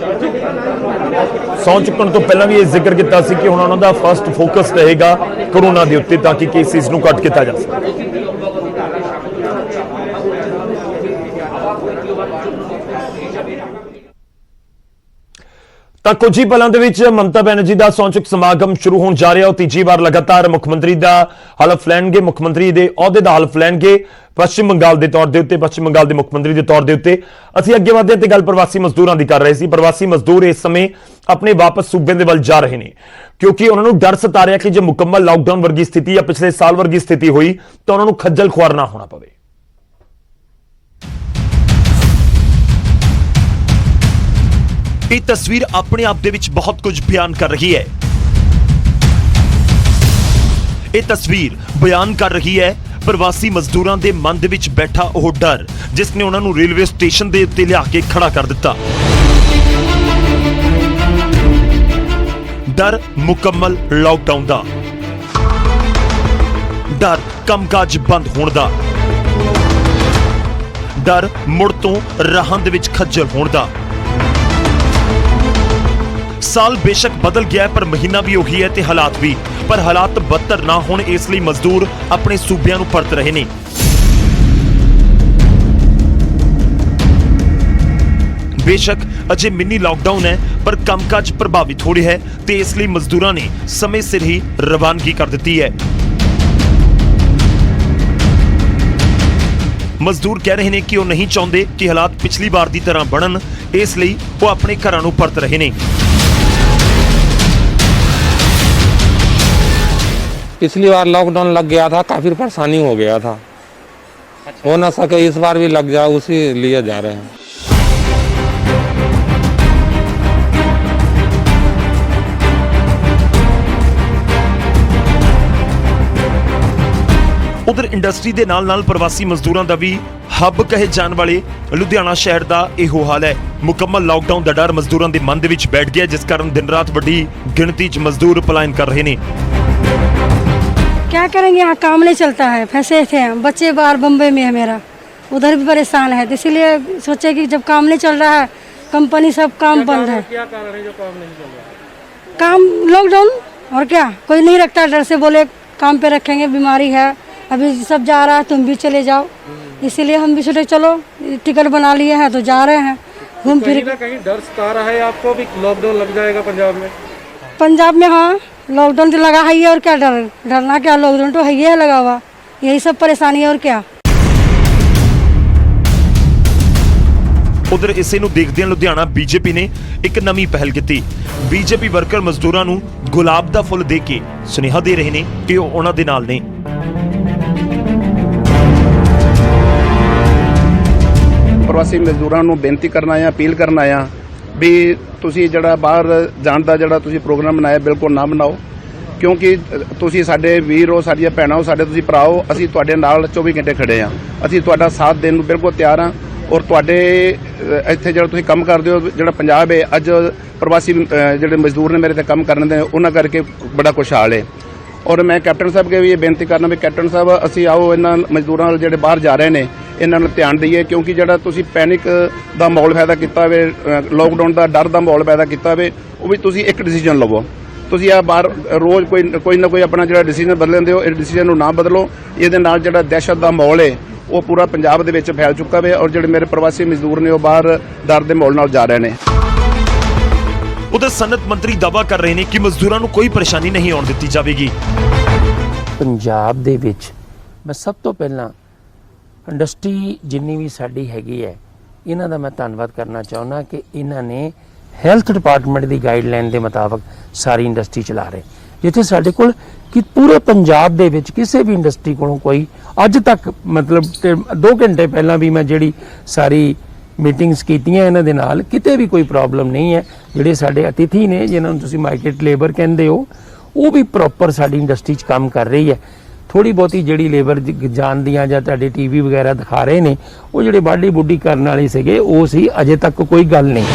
ਚੁੱਕਣ ਤੋਂ ਪਹਿਲਾਂ ਵੀ ਇਹ ਜ਼ਿਕਰ ਕੀਤਾ ਸੀ ਕਿ ਹੁਣ ਉਹਨਾਂ ਦਾ ਫਸਟ ਫੋਕਸ ਰਹੇਗਾ ਕਰੋਨਾ ਦੇ ਉੱਤੇ, ਤਾਂ ਕਿ ਕੇਸਿਸ ਨੂੰ ਘੱਟ ਕੀਤਾ ਜਾ ਸਕੇ। ਤਾਂ ਕੁਝ ਹੀ ਪਲਾਂ ਦੇ ਵਿੱਚ ਮਮਤਾ ਬੈਨਰਜੀ ਦਾ ਸਹੁੰ ਚੁੱਕ ਸਮਾਗਮ ਸ਼ੁਰੂ ਹੋਣ ਜਾ ਰਿਹਾ। ਉਹ ਤੀਜੀ ਵਾਰ ਲਗਾਤਾਰ ਮੁੱਖ ਮੰਤਰੀ ਦਾ ਹਲਫ ਲੈਣਗੇ, ਮੁੱਖ ਮੰਤਰੀ ਦੇ ਅਹੁਦੇ ਦਾ ਹਲਫ ਲੈਣਗੇ ਪੱਛਮੀ ਬੰਗਾਲ ਦੇ ਤੌਰ ਦੇ ਉੱਤੇ, ਪੱਛਮੀ ਬੰਗਾਲ ਦੇ ਮੁੱਖ ਮੰਤਰੀ ਦੇ ਤੌਰ ਦੇ ਉੱਤੇ। ਅਸੀਂ ਅੱਗੇ ਵਧਦੇ ਤੇ ਗੱਲ ਪ੍ਰਵਾਸੀ ਮਜ਼ਦੂਰਾਂ ਦੀ ਕਰ ਰਹੇ ਸੀ। ਪ੍ਰਵਾਸੀ ਮਜ਼ਦੂਰ ਇਸ ਸਮੇਂ ਆਪਣੇ ਵਾਪਸ ਸੂਬੇ ਦੇ ਵੱਲ ਜਾ ਰਹੇ ਨੇ, ਕਿਉਂਕਿ ਉਹਨਾਂ ਨੂੰ ਡਰ ਸਤਾ ਰਿਹਾ ਕਿ ਜੇ ਮੁਕੰਮਲ ਲਾਕਡਾਊਨ ਵਰਗੀ ਸਥਿਤੀ ਜਾਂ ਪਿਛਲੇ ਸਾਲ ਵਰਗੀ ਸਥਿਤੀ ਹੋਈ ਤਾਂ ਉਹਨਾਂ ਨੂੰ ਖੱਜਲ ਖੁਆਰ ਨਾ ਹੋਣਾ ਪਵੇ। ਇਹ ਤਸਵੀਰ ਆਪਣੇ ਆਪ ਦੇ ਵਿੱਚ ਬਹੁਤ ਕੁਝ ਬਿਆਨ ਕਰ ਰਹੀ ਹੈ। ਇਹ ਤਸਵੀਰ ਬਿਆਨ ਕਰ ਰਹੀ ਹੈ ਪ੍ਰਵਾਸੀ ਮਜ਼ਦੂਰਾਂ ਦੇ ਮਨ ਦੇ ਵਿੱਚ ਬੈਠਾ ਉਹ ਡਰ, ਜਿਸ ਨੇ ਉਹਨਾਂ ਨੂੰ ਰੇਲਵੇ ਸਟੇਸ਼ਨ ਦੇ ਉੱਤੇ ਲਿਆ ਕੇ ਖੜਾ ਕਰ ਦਿੱਤਾ। ਡਰ ਮੁਕੰਮਲ ਲਾਕਡਾਊਨ ਦਾ, ਡਰ ਕੰਮਕਾਜ ਬੰਦ ਹੋਣ ਦਾ, ਡਰ ਮੁੜ ਤੋਂ ਰਾਹਾਂ ਦੇ ਵਿੱਚ ਖੱਜਲ ਹੋਣ ਦਾ। ਸਾਲ ਬੇਸ਼ੱਕ ਬਦਲ ਗਿਆ ਪਰ ਮਹੀਨਾ ਵੀ ਉਹੀ ਹੈ ਤੇ ਹਾਲਾਤ ਵੀ, ਪਰ ਹਾਲਾਤ ਬਦਤਰ ਨਾ ਹੋਣ ਇਸ ਲਈ ਮਜ਼ਦੂਰ ਆਪਣੇ ਸੂਬਿਆਂ ਨੂੰ ਪਰਤ ਰਹੇ ਨੇ। ਬੇਸ਼ੱਕ ਅਜੇ ਮਿੰਨੀ ਲਾਕਡਾਊਨ ਹੈ ਪਰ ਕੰਮਕਾਜ ਪ੍ਰਭਾਵਿਤ ਹੋ ਰਿਹਾ ਹੈ ਤੇ ਇਸ ਲਈ ਮਜ਼ਦੂਰਾਂ ਨੇ ਸਮੇਂ ਸਿਰ ਹੀ ਰਵਾਨਗੀ ਕਰ ਦਿੱਤੀ ਹੈ। ਮਜ਼ਦੂਰ ਕਹਿ ਰਹੇ ਨੇ ਕਿ ਉਹ ਨਹੀਂ ਚਾਹੁੰਦੇ ਕਿ ਹਾਲਾਤ ਪਿਛਲੀ ਵਾਰ ਦੀ ਤਰ੍ਹਾਂ ਬਣਨ, ਇਸ ਲਈ ਉਹ ਆਪਣੇ ਘਰਾਂ ਨੂੰ ਪਰਤ ਰਹੇ ਨੇ। पिछली बार लॉकडाउन लग गया था, काफ़ी परेशानी हो गया था। हो ना सके इस बार भी लग जाए, उसी लिए जा रहे हैं। ਉਧਰ ਇੰਡਸਟਰੀ ਦੇ ਨਾਲ-ਨਾਲ ਪ੍ਰਵਾਸੀ ਮਜ਼ਦੂਰਾਂ ਦਾ ਵੀ ਹੱਬ ਕਹੇ ਜਾਣ ਵਾਲੇ ਲੁਧਿਆਣਾ ਸ਼ਹਿਰ ਦਾ ਇਹੋ ਹਾਲ ਹੈ। ਮੁਕੰਮਲ ਲਾਕਡਾਊਨ ਦਾ ਡਰ ਮਜ਼ਦੂਰਾਂ ਦੇ ਮਨ ਦੇ ਵਿੱਚ ਬੈਠ ਗਿਆ, ਜਿਸ ਕਾਰਨ ਦਿਨ ਰਾਤ ਵੱਡੀ ਗਿਣਤੀ 'ਚ ਮਜ਼ਦੂਰ ਪਲਾਇਨ ਕਰ ਰਹੇ ਨੇ। क्या करेंगे, यहाँ काम नहीं चलता है, फंसे थे हम, बच्चे बाहर बम्बई में है मेरा, उधर भी परेशान है, तो इसीलिए सोचे कि जब काम नहीं चल रहा है, कंपनी सब काम बंद है। क्या कारण है जो काम नहीं चल रहा? काम लॉकडाउन, और क्या, कोई नहीं रखता, डर से बोले काम पे रखेंगे, बीमारी है, अभी सब जा रहा है, तुम भी चले जाओ, इसीलिए हम भी सोचे चलो टिकट बना लिए हैं तो जा रहे हैं घूम फिर। कहीं डर सता रहा है आपको भी लॉकडाउन लग जाएगा पंजाब में? पंजाब में हाँ लॉकडाउन तो लगा है ही, और क्या डरना क्या, लॉकडाउन तो है ही है लगा हुआ, यही सब परेशानी है और क्या। ਉਧਰ ਇਸੇ ਨੂੰ ਦੇਖਦਿਆਂ ਲੁਧਿਆਣਾ ਬੀਜੇਪੀ ਨੇ ਇੱਕ ਨਵੀਂ ਪਹਿਲ ਕੀਤੀ। ਬੀਜੇਪੀ ਵਰਕਰ ਮਜ਼ਦੂਰਾਂ ਨੂੰ ਗੁਲਾਬ ਦਾ ਫੁੱਲ ਦੇ ਕੇ ਸੁਨੇਹਾ ਦੇ ਰਹੇ ਨੇ ਕਿ ਉਹ ਉਹਨਾਂ ਦੇ ਨਾਲ ਨੇ। ਪ੍ਰਵਾਸੀ ਮਜ਼ਦੂਰਾਂ ਨੂੰ ਬੇਨਤੀ ਕਰਨਾ ਆ, ਅਪੀਲ ਕਰਨਾ ਆ ਵੀ ਤੁਸੀਂ ਜਿਹੜਾ ਬਾਹਰ ਜਾਣ ਦਾ ਜਿਹੜਾ ਤੁਸੀਂ ਪ੍ਰੋਗਰਾਮ ਬਣਾਇਆ ਬਿਲਕੁਲ ਨਾ ਬਣਾਓ, ਕਿਉਂਕਿ ਤੁਸੀਂ ਸਾਡੇ ਵੀਰ ਹੋ, ਸਾਡੀਆਂ ਭੈਣਾਂ ਹੋ, ਸਾਡੇ ਤੁਸੀਂ ਭਰਾ ਹੋ, ਅਸੀਂ ਤੁਹਾਡੇ ਨਾਲ 24 ਘੰਟੇ ਖੜੇ ਹਾਂ। ਅਸੀਂ ਤੁਹਾਡਾ ਸਾਥ ਦੇਣ ਨੂੰ ਬਿਲਕੁਲ ਤਿਆਰ ਹਾਂ। ਔਰ ਤੁਹਾਡੇ ਇੱਥੇ ਜਿਹੜਾ ਤੁਸੀਂ ਕੰਮ ਕਰਦੇ ਹੋ, ਜਿਹੜਾ ਪੰਜਾਬ ਹੈ ਅੱਜ ਪ੍ਰਵਾਸੀ ਜਿਹੜੇ ਮਜ਼ਦੂਰ ਨੇ ਮੇਰੇ ਤੇ ਕੰਮ ਕਰਨ ਦੇ, ਉਹਨਾਂ ਕਰਕੇ ਬੜਾ ਖੁਸ਼ਹਾਲ ਹੈ। ਔਰ ਮੈਂ ਕੈਪਟਨ ਸਾਹਿਬ ਕੇ ਵੀ ਇਹ ਬੇਨਤੀ ਕਰਨਾ ਵੀ ਕੈਪਟਨ ਸਾਹਿਬ ਅਸੀਂ ਆਓ ਇਹਨਾਂ ਮਜ਼ਦੂਰਾਂ ਨਾਲ ਜਿਹੜੇ ਬਾਹਰ ਜਾ ਰਹੇ ਨੇ ਇਹਨਾਂ ਨੂੰ ਧਿਆਨ ਦਈਏ, ਕਿਉਂਕਿ ਜਿਹੜਾ ਤੁਸੀਂ ਪੈਨਿਕ ਦਾ ਮਾਹੌਲ ਪੈਦਾ ਕੀਤਾ ਹੋਵੇ, ਲਾਕਡਾਊਨ ਦਾ ਡਰ ਦਾ ਮਾਹੌਲ ਪੈਦਾ ਕੀਤਾ ਹੋਵੇ, ਉਹ ਵੀ ਤੁਸੀਂ ਇੱਕ ਡਿਸੀਜਨ ਲਵੋ। ਤੁਸੀਂ ਆ ਬਾਹਰ ਰੋਜ਼ ਕੋਈ ਨਾ ਕੋਈ ਆਪਣਾ ਜਿਹੜਾ ਡਿਸੀਜਨ ਬਦਲਦੇ ਹੋ, ਇਹ ਡਿਸੀਜਨ ਨੂੰ ਨਾ ਬਦਲੋ। ਇਹਦੇ ਨਾਲ ਜਿਹੜਾ ਦਹਿਸ਼ਤ ਦਾ ਮਾਹੌਲ ਹੈ ਉਹ ਪੂਰਾ ਪੰਜਾਬ ਦੇ ਵਿੱਚ ਫੈਲ ਚੁੱਕਾ ਹੈ, ਔਰ ਜਿਹੜੇ ਮੇਰੇ ਪ੍ਰਵਾਸੀ ਮਜ਼ਦੂਰ ਨੇ ਉਹ ਬਾਹਰ ਡਰ ਦੇ ਮਾਹੌਲ ਨਾਲ ਜਾ ਰਹੇ ਨੇ। ਉਧਰ ਸਨਅਤ ਮੰਤਰੀ ਦਾਅਵਾ ਕਰ ਰਹੇ ਨੇ ਕਿ ਮਜ਼ਦੂਰਾਂ ਨੂੰ ਕੋਈ ਪਰੇਸ਼ਾਨੀ ਨਹੀਂ ਆਉਣ ਦਿੱਤੀ ਜਾਵੇਗੀ। ਪੰਜਾਬ ਦੇ ਵਿੱਚ ਮੈਂ ਸਭ ਤੋਂ ਪਹਿਲਾਂ ਇੰਡਸਟਰੀ ਜਿੰਨੀ ਵੀ ਸਾਡੀ ਹੈਗੀ ਹੈ, ਇਹਨਾਂ ਦਾ ਮੈਂ ਧੰਨਵਾਦ ਕਰਨਾ ਚਾਹੁੰਦਾ ਕਿ ਇਹਨਾਂ ਨੇ ਹੈਲਥ ਡਿਪਾਰਟਮੈਂਟ ਦੀ ਗਾਈਡਲਾਈਨ ਦੇ ਮੁਤਾਬਕ ਸਾਰੀ ਇੰਡਸਟਰੀ ਚਲਾ ਰਹੇ। ਜਿੱਥੇ ਸਾਡੇ ਕੋਲ ਕਿ ਪੂਰੇ ਪੰਜਾਬ ਦੇ ਵਿੱਚ ਕਿਸੇ ਵੀ ਇੰਡਸਟਰੀ ਕੋਲੋਂ ਕੋਈ ਅੱਜ ਤੱਕ ਮਤਲਬ 2 ਘੰਟੇ ਪਹਿਲਾਂ ਵੀ ਮੈਂ ਜਿਹੜੀ ਸਾਰੀ ਮੀਟਿੰਗਸ ਕੀਤੀਆਂ ਇਹਨਾਂ ਦੇ ਨਾਲ ਕਿਤੇ ਵੀ ਕੋਈ ਪ੍ਰੋਬਲਮ ਨਹੀਂ ਹੈ। ਜਿਹੜੇ ਸਾਡੇ ਅਤਿਥੀ ਨੇ ਜਿਨ੍ਹਾਂ ਨੂੰ ਤੁਸੀਂ ਮਾਰਕੀਟ ਲੇਬਰ ਕਹਿੰਦੇ ਹੋ ਉਹ ਵੀ ਪ੍ਰੋਪਰ ਸਾਡੀ ਇੰਡਸਟਰੀ 'ਚ ਕੰਮ ਕਰ ਰਹੀ ਹੈ। ਥੋੜੀ ਬਹੁਤੀ ਜਿਹੜੀ ਲੇਬਰ ਜਾਣਦੀਆਂ ਜਾਂ ਤੁਹਾਡੇ ਟੀਵੀ ਵਗੈਰਾ ਦਿਖਾ ਰਹੇ ਨੇ ਉਹ ਜਿਹੜੇ ਵਾਢੀ ਬੁੱਢੀ ਕਰਨ ਵਾਲੇ ਸੀਗੇ ਉਹ ਸੀ, ਅਜੇ ਤੱਕ ਕੋਈ ਗੱਲ ਨਹੀਂ।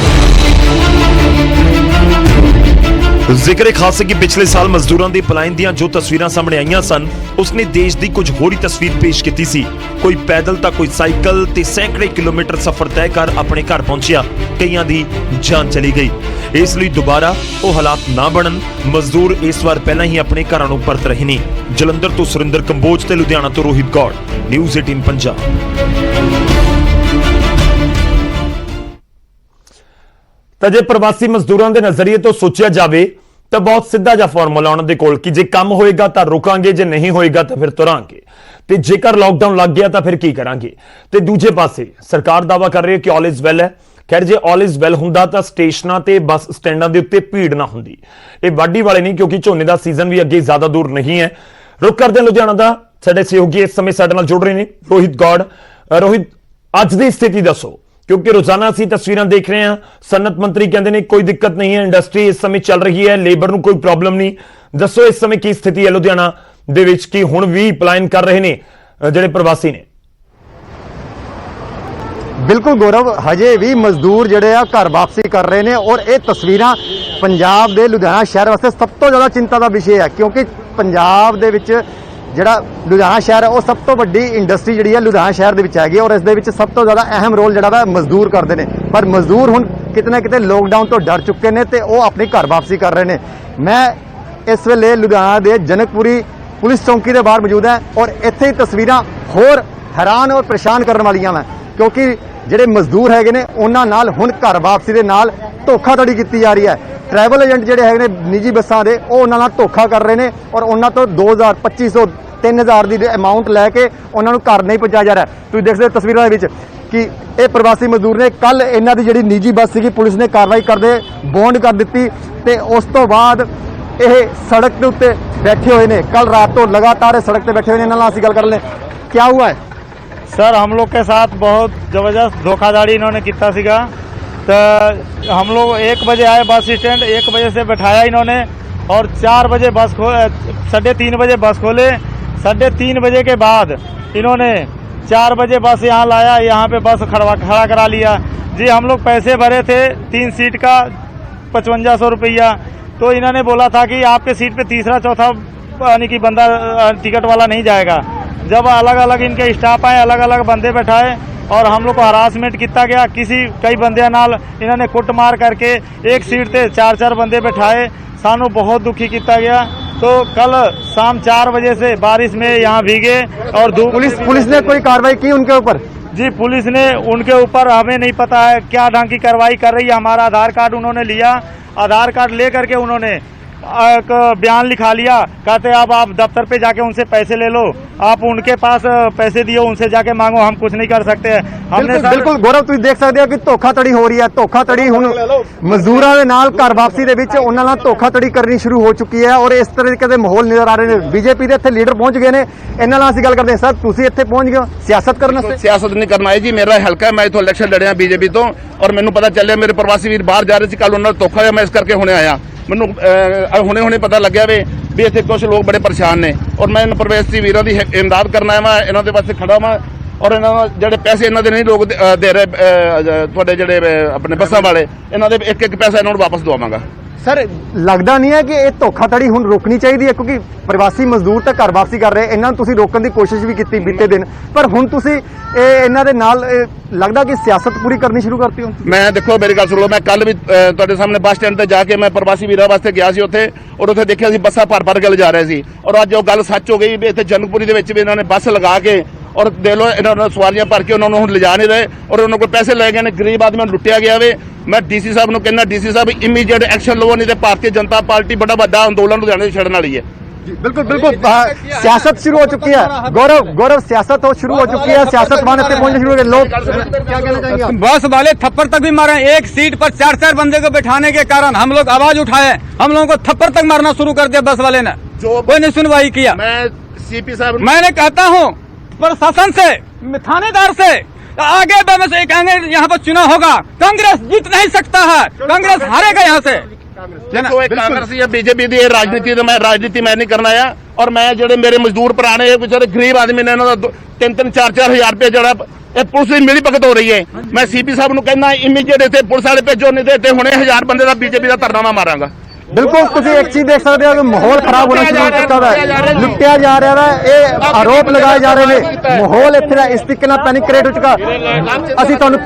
ਜ਼ਿਕਰ ਖਾਸ ਹੈ ਕਿ ਪਿਛਲੇ ਸਾਲ ਮਜ਼ਦੂਰਾਂ ਦੇ ਪਲਾਇਨ ਦੀਆਂ ਜੋ ਤਸਵੀਰਾਂ ਸਾਹਮਣੇ ਆਈਆਂ ਸਨ ਉਸਨੇ ਦੇਸ਼ ਦੀ ਕੁਝ ਹੋਰ ਹੀ ਤਸਵੀਰ ਪੇਸ਼ ਕੀਤੀ ਸੀ। ਕੋਈ ਪੈਦਲ ਤਾਂ ਕੋਈ ਸਾਈਕਲ ਤੇ ਸੈਂਕੜੇ ਕਿਲੋਮੀਟਰ ਸਫ਼ਰ ਤੈਅ ਕਰ ਆਪਣੇ ਘਰ ਪਹੁੰਚਿਆ, ਕਈਆਂ ਦੀ ਜਾਨ ਚਲੀ ਗਈ। ਇਸ ਲਈ ਦੁਬਾਰਾ ਉਹ ਹਾਲਾਤ ਨਾ ਬਣਨ ਮਜ਼ਦੂਰ ਇਸ ਵਾਰ ਪਹਿਲਾਂ ਹੀ ਆਪਣੇ ਘਰਾਂ ਨੂੰ ਪਰਤ ਰਹੇ ਨੇ। ਜਲੰਧਰ ਤੋਂ ਸੁਰਿੰਦਰ ਕੰਬੋਜ ਤੇ ਲੁਧਿਆਣਾ ਤੋਂ ਰੋਹਿਤ ਗੌੜ, ਨਿਊਜ਼ 18 ਪੰਜਾਬ। ਤਾਂ ਜੇ ਪ੍ਰਵਾਸੀ ਮਜ਼ਦੂਰਾਂ ਦੇ ਨਜ਼ਰੀਏ ਤੋਂ ਸੋਚਿਆ ਜਾਵੇ ਤਾਂ ਬਹੁਤ ਸਿੱਧਾ ਜਿਹਾ ਫਾਰਮੂਲਾ ਉਹਨਾਂ ਦੇ ਕੋਲ ਕਿ ਜੇ ਕੰਮ ਹੋਏਗਾ ਤਾਂ ਰੁਕਾਂਗੇ, ਜੇ ਨਹੀਂ ਹੋਏਗਾ ਤਾਂ ਫਿਰ ਤੁਰਾਂਗੇ, ਤੇ ਜੇਕਰ ਲਾਕਡਾਊਨ ਲੱਗ ਗਿਆ ਤਾਂ ਫਿਰ ਕੀ ਕਰਾਂਗੇ। ਤੇ ਦੂਜੇ ਪਾਸੇ ਸਰਕਾਰ ਦਾਅਵਾ ਕਰ ਰਹੀ ਹੈ ਕਿ ਆਲ ਇਜ਼ ਵੈਲ ਹੈ। ਖੈਰ ਜੇ ਆਲ ਇਜ਼ ਵੈਲ ਹੁੰਦਾ ਤਾਂ ਸਟੇਸ਼ਨਾਂ ਤੇ ਬੱਸ ਸਟੈਂਡਾਂ ਦੇ ਉੱਤੇ ਭੀੜ ਨਾ ਹੁੰਦੀ। ਇਹ ਵਾਢੀ ਵਾਲੇ ਨਹੀਂ, ਕਿਉਂਕਿ ਝੋਨੇ ਦਾ ਸੀਜ਼ਨ ਵੀ ਅੱਗੇ ਜ਼ਿਆਦਾ ਦੂਰ ਨਹੀਂ ਹੈ। ਰੁਕ ਕਰਦੇ ਹਾਂ ਲੁਧਿਆਣਾ ਦਾ, ਸਾਡੇ ਸਹਿਯੋਗੀ ਇਸ ਸਮੇਂ ਸਾਡੇ ਨਾਲ ਜੁੜ ਰਹੇ ਨੇ ਰੋਹਿਤ ਗੌੜ। ਰੋਹਿਤ, ਅੱਜ ਦੀ ਸਥਿਤੀ ਦੱਸੋ, क्योंकि रोजाना ਅਸੀਂ ਤਸਵੀਰਾਂ ਦੇਖ ਰਹੇ ਹਾਂ। ਸਨਅਤ ਮੰਤਰੀ ਕਹਿੰਦੇ ਨੇ ਕੋਈ ਦਿੱਕਤ ਨਹੀਂ ਹੈ, ਇੰਡਸਟਰੀ ਇਸ ਸਮੇਂ ਚੱਲ ਰਹੀ ਹੈ, ਲੇਬਰ ਨੂੰ ਕੋਈ ਪ੍ਰੋਬਲਮ ਨਹੀਂ। ਦੱਸੋ ਇਸ ਸਮੇਂ ਕੀ ਸਥਿਤੀ ਹੈ ਲੁਧਿਆਣਾ ਦੇ ਵਿੱਚ, ਕਿ ਹੁਣ ਵੀ ਪਲਾਇਨ ਕਰ ਰਹੇ ਨੇ ਜਿਹੜੇ ਪ੍ਰਵਾਸੀ ਨੇ? ਬਿਲਕੁਲ ਗੌਰਵ, ਹਜੇ ਵੀ ਮਜ਼ਦੂਰ ਜਿਹੜੇ ਆ ਘਰ ਵਾਪਸੀ ਕਰ ਰਹੇ ਨੇ ਔਰ ਇਹ ਤਸਵੀਰਾਂ ਪੰਜਾਬ ਦੇ ਲੁਧਿਆਣਾ ਸ਼ਹਿਰ ਵਾਸਤੇ ਸਭ ਤੋਂ ਜ਼ਿਆਦਾ ਚਿੰਤਾ ਦਾ ਵਿਸ਼ੇ ਹੈ, ਕਿਉਂਕਿ ਪੰਜਾਬ ਦੇ ਵਿੱਚ ਜਿਹੜਾ ਲੁਧਿਆਣਾ ਸ਼ਹਿਰ ਹੈ ਉਹ ਸਭ ਤੋਂ ਵੱਡੀ ਇੰਡਸਟਰੀ ਜਿਹੜੀ ਹੈ ਲੁਧਿਆਣਾ ਸ਼ਹਿਰ ਦੇ ਵਿੱਚ ਹੈਗੀ ਔਰ ਇਸ ਦੇ ਵਿੱਚ ਸਭ ਤੋਂ ਜ਼ਿਆਦਾ ਅਹਿਮ ਰੋਲ ਜਿਹੜਾ ਵਾ ਮਜ਼ਦੂਰ ਕਰਦੇ ਨੇ। ਪਰ ਮਜ਼ਦੂਰ ਹੁਣ ਕਿਤੇ ਨਾ ਕਿਤੇ ਲੋਕਡਾਊਨ ਤੋਂ ਡਰ ਚੁੱਕੇ ਨੇ ਤੇ ਉਹ ਆਪਣੀ ਘਰ ਵਾਪਸੀ ਕਰ ਰਹੇ ਨੇ। ਮੈਂ ਇਸ ਵੇਲੇ ਲੁਧਿਆਣਾ ਦੇ ਜਨਕਪੁਰੀ ਪੁਲਿਸ ਚੌਂਕੀ ਦੇ ਬਾਹਰ ਮੌਜੂਦ ਹਾਂ ਔਰ ਇੱਥੇ ਹੀ ਤਸਵੀਰਾਂ ਹੋਰ ਹੈਰਾਨ ਔਰ ਪਰੇਸ਼ਾਨ ਕਰਨ ਵਾਲੀਆਂ ਵਾ, ਕਿਉਂਕਿ ਜਿਹੜੇ ਮਜ਼ਦੂਰ ਹੈਗੇ ਨੇ ਉਹਨਾਂ ਨਾਲ ਹੁਣ ਘਰ ਵਾਪਸੀ ਦੇ ਨਾਲ ਧੋਖਾਧੜੀ ਕੀਤੀ ਜਾ ਰਹੀ ਹੈ। ਟਰੈਵਲ ਏਜੰਟ ਜਿਹੜੇ ਹੈਗੇ ਨੇ ਨਿੱਜੀ ਬੱਸਾਂ ਦੇ ਉਹ ਉਹਨਾਂ ਨਾਲ ਧੋਖਾ ਕਰ ਰਹੇ ਨੇ ਔਰ ਉਹਨਾਂ ਤੋਂ 2000 2500 3000 ਦੀ ਅਮਾਉਂਟ ਲੈ ਕੇ ਉਹਨਾਂ ਨੂੰ ਘਰ ਨਹੀਂ ਪਹੁੰਚਾਇਆ ਜਾ ਰਿਹਾ। ਤੁਸੀਂ ਦੇਖ ਸਕਦੇ ਹੋ ਤਸਵੀਰਾਂ ਦੇ ਵਿੱਚ ਕਿ ਇਹ ਪ੍ਰਵਾਸੀ ਮਜ਼ਦੂਰ ਨੇ ਕੱਲ ਇਹਨਾਂ ਦੀ ਜਿਹੜੀ ਨਿੱਜੀ ਬੱਸ ਸੀਗੀ ਪੁਲਿਸ ਨੇ ਕਾਰਵਾਈ ਕਰਦੇ ਬੌਂਡ ਕਰ ਦਿੱਤੀ ਤੇ ਉਸ ਤੋਂ ਬਾਅਦ ਇਹ ਸੜਕ ਦੇ ਉੱਤੇ बैठे हुए ने। कल रात तो लगातार सड़क पे बैठे हुए ने। ना गल कर ले, क्या हुआ है सर? हम लोग के साथ बहुत ज़बरदस्त धोखाधड़ी इन्होंने किया सीगा। तो हम लोग 1 बजे आए बस स्टैंड, 1 बजे से बैठाया इन्होंने और 4 बजे बस 3:30 बजे बस खोले। 3:30 बजे के बाद इन्होंने 4 बजे बस यहाँ लाया, यहाँ पे बस खड़ा करा लिया जी। हम लोग पैसे भरे थे 3 सीट का 5500 रुपया, तो इन्होंने बोला था कि आपके सीट पे तीसरा चौथा यानी कि बंदा टिकट वाला नहीं जाएगा। जब अलग अलग इनके स्टाफ आए, अलग अलग बंदे बैठाए और हम लोग को हरासमेंट किया गया। कई बंदे नाल इन्होंने कुट मार करके एक सीट से 4-4 बंदे बैठाए, सानू बहुत दुखी किया गया। तो कल शाम 4 बजे से बारिश में यहाँ भीगे और धूप। पुलिस ने कोई कार्रवाई की उनके ऊपर? जी, पुलिस ने उनके ऊपर, हमें नहीं पता है क्या ढंग की कार्रवाई कर रही है। हमारा आधार कार्ड उन्होंने लिया, आधार कार्ड ले करके उन्होंने एक बयान लिखा लिया। कहते अब आप दफ्तर पे जाके उनसे पैसे ले लो, आप उनके पास पैसे दियो, उनसे जाके मांगो, हम कुछ नहीं कर सकते। हमने बिल्कुल गौरव, तुम देख सकते हो कि धोखाधड़ी हो रही है। धोखाधड़ी हुण मजदूरां दे नाल घर वापसी दे विच उन्हां नाल धोखाधड़ी करनी शुरू हो चुकी है और इस तरीके दे माहौल नजर आ रहे हैं। बीजेपी दे इत्थे लीडर पहुंच गए ने, इन्हां नाल असीं गल करदे। सर तुसीं इत्थे पहुंच गए सियासत करन वास्ते? सियासत नहीं करना है जी, मेरा हल्का है, मैं इत्थों इलेक्शन लड़िया बीजेपी तो, और मैनूं पता चलिया मेरे प्रवासी वीर बाहर जा रहे थे, कल उन्हां नाल धोखा होया, मैं इस करके हुणे आया। मैनूं हुणे पता लग्या वे भी इत्थे कुछ लोग बड़े परेशान ने और मैं इन प्रवासी वीरों की इमदाद करना है। मैं इन्हां दे वास्ते खड़ा वां और इन्हां जिहड़े पैसे इन्हां दे नहीं लोग दे रहे तुहाडे जिहड़े अपने बसां वाले, इन्हां दे एक पैसा इन्हां नूं वापस दवावांगा। सर लगता नहीं है कि ये धोखाधड़ी हुण रोकनी चाहिए, क्योंकि प्रवासी मजदूर तो घर वापसी कर रहे, इन्हां नूं तुसीं रोकण की कोशिश भी की बीते दिन, पर हुण तुसीं इन्हां दे नाल लगदा कि सियासत पूरी करनी शुरू करती हो? मैं देखो मेरी गल सुन लो, मैं कल भी तुहाडे सामने बस स्टैंड ते जाके मैं प्रवासी वीरां वास्ते गया सी उत्थे, और उत्थे देखिया सी बसां भर के लिजा रहे सी, और अज वो गल सच हो गई भी इत्थे जनकपुरी दे विच भी इन्हां ने बस लगा के और दे लो इन्होंने सवारियां भर के उन्होंने हुण लिजा नहीं रहे और उन्होंने कोई पैसे ले गए ने। गरीब आदमी लुटिया गया वे। मैं डीसी साहब नूं कहना, डीसी साहब इमीडिएट एक्शन लवो, नहीं तो भारतीय जनता पार्टी बड़ा वड्डा अंदोलन लुधियाणे छड्डण वाली है। बिल्कुल बिल्कुल सियासत शुरू हो चुकी है। गौरव सियासत हो शुरू हो चुकी है, सियासतदान इतने पहुंचने शुरू हो गए। लोग क्या कहना चाहेंगे आप? बस वाले थप्पड़ तक भी मारे, एक सीट पर 4-4 बंदे को बैठाने के कारण हम लोग आवाज उठाए, हम लोगों को थप्पड़ तक मारना शुरू कर दिया बस वाले ने, कोई नहीं सुनवाई किया। मैं सीपी साहब मैंने कहता हूँ प्रशासन से, थानेदार से आगे कहेंगे यहाँ पर चुनाव होगा, कांग्रेस जीत नहीं सकता है, कांग्रेस हारेगा यहाँ से। देखो एक कांग्रेस या बीजेपी की राजनीति मैं नहीं करना है। और मैं जो मेरे मजदूर पुराने बेचारे गरीब आदमी ने 3-3, 4-4 हजार रुपये जो पुलिस की मिली भगत हो रही है। मैं सीपी साहब को कहना इमीडिएट इतने पुलिस वाले भेजो, नहीं देते हुणे 1000 बंदे का बीजेपी का धरना मैं मारांगा। बिल्कुल तुम एक चीज देख सकते हो कि माहौल खराब होना शुरू हो चुका है, लुटिया जा रहा है, ये आरोप लगाए जा रहे हैं, माहौल इतना इस तरीके ਨਾਲ पैनिक क्रिएट हो चुका। ਅਸੀਂ ਤੁਹਾਨੂੰ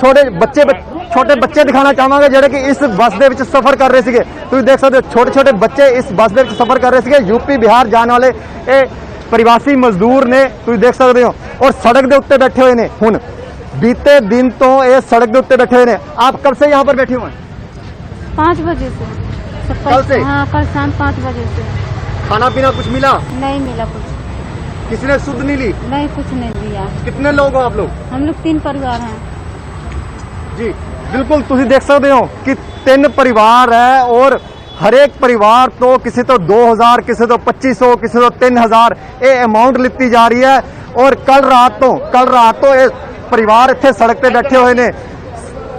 छोटे बच्चे दिखाना चाहांगे ਜਿਹੜੇ कि इस बस ਦੇ ਵਿੱਚ सफर कर रहे ਸੀਗੇ। ਤੁਸੀਂ देख सकते हो छोटे बच्चे इस बस ਦੇ ਵਿੱਚ सफर कर रहे ਸੀਗੇ, यूपी बिहार जाने वाले ਇਹ ਪ੍ਰਵਾਸੀ ਮਜ਼ਦੂਰ ਨੇ, ਤੁਸੀਂ देख सकते हो। और सड़क ਦੇ ਉੱਤੇ बैठे हुए ने, ਹੁਣ बीते दिन तो ये सड़क ਦੇ ਉੱਤੇ बैठे हुए ने। आप कब से यहाँ पर बैठे हुए हैं? 5 बजे से। कल से? हाँ, कल शाम 5 बजे से। खाना पीना कुछ मिला? नहीं मिला कुछ। किसी ने सुध नहीं ली? नहीं, कुछ नहीं दिया। कितने लोग हो आप लोग? हम लोग 3 परिवार हैं जी। बिल्कुल तुम देख सकते हो कि 3 परिवार है और हर एक परिवार तो किसी तो 2000, किसी तो 2500, किसी तो 3000 ये अमाउंट लिती जा रही है। और कल रात तो ये परिवार इतने सड़क पे बैठे हुए ने,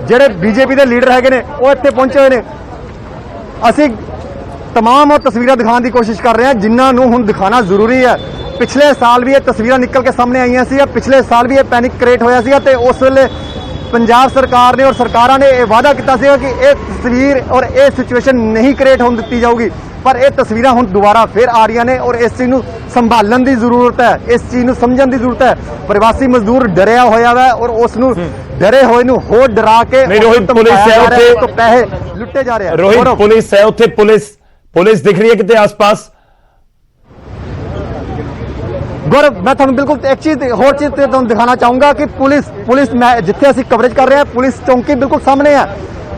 ਜਿਹੜੇ बीजेपी के लीडर है ने वो इतने पहुंचे हुए ने। ਅਸੀਂ तमाम और तस्वीरें दिखाने की कोशिश कर रहे हैं जिन्हों ਨੂੰ ਹੁਣ दिखाना जरूरी है। पिछले साल भी ये तस्वीरें निकल के सामने आईਆਂ ਸੀ, पिछले साल भी ये पैनिक क्रिएट होया ਸੀ ਤੇ उस ਵੇਲੇ पंजाब सरकार ने और सरकारां ने यह वादा किया ਸੀ कि ये तस्वीर और ये सिचुएशन नहीं क्रिएट होने दी जाऊगी। पर ये तस्वीरें हुण दोबारा फिर आ रही ने और इस चीज़ ਨੂੰ संभालण की जरूरत है, इस चीज़ ਨੂੰ समझण की जरूरत है। प्रवासी मजदूर डरिया होया है और उस डरे होए ਨੂੰ होर डरा के रोहित पुलिस है उत्थे, तो पैसे लुटे जा रहे हैं। रोहित पुलिस है उत्थे, पुलिस दिख रही है कितने आसपास? गौरव मैं ਤੁਹਾਨੂੰ बिल्कुल एक चीज होर चीज ਤੁਹਾਨੂੰ दिखाना चाहूंगा कि पुलिस मैं जिथे ਅਸੀਂ कवरेज कर रहे हैं पुलिस चौकी बिल्कुल सामने है,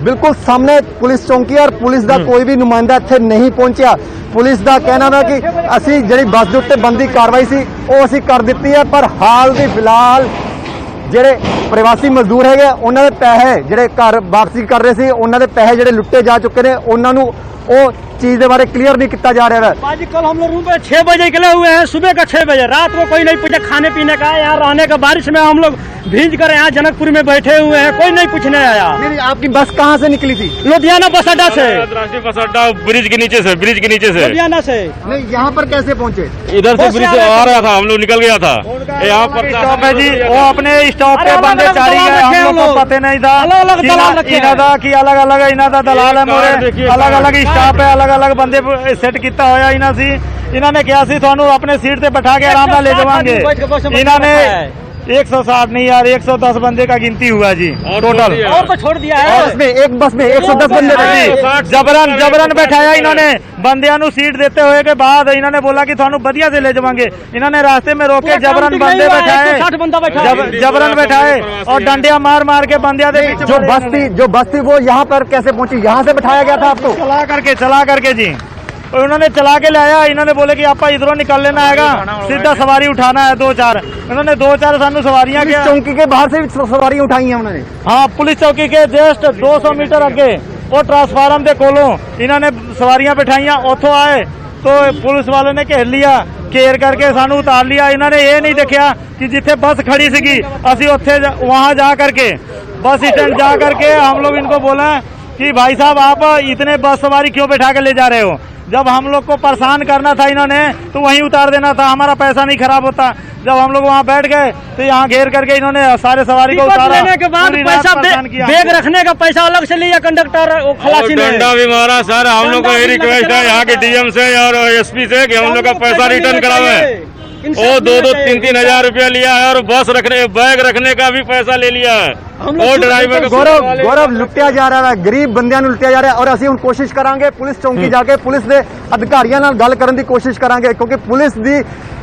बिल्कुल सामने पुलिस चौकी और पुलिस का कोई भी नुमाइंदा इत्थे नहीं पहुंचा। पुलिस का कहना है कि ਅਸੀਂ ਜਿਹੜੀ ਬੱਸ ਦੇ ਉੱਤੇ ਬੰਦੀ ਕਾਰਵਾਈ ਸੀ ਉਹ ਅਸੀਂ ਕਰ ਦਿੱਤੀ ਹੈ, पर हाल ਦੀ ਫਿਲਹਾਲ ਜਿਹੜੇ ਪ੍ਰਵਾਸੀ ਮਜ਼ਦੂਰ ਹੈਗੇ ਉਹਨਾਂ ਦੇ ਪੈਸੇ ਜਿਹੜੇ ਘਰ ਵਾਪਸੀ ਕਰ ਰਹੇ ਸੀ ਉਹਨਾਂ ਦੇ ਪੈਸੇ ਜਿਹੜੇ ਲੁੱਟੇ ਜਾ ਚੁੱਕੇ ਨੇ ਉਹਨਾਂ ਨੂੰ ਉਹ चीज के बारे क्लियर नहीं किया जा रहा है। आज कल हम लोग रूम पे 6 बजे निकले हुए हैं, सुबह का 6 बजे, रात को कोई नहीं पूछा खाने पीने का, यहाँ रहने का, बारिश में हम लोग भीज कर यहाँ जनकपुर में बैठे हुए हैं, कोई नहीं पूछने आया। नहीं, आपकी बस कहाँ से निकली थी? लुधियाना बस अड्डा से। राष्ट्रीय बस अड्डा ब्रिज के नीचे से लुधियाना से। नहीं, यहाँ पर कैसे पहुँचे? इधर से ब्रिज से आ रहा था, हम लोग निकल गया था यहाँ पर स्टॉप है जी, वो अपने स्टॉप पे बंदे चारी गए, हम लोग को पता नहीं था अलग-अलग दलाल रखे हैं। अलग-अलग इन्हां दा दलाल है मोरे, अलग-अलग स्टॉप है, अलग-अलग बंदे सेट किया होया इन्हां सी। इन्होंने कहा सी थानू अपने सीट से बैठा के आराम नाल ले जावांगे। इन्होंने 160 नहीं यार 110 बंदे का गिनती हुआ जी टोटल, और तो छोड़ दिया है। एक बस में 110 बंदे जबरन बैठाया इन्होंने बंदियां नु सीट देते हुए के बाद इन्होंने बोला कि थानू बढ़िया से ले जावांगे। इन्होंने रास्ते में रोके जबरन बंदे बैठाए, जबरन बैठाए और डंडियां मार के बंदियां दे जो बस थी वो यहाँ पर कैसे पहुंची? यहाँ से बैठाया गया था आपको? चला करके जी उन्होंने चला के लाया। इन्होंने बोले कि आप इधरों निकल लेना हैगा, सीधा सवारी उठाना है 2-4। उन्होंने 2-4 सानू सवारियां चौकी के बाहर से भी सवारी उठाई है उन्होंने। हाँ, पुलिस चौकी के जस्ट 200 मीटर अगे और ट्रांसफार्म के कोलों इन्होंने सवारियां बिठाइया। उथों आए तो पुलिस वाले ने घेर लिया, घेर करके सानू उतार लिया। इन्होंने ये नहीं देखा कि जिथे बस खड़ी सी असी उथे वहां जा करके बस स्टैंड जा करके हम लोग इनको बोला कि भाई साहब आप इतने बस सवारी क्यों बैठा कर ले जा रहे हो? जब हम लोग को परेशान करना था इन्होंने तो वहीं उतार देना था, हमारा पैसा नहीं खराब होता। जब हम लोग वहाँ बैठ गए तो यहाँ घेर करके इन्होंने सारे सवारी को उतारा। लेने के बाद पैसा बैग रखने का पैसा अलग से लिया कंडक्टर खलासी ने। डंडा भी मारा सर। हम लोग को ये रिक्वेस्ट है यहाँ के डीएम से और एसपी से कि हम लोग का पैसा रिटर्न करावे। वो 2-3 हजार रुपया लिया है और बस रखने बैग रखने का भी पैसा ले लिया है। और ड्राइवर गौरव लुटिया जा रहा है, गरीब बंदियां ਨੂੰ लुटिया जा रहा है। और ਅਸੀਂ ਹੁਣ कोशिश करांगे पुलिस चौकी जाके पुलिस ਦੇ ਅਧਿਕਾਰੀਆਂ ਨਾਲ ਗੱਲ ਕਰਨ ਦੀ ਕੋਸ਼ਿਸ਼ ਕਰਾਂਗੇ, क्योंकि पुलिस ਦੀ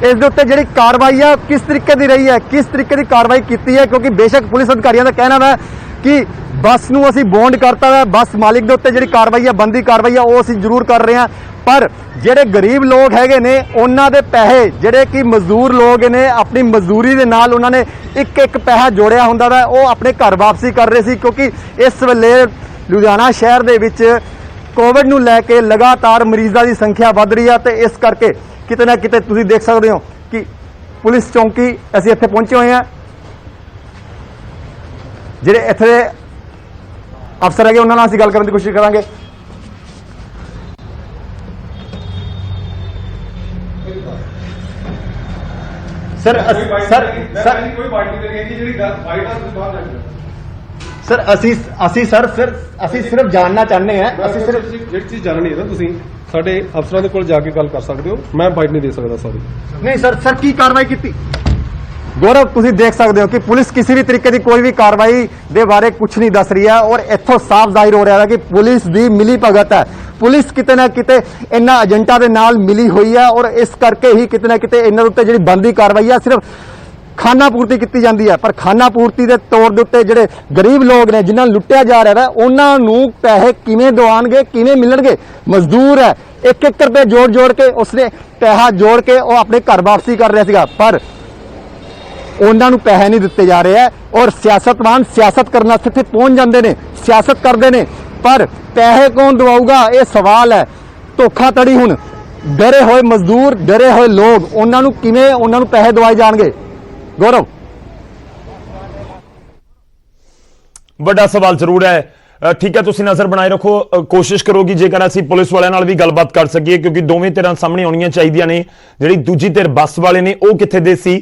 ਇਸ ਦੇ ਉੱਤੇ ਜਿਹੜੀ ਕਾਰਵਾਈ ਹੈ ਕਿਸ ਤਰੀਕੇ ਦੀ ਰਹੀ ਹੈ, ਕਿਸ ਤਰੀਕੇ ਦੀ ਕਾਰਵਾਈ ਕੀਤੀ ਹੈ। क्योंकि बेशक पुलिस ਅਧਿਕਾਰੀਆਂ ਦਾ ਕਹਿਣਾ ਹੈ ਕਿ ਬੱਸ ਨੂੰ ਅਸੀਂ ਬੌਂਡ ਕਰਤਾ ਹੈ, ਬੱਸ ਮਾਲਿਕ ਦੇ ਉੱਤੇ ਜਿਹੜੀ ਕਾਰਵਾਈ ਹੈ ਬੰਦੀ ਕਾਰਵਾਈ ਹੈ ਉਹ ਅਸੀਂ ਜ਼ਰੂਰ ਕਰ ਰਹੇ ਹਾਂ, पर ਜਿਹੜੇ ਗਰੀਬ ਲੋਕ ਹੈਗੇ ਨੇ ਉਹਨਾਂ ਦੇ ਪੈਸੇ ਜਿਹੜੇ ਕਿ ਮਜ਼ਦੂਰ ਲੋਕ ਨੇ ਆਪਣੀ ਮਜ਼ਦੂਰੀ ਦੇ ਨਾਲ ਉਹਨਾਂ ਨੇ ਇੱਕ ਇੱਕ ਪੈਸਾ ਜੋੜਿਆ ਹੁੰਦਾ ਵਾ ਉਹ ਆਪਣੇ ਘਰ ਵਾਪਸੀ ਕਰ ਰਹੇ ਸੀ ਕਿਉਂਕਿ ਇਸ ਵੇਲੇ ਲੁਧਿਆਣਾ ਸ਼ਹਿਰ ਦੇ ਵਿੱਚ ਕੋਵਿਡ ਨੂੰ ਲੈ ਕੇ ਲਗਾਤਾਰ ਮਰੀਜ਼ਾਂ ਦੀ ਸੰਖਿਆ ਵੱਧ ਰਹੀ ਹੈ ਤੇ ਇਸ ਕਰਕੇ ਕਿਤੇ ਨਾ ਕਿਤੇ ਤੁਸੀਂ ਦੇਖ ਸਕਦੇ ਹੋ ਕਿ ਪੁਲਿਸ ਚੌਂਕੀ ਅਸੀਂ ਇੱਥੇ ਪਹੁੰਚੇ ਹੋਏ ਹਾਂ ਜਿਹੜੇ ਇੱਥੇ ਅਫਸਰ ਹੈਗੇ ਉਹਨਾਂ ਨਾਲ ਅਸੀਂ ਗੱਲ ਕਰਨ ਦੀ ਕੋਸ਼ਿਸ਼ ਕਰਾਂਗੇ सर सर सर कोई पार्टी नहीं है जी वाइट हाउस से बाहर लग सर ਅਸੀਂ ਸਰ ਅਸੀਂ ਸਿਰਫ ਜਾਣਨਾ ਚਾਹੁੰਦੇ ਹਾਂ ਅਸੀਂ ਸਿਰਫ ਜਿਹੜੀ ਚੀਜ਼ ਜਾਣਨੀ ਹੈ ਨਾ ਤੁਸੀਂ ਸਾਡੇ ਅਫਸਰਾਂ ਦੇ ਕੋਲ ਜਾ ਕੇ ਗੱਲ ਕਰ ਸਕਦੇ ਹੋ ਮੈਂ ਬਾਈਟ ਨਹੀਂ ਦੇ ਸਕਦਾ ਸੌਰੀ ਨਹੀਂ ਸਰ ਕੀ ਕਾਰਵਾਈ ਕੀਤੀ ਗੌਰਵ ਤੁਸੀਂ ਦੇਖ ਸਕਦੇ ਹੋ ਕਿ ਪੁਲਿਸ ਕਿਸੇ ਵੀ ਤਰੀਕੇ ਦੀ ਕੋਈ ਵੀ ਕਾਰਵਾਈ ਦੇ ਬਾਰੇ ਕੁਝ ਨਹੀਂ ਦੱਸ ਰਹੀ ਹੈ ਔਰ ਇੱਥੋਂ ਸਾਫ਼ ਜ਼ਾਹਿਰ ਹੋ ਰਿਹਾ ਹੈ ਕਿ ਪੁਲਿਸ ਦੀ ਮਿਲੀ ਭਗਤ ਹੈ ਪੁਲਿਸ ਕਿਤੇ ਨਾ ਕਿਤੇ ਇਹਨਾਂ ਏਜੰਟਾਂ ਦੇ ਨਾਲ ਮਿਲੀ ਹੋਈ ਹੈ ਔਰ ਇਸ ਕਰਕੇ ਹੀ ਕਿਤੇ ਨਾ ਕਿਤੇ ਇਹਨਾਂ ਉੱਤੇ ਜਿਹੜੀ ਬੰਦੀ ਕਾਰਵਾਈ ਹੈ ਸਿਰਫ ਖਾਨਾ ਪੂਰਤੀ ਕੀਤੀ ਜਾਂਦੀ ਹੈ ਪਰ ਖਾਨਾ ਪੂਰਤੀ ਦੇ ਤੌਰ ਦੇ ਉੱਤੇ ਜਿਹੜੇ ਗਰੀਬ ਲੋਕ ਨੇ ਜਿਨ੍ਹਾਂ ਨੂੰ ਲੁੱਟਿਆ ਜਾ ਰਿਹਾ ਹੈ ਉਹਨਾਂ ਨੂੰ ਪੈਸੇ ਕਿਵੇਂ ਦਿਵਾਉਣਗੇ ਕਿਵੇਂ ਮਿਲਣਗੇ ਮਜ਼ਦੂਰ ਹੈ ਇੱਕ ਰੁਪਏ ਜੋੜ ਕੇ ਉਸਨੇ ਪੈਸਾ ਜੋੜ ਕੇ ਉਹ ਆਪਣੇ ਘਰ ਵਾਪਸੀ ਕਰ ਰਿਹਾ ਸੀਗਾ ਪਰ ਉਹਨਾਂ ਨੂੰ ਪੈਸੇ ਨਹੀਂ ਦਿੱਤੇ ਜਾ ਰਹੇ ਹੈ ਔਰ ਸਿਆਸਤਵਾਨ ਸਿਆਸਤ ਕਰਨ ਵਾਸਤੇ ਇੱਥੇ ਪਹੁੰਚ ਜਾਂਦੇ ਨੇ ਸਿਆਸਤ ਕਰਦੇ ਨੇ ਪਰ ਪੈਸੇ ਕੌਣ ਦਵਾਊਗਾ ਇਹ ਸਵਾਲ ਹੈ ਧੋਖਾਧੜੀ ਹੁਣ ਡਰੇ ਹੋਏ ਮਜ਼ਦੂਰ ਡਰੇ ਹੋਏ ਲੋਕ ਉਹਨਾਂ ਨੂੰ ਕਿਵੇਂ ਉਹਨਾਂ ਨੂੰ ਪੈਸੇ ਦਵਾਏ ਜਾਣਗੇ ਗੌਰਵ ਵੱਡਾ ਸਵਾਲ ਜ਼ਰੂਰ ਹੈ ਠੀਕ ਹੈ ਤੁਸੀਂ ਨਜ਼ਰ ਬਣਾਏ ਰੱਖੋ ਕੋਸ਼ਿਸ਼ ਕਰੋਗੀ ਜੇਕਰ ਅਸੀਂ ਪੁਲਿਸ ਵਾਲਿਆਂ ਨਾਲ ਵੀ ਗੱਲਬਾਤ ਕਰ ਸਕੀਏ ਕਿਉਂਕਿ ਦੋਵੇਂ ਧਿਰਾਂ ਸਾਹਮਣੇ ਆਉਣੀਆਂ ਚਾਹੀਦੀਆਂ ਨੇ ਜਿਹੜੀ ਦੂਜੀ ਧਿਰ ਬੱਸ ਵਾਲੇ ਨੇ ਉਹ ਕਿੱਥੇ ਦੇ ਸੀ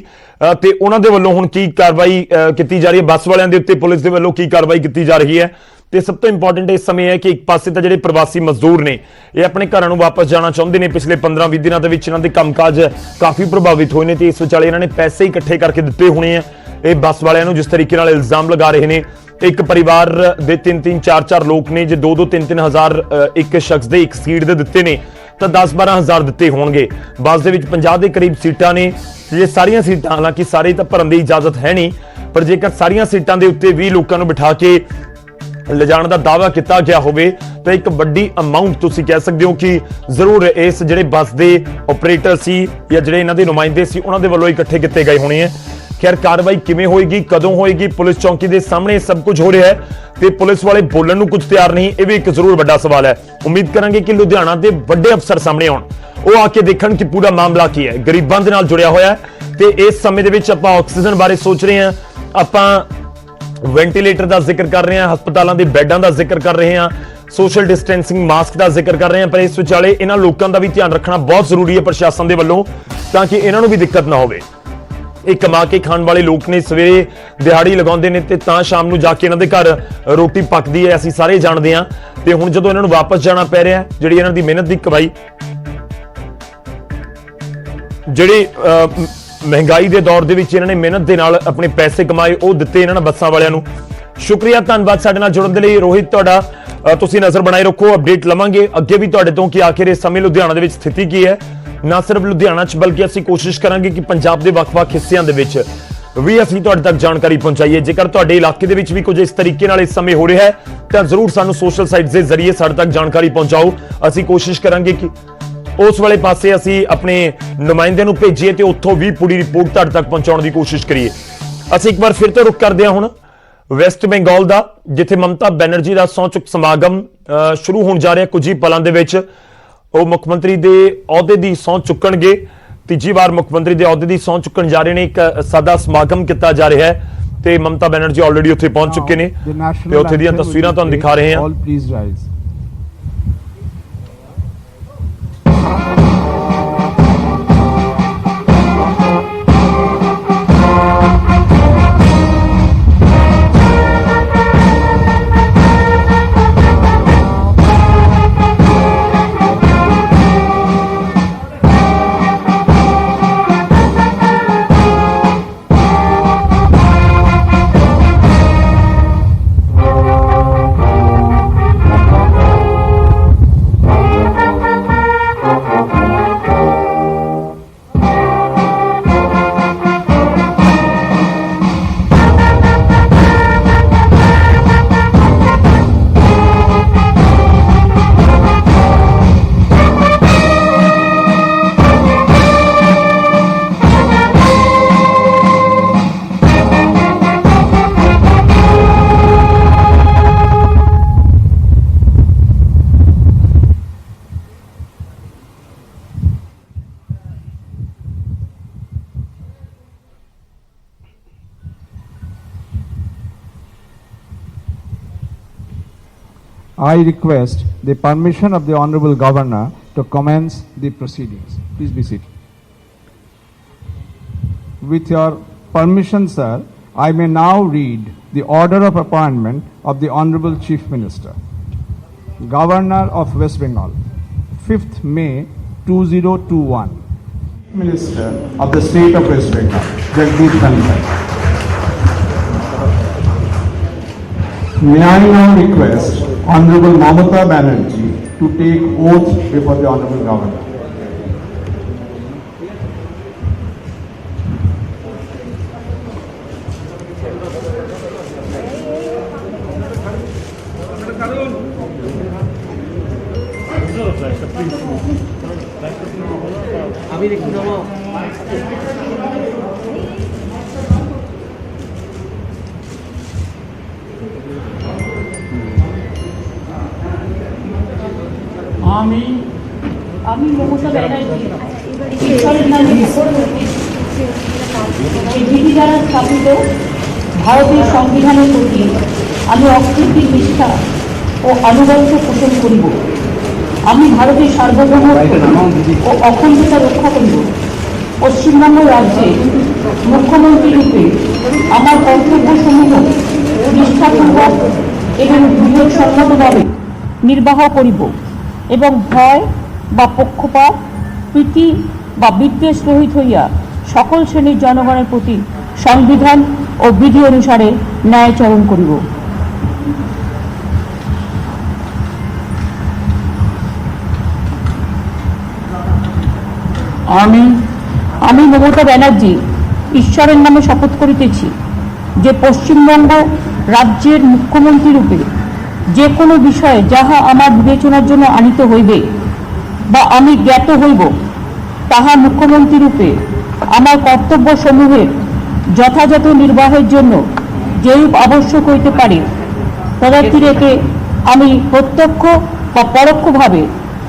ਤੇ ਉਹਨਾਂ ਦੇ ਵੱਲੋਂ ਹੁਣ ਕੀ ਕਾਰਵਾਈ ਕੀਤੀ ਜਾ ਰਹੀ ਹੈ ਬੱਸ ਵਾਲਿਆਂ ਦੇ ਉੱਤੇ ਪੁਲਿਸ ਦੇ ਵੱਲੋਂ ਕੀ ਕਾਰਵਾਈ ਕੀਤੀ ਜਾ ਰਹੀ ਹੈ ਤੇ ਸਭ ਤੋਂ ਇੰਪੋਰਟੈਂਟ ਇਸ ਸਮੇਂ ਹੈ ਕਿ ਇੱਕ ਪਾਸੇ ਤਾਂ ਜਿਹੜੇ ਪ੍ਰਵਾਸੀ ਮਜ਼ਦੂਰ ਨੇ ਇਹ ਆਪਣੇ ਘਰਾਂ ਨੂੰ ਵਾਪਸ ਜਾਣਾ ਚਾਹੁੰਦੇ ਨੇ ਪਿਛਲੇ 15-20 ਦਿਨਾਂ ਦੇ ਵਿੱਚ ਇਹਨਾਂ ਦੇ ਕੰਮਕਾਜ ਕਾਫੀ ਪ੍ਰਭਾਵਿਤ ਹੋਏ ਨੇ ਤੇ ਇਸ ਵਿਚਾਲੇ ਇਹਨਾਂ ਨੇ ਪੈਸੇ ਇਕੱਠੇ ਕਰਕੇ ਦਿੱਤੇ ਹੋਣੇ ਆ ਇਹ ਬੱਸ ਵਾਲਿਆਂ ਨੂੰ ਜਿਸ ਤਰੀਕੇ ਨਾਲ ਇਲਜ਼ਾਮ ਲਗਾ ਰਹੇ ਨੇ ਇੱਕ ਪਰਿਵਾਰ ਦੇ 3-3 4-4 ਲੋਕ ਨੇ ਜੇ 2-2 3-3 ਹਜ਼ਾਰ ਇੱਕ ਸ਼ਖਸ ਦੇ ਇੱਕ ਸੀਟ ਦੇ ਦਿੱਤੇ ਨੇ ਤਾਂ 10-12 ਹਜ਼ਾਰ ਦਿੱਤੇ ਹੋਣਗੇ ਬੱਸ ਦੇ ਵਿੱਚ 50 ਦੇ ਕਰੀਬ ਸੀਟਾਂ ਨੇ ਜੇ ਸਾਰੀਆਂ ਸੀਟਾਂ ਹਾਲਾਂਕਿ ਸਾਰੇ ਤਾਂ ਭਰਨ ਦੀ ਇਜਾਜ਼ਤ ਹੈ ਨਹੀਂ ਪਰ ਜੇਕਰ ਸਾਰੀਆਂ ਸੀਟਾਂ ਦੇ ਉੱਤੇ 20 ਲੋਕਾਂ ਨੂੰ ਬਿਠਾ ਕੇ ਲਿਜਾਣ ਦਾ ਦਾਅਵਾ ਕੀਤਾ ਗਿਆ ਹੋਵੇ ਤਾਂ ਇੱਕ ਵੱਡੀ ਅਮਾਉਂਟ ਤੁਸੀਂ ਕਹਿ ਸਕਦੇ ਹੋ ਕਿ ਜ਼ਰੂਰ ਇਸ ਜਿਹੜੇ ਬੱਸ ਦੇ ਆਪਰੇਟਰ ਸੀ ਜਾਂ ਜਿਹੜੇ ਇਹਨਾਂ ਦੇ ਨੁਮਾਇੰਦੇ ਸੀ ਉਹਨਾਂ ਦੇ ਵੱਲੋਂ ਇਕੱਠੇ ਕੀਤੇ ਗਏ ਹੋਣੇ ਆ ਖੈਰ ਕਾਰਵਾਈ ਕਿਵੇਂ ਹੋਏਗੀ ਕਦੋਂ ਹੋਏਗੀ ਪੁਲਿਸ ਚੌਂਕੀ ਦੇ ਸਾਹਮਣੇ ਸਭ ਕੁਝ ਹੋ ਰਿਹਾ ਹੈ ਤੇ ਪੁਲਿਸ ਵਾਲੇ ਬੋਲਣ ਨੂੰ ਕੁਝ ਤਿਆਰ ਨਹੀਂ ਇਹ ਵੀ ਇੱਕ ਜ਼ਰੂਰ ਵੱਡਾ ਸਵਾਲ ਹੈ ਉਮੀਦ ਕਰਾਂਗੇ ਕਿ ਲੁਧਿਆਣਾ ਦੇ ਵੱਡੇ ਅਫਸਰ ਸਾਹਮਣੇ ਆਉਣ ਉਹ ਆ ਕੇ ਦੇਖਣ ਕਿ ਪੂਰਾ ਮਾਮਲਾ ਕੀ ਹੈ ਗਰੀਬਾਂ ਦੇ ਨਾਲ ਜੁੜਿਆ ਹੋਇਆ ਹੈ ਤੇ ਇਸ ਸਮੇਂ ਦੇ ਵਿੱਚ ਆਪਾਂ ਆਕਸੀਜਨ ਬਾਰੇ ਸੋਚ ਰਹੇ ਹਾਂ ਆਪਾਂ ਵੈਂਟੀਲੇਟਰ ਦਾ ਜ਼ਿਕਰ ਕਰ ਰਹੇ ਹਾਂ ਹਸਪਤਾਲਾਂ ਦੇ ਬੈੱਡਾਂ ਦਾ ਜ਼ਿਕਰ ਕਰ ਰਹੇ ਹਾਂ ਸੋਸ਼ਲ ਡਿਸਟੈਂਸਿੰਗ ਮਾਸਕ ਦਾ ਜ਼ਿਕਰ ਕਰ ਰਹੇ ਹਾਂ ਪਰ ਇਸ ਵਿਚਾਲੇ ਇਹਨਾਂ ਲੋਕਾਂ ਦਾ ਵੀ ਧਿਆਨ ਰੱਖਣਾ ਬਹੁਤ ਜ਼ਰੂਰੀ ਹੈ ਪ੍ਰਸ਼ਾਸਨ ਦੇ ਵੱਲੋਂ ਤਾਂ ਕਿ ਇਹਨਾਂ ਨੂੰ ਵੀ ਦਿੱਕਤ ਨਾ ਹੋਵੇ ਇਹ ਕਮਾ ਕੇ ਖਾਣ ਵਾਲੇ ਲੋਕ ਨੇ ਸਵੇਰੇ ਦਿਹਾੜੀ ਲਗਾਉਂਦੇ ਨੇ ਤੇ ਤਾਂ ਸ਼ਾਮ ਨੂੰ ਜਾ ਕੇ ਇਹਨਾਂ ਦੇ ਘਰ ਰੋਟੀ ਪੱਕਦੀ ਹੈ ਅਸੀਂ ਸਾਰੇ ਜਾਣਦੇ ਹਾਂ ਤੇ ਹੁਣ ਜਦੋਂ ਇਹਨਾਂ ਨੂੰ ਵਾਪਸ ਜਾਣਾ ਪੈ ਰਿਹਾ ਜਿਹੜੀ ਇਹਨਾਂ ਦੀ ਮਿਹਨਤ ਦੀ ਕਮਾਈ ਜਿਹੜੀ ਮਹਿੰਗਾਈ ਦੇ ਦੌਰ ਦੇ ਵਿੱਚ ਇਹਨਾਂ ਨੇ ਮਿਹਨਤ ਦੇ ਨਾਲ ਆਪਣੇ ਪੈਸੇ ਕਮਾਏ ਉਹ ਦਿੱਤੇ ਇਹਨਾਂ ਨੇ ਬੱਸਾਂ ਵਾਲਿਆਂ ਨੂੰ ਸ਼ੁਕਰੀਆ ਧੰਨਵਾਦ ਸਾਡੇ ਨਾਲ ਜੁੜਨ ਦੇ ਲਈ ਰੋਹਿਤ ਤੁਹਾਡਾ ਤੁਸੀਂ ਨਜ਼ਰ ਬਣਾਏ ਰੱਖੋ ਅਪਡੇਟ ਲਵਾਂਗੇ ਅੱਗੇ ਵੀ ਤੁਹਾਡੇ ਤੋਂ ਕਿ ਆਖਿਰ ਇਸ ਸਮੇਂ ਲੁਧਿਆਣਾ ਦੇ ਵਿੱਚ ਸਥਿਤੀ ਕੀ ਹੈ ਨਾ ਸਿਰਫ ਲੁਧਿਆਣਾ 'ਚ ਬਲਕਿ ਅਸੀਂ ਕੋਸ਼ਿਸ਼ ਕਰਾਂਗੇ ਕਿ ਪੰਜਾਬ ਦੇ ਵੱਖ-ਵੱਖ ਹਿੱਸਿਆਂ ਦੇ ਵਿੱਚ ਵੀ ਅਸੀਂ ਤੁਹਾਡੇ ਤੱਕ ਜਾਣਕਾਰੀ ਪਹੁੰਚਾਈਏ ਜੇਕਰ ਤੁਹਾਡੇ ਇਲਾਕੇ ਦੇ ਵਿੱਚ ਵੀ ਕੁਝ ਇਸ ਤਰੀਕੇ ਨਾਲ ਇਸ ਸਮੇਂ ਹੋ ਰਿਹਾ ਹੈ ਤਾਂ ਜ਼ਰੂਰ ਸਾਨੂੰ ਸੋਸ਼ਲ ਸਾਈਟਸ ਦੇ ਜ਼ਰੀਏ ਸਾਡੇ ਤੱਕ ਜਾਣਕਾਰੀ ਪਹੁੰਚਾਓ ਅਸੀਂ ਕੋਸ਼ਿਸ਼ ਕਰਾਂਗੇ ਕਿ ਉਸ ਵਾਲੇ ਪਾਸੇ ਅਸੀਂ ਆਪਣੇ ਨੁਮਾਇੰਦਿਆਂ ਨੂੰ ਭੇਜੀਏ ਤੇ ਉੱਥੋਂ ਵੀ ਪੂਰੀ ਰਿਪੋਰਟ ਤੁਹਾਡੇ ਤੱਕ ਪਹੁੰਚਾਉਣ ਦੀ ਕੋਸ਼ਿਸ਼ ਕਰੀਏ ਅਸੀਂ ਇੱਕ ਵਾਰ ਫਿਰ ਤੋਂ ਰੁਕ ਕਰਦੇ ਹਾਂ ਹੁਣ ਵੈਸਟ ਬੰਗਾਲ ਦਾ ਜਿੱਥੇ ਮਮਤਾ ਬੈਨਰਜੀ ਦਾ ਸਹੁੰ ਚੁੱਕ ਸਮਾਗਮ ਸ਼ੁਰੂ ਹੋਣ ਜਾ ਰਿਹਾ ਕੁਝ ਹੀ ਪਲਾਂ ਦੇ ਵਿੱਚ ਉਹ ਮੁੱਖ ਮੰਤਰੀ ਦੇ ਅਹੁਦੇ ਦੀ ਸਹੁੰ ਚੁੱਕਣਗੇ ਤੀਜੀ ਵਾਰ ਮੁੱਖ ਮੰਤਰੀ ਦੇ ਅਹੁਦੇ ਦੀ ਸਹੁੰ ਚੁੱਕਣ ਜਾ ਰਹੇ ਨੇ ਇੱਕ ਸਾਦਾ ਸਮਾਗਮ ਕੀਤਾ ਜਾ ਰਿਹਾ ਹੈ ਤੇ ਮਮਤਾ ਬੈਨਰਜੀ ਆਲਰੇਡੀ ਉੱਥੇ ਪਹੁੰਚ ਚੁੱਕੇ ਨੇ ਤੇ ਉੱਥੇ ਦੀਆਂ ਤਸਵੀਰਾਂ ਤੁਹਾਨੂੰ ਦਿਖਾ ਰਹੇ ਹਾਂ I request the permission of the Honorable Governor to commence the proceedings. Please be seated. With your permission, sir, I may now read the order of appointment of the Honorable Chief Minister. Governor of West Bengal, 5th May 2021. Minister of the State of West Bengal, Jagdeep Dhankhar. May I now request Honorable Mamata Banerjee to take oath before the Honorable Governor. আমি মমতা ব্যানার্জি ঈশ্বরের নামে এই বিধি দ্বারা স্থাপিত ভারতের সংবিধানের প্রতি আমি অকৃত্রিম নিষ্ঠা ও আনুগত্য পোষণ করিব। আমি ভারতের সার্বভৌমত্ব ও অখণ্ডতা রক্ষা করিব। পশ্চিমবঙ্গ রাজ্যে মুখ্যমন্ত্রী রূপে আমার কর্তব্যসমূহ নিষ্ঠাপূর্বক এবং বিবেকসম্মতভাবে নির্বাহ করিব এবং ভয় বা পক্ষপাত প্রীতি বা বিদ্বেষ রহিত হইয়া সকল শ্রেণীর জনগণের প্রতি সংবিধান ও বিধি অনুসারে ন্যায়াচরণ করিব। আমি মমতা ব্যানার্জি ঈশ্বরের নামে শপথ করিতেছি যে পশ্চিমবঙ্গ রাজ্যের মুখ্যমন্ত্রী রূপে যে কোনো বিষয়ে যাহা আমার বিবেচনার জন্য আনিত হইবে বা আমি জ্ঞাত হইব তাহা মুখ্যমন্ত্রী রূপে আমার কর্তব্যসমূহের যথাযথ নির্বাহের জন্য যেরূপ আবশ্যক হইতে পারে তদাতিরেকে আমি প্রত্যক্ষ বা পরোক্ষভাবে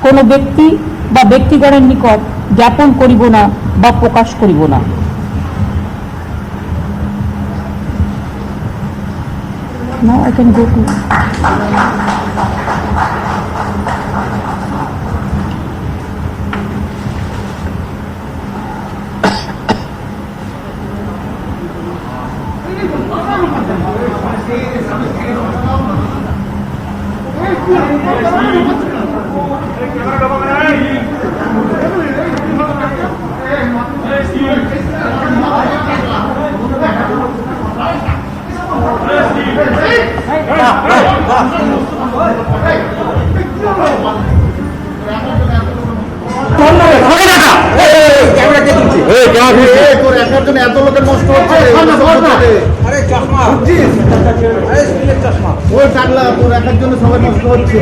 কোনো ব্যক্তি বা ব্যক্তিগণের নিকট জ্ঞাপন করিব না বা প্রকাশ করিব না। Now I can go to এত লোকের নষ্ট হচ্ছে ওই টাকলা তোর একার জন্য সবাই নষ্ট হচ্ছে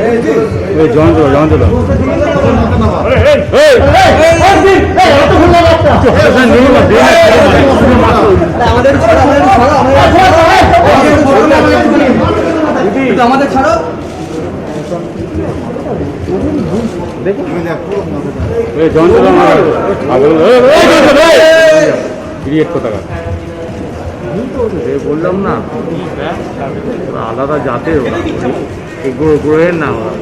আমাদের ছাড়ো বললাম না আলাদা জাতের গ্রহের না ওরা।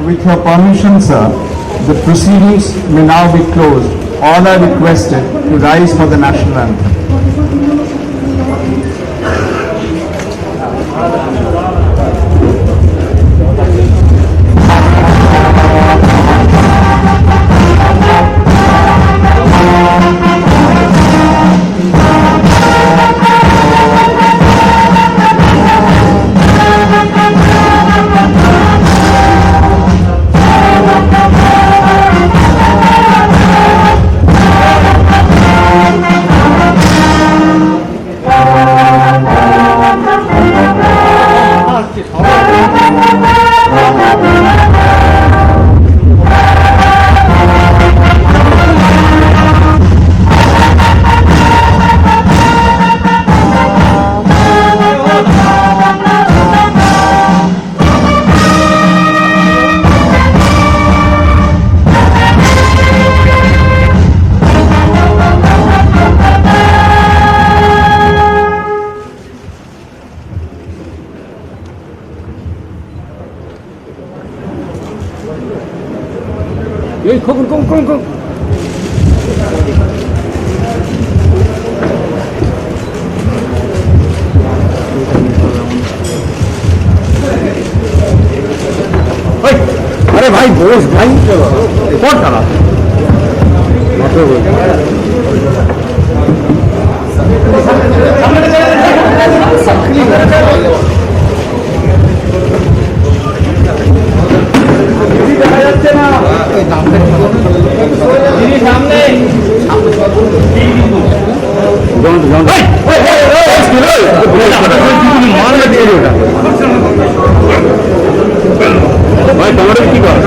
With your permission, sir, the proceedings may now be closed. All are requested to rise for the national anthem. अरे भाई बोस भाई कौन डाला भाई टमाटर की बात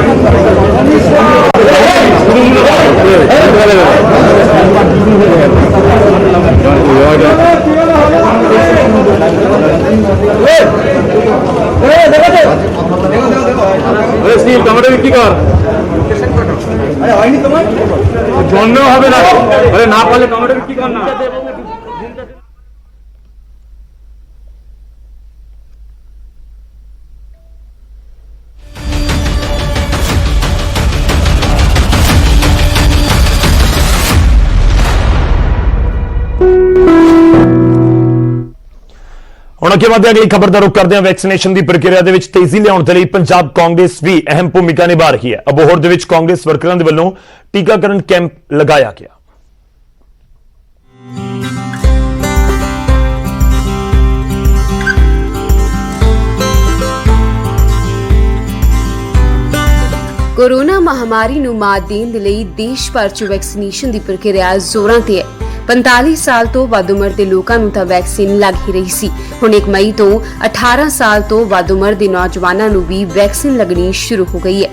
स्टील टमाटर की कार दोनों হবে না আরে না পারলে টমেটো কি কর না ਹੁਣ ਅੱਗੇ ਵਧਦੇ ਅਗਲੀ ਖਬਰ ਦਾ ਰੁਖ ਕਰਦੇ ਹਾਂ। ਵੈਕਸੀਨੇਸ਼ਨ ਦੀ ਪ੍ਰਕਿਰਿਆ ਦੇ ਵਿੱਚ ਤੇਜ਼ੀ ਲਿਆਉਣ ਦੇ ਲਈ ਪੰਜਾਬ ਕਾਂਗਰਸ ਵੀ ਅਹਿਮ ਭੂਮਿਕਾ ਨਿਭਾ ਰਹੀ ਹੈ। ਅਬੋਹਰ ਦੇ ਵਿੱਚ ਕਾਂਗਰਸ ਵਰਕਰਾਂ ਦੇ ਵੱਲੋਂ ਟੀਕਾਕਰਨ ਕੈਂਪ ਲਗਾਇਆ ਗਿਆ। कोरोना महामारी ਨੂੰ ਮਾਤ ਦੇਣ ਦੇ ਲਈ ਦੇਸ਼ ਭਰ 'ਚ ਵੈਕਸੀਨੇਸ਼ਨ ਦੀ ਪ੍ਰਕਿਰਿਆ ਜ਼ੋਰਾਂ ਤੇ ਹੈ। 45 ਸਾਲ ਤੋਂ ਵੱਧ ਉਮਰ ਦੇ ਲੋਕਾਂ ਨੂੰ ਤਾਂ ਵੈਕਸੀਨ ਲੱਗ ਹੀ ਰਹੀ ਸੀ। ਹੁਣ 1 ਮਈ ਤੋਂ 18 ਸਾਲ ਤੋਂ ਵੱਧ ਉਮਰ ਦੇ ਨੌਜਵਾਨਾਂ ਨੂੰ ਵੀ ਵੈਕਸੀਨ ਲੱਗਣੀ ਸ਼ੁਰੂ ਹੋ ਗਈ ਹੈ।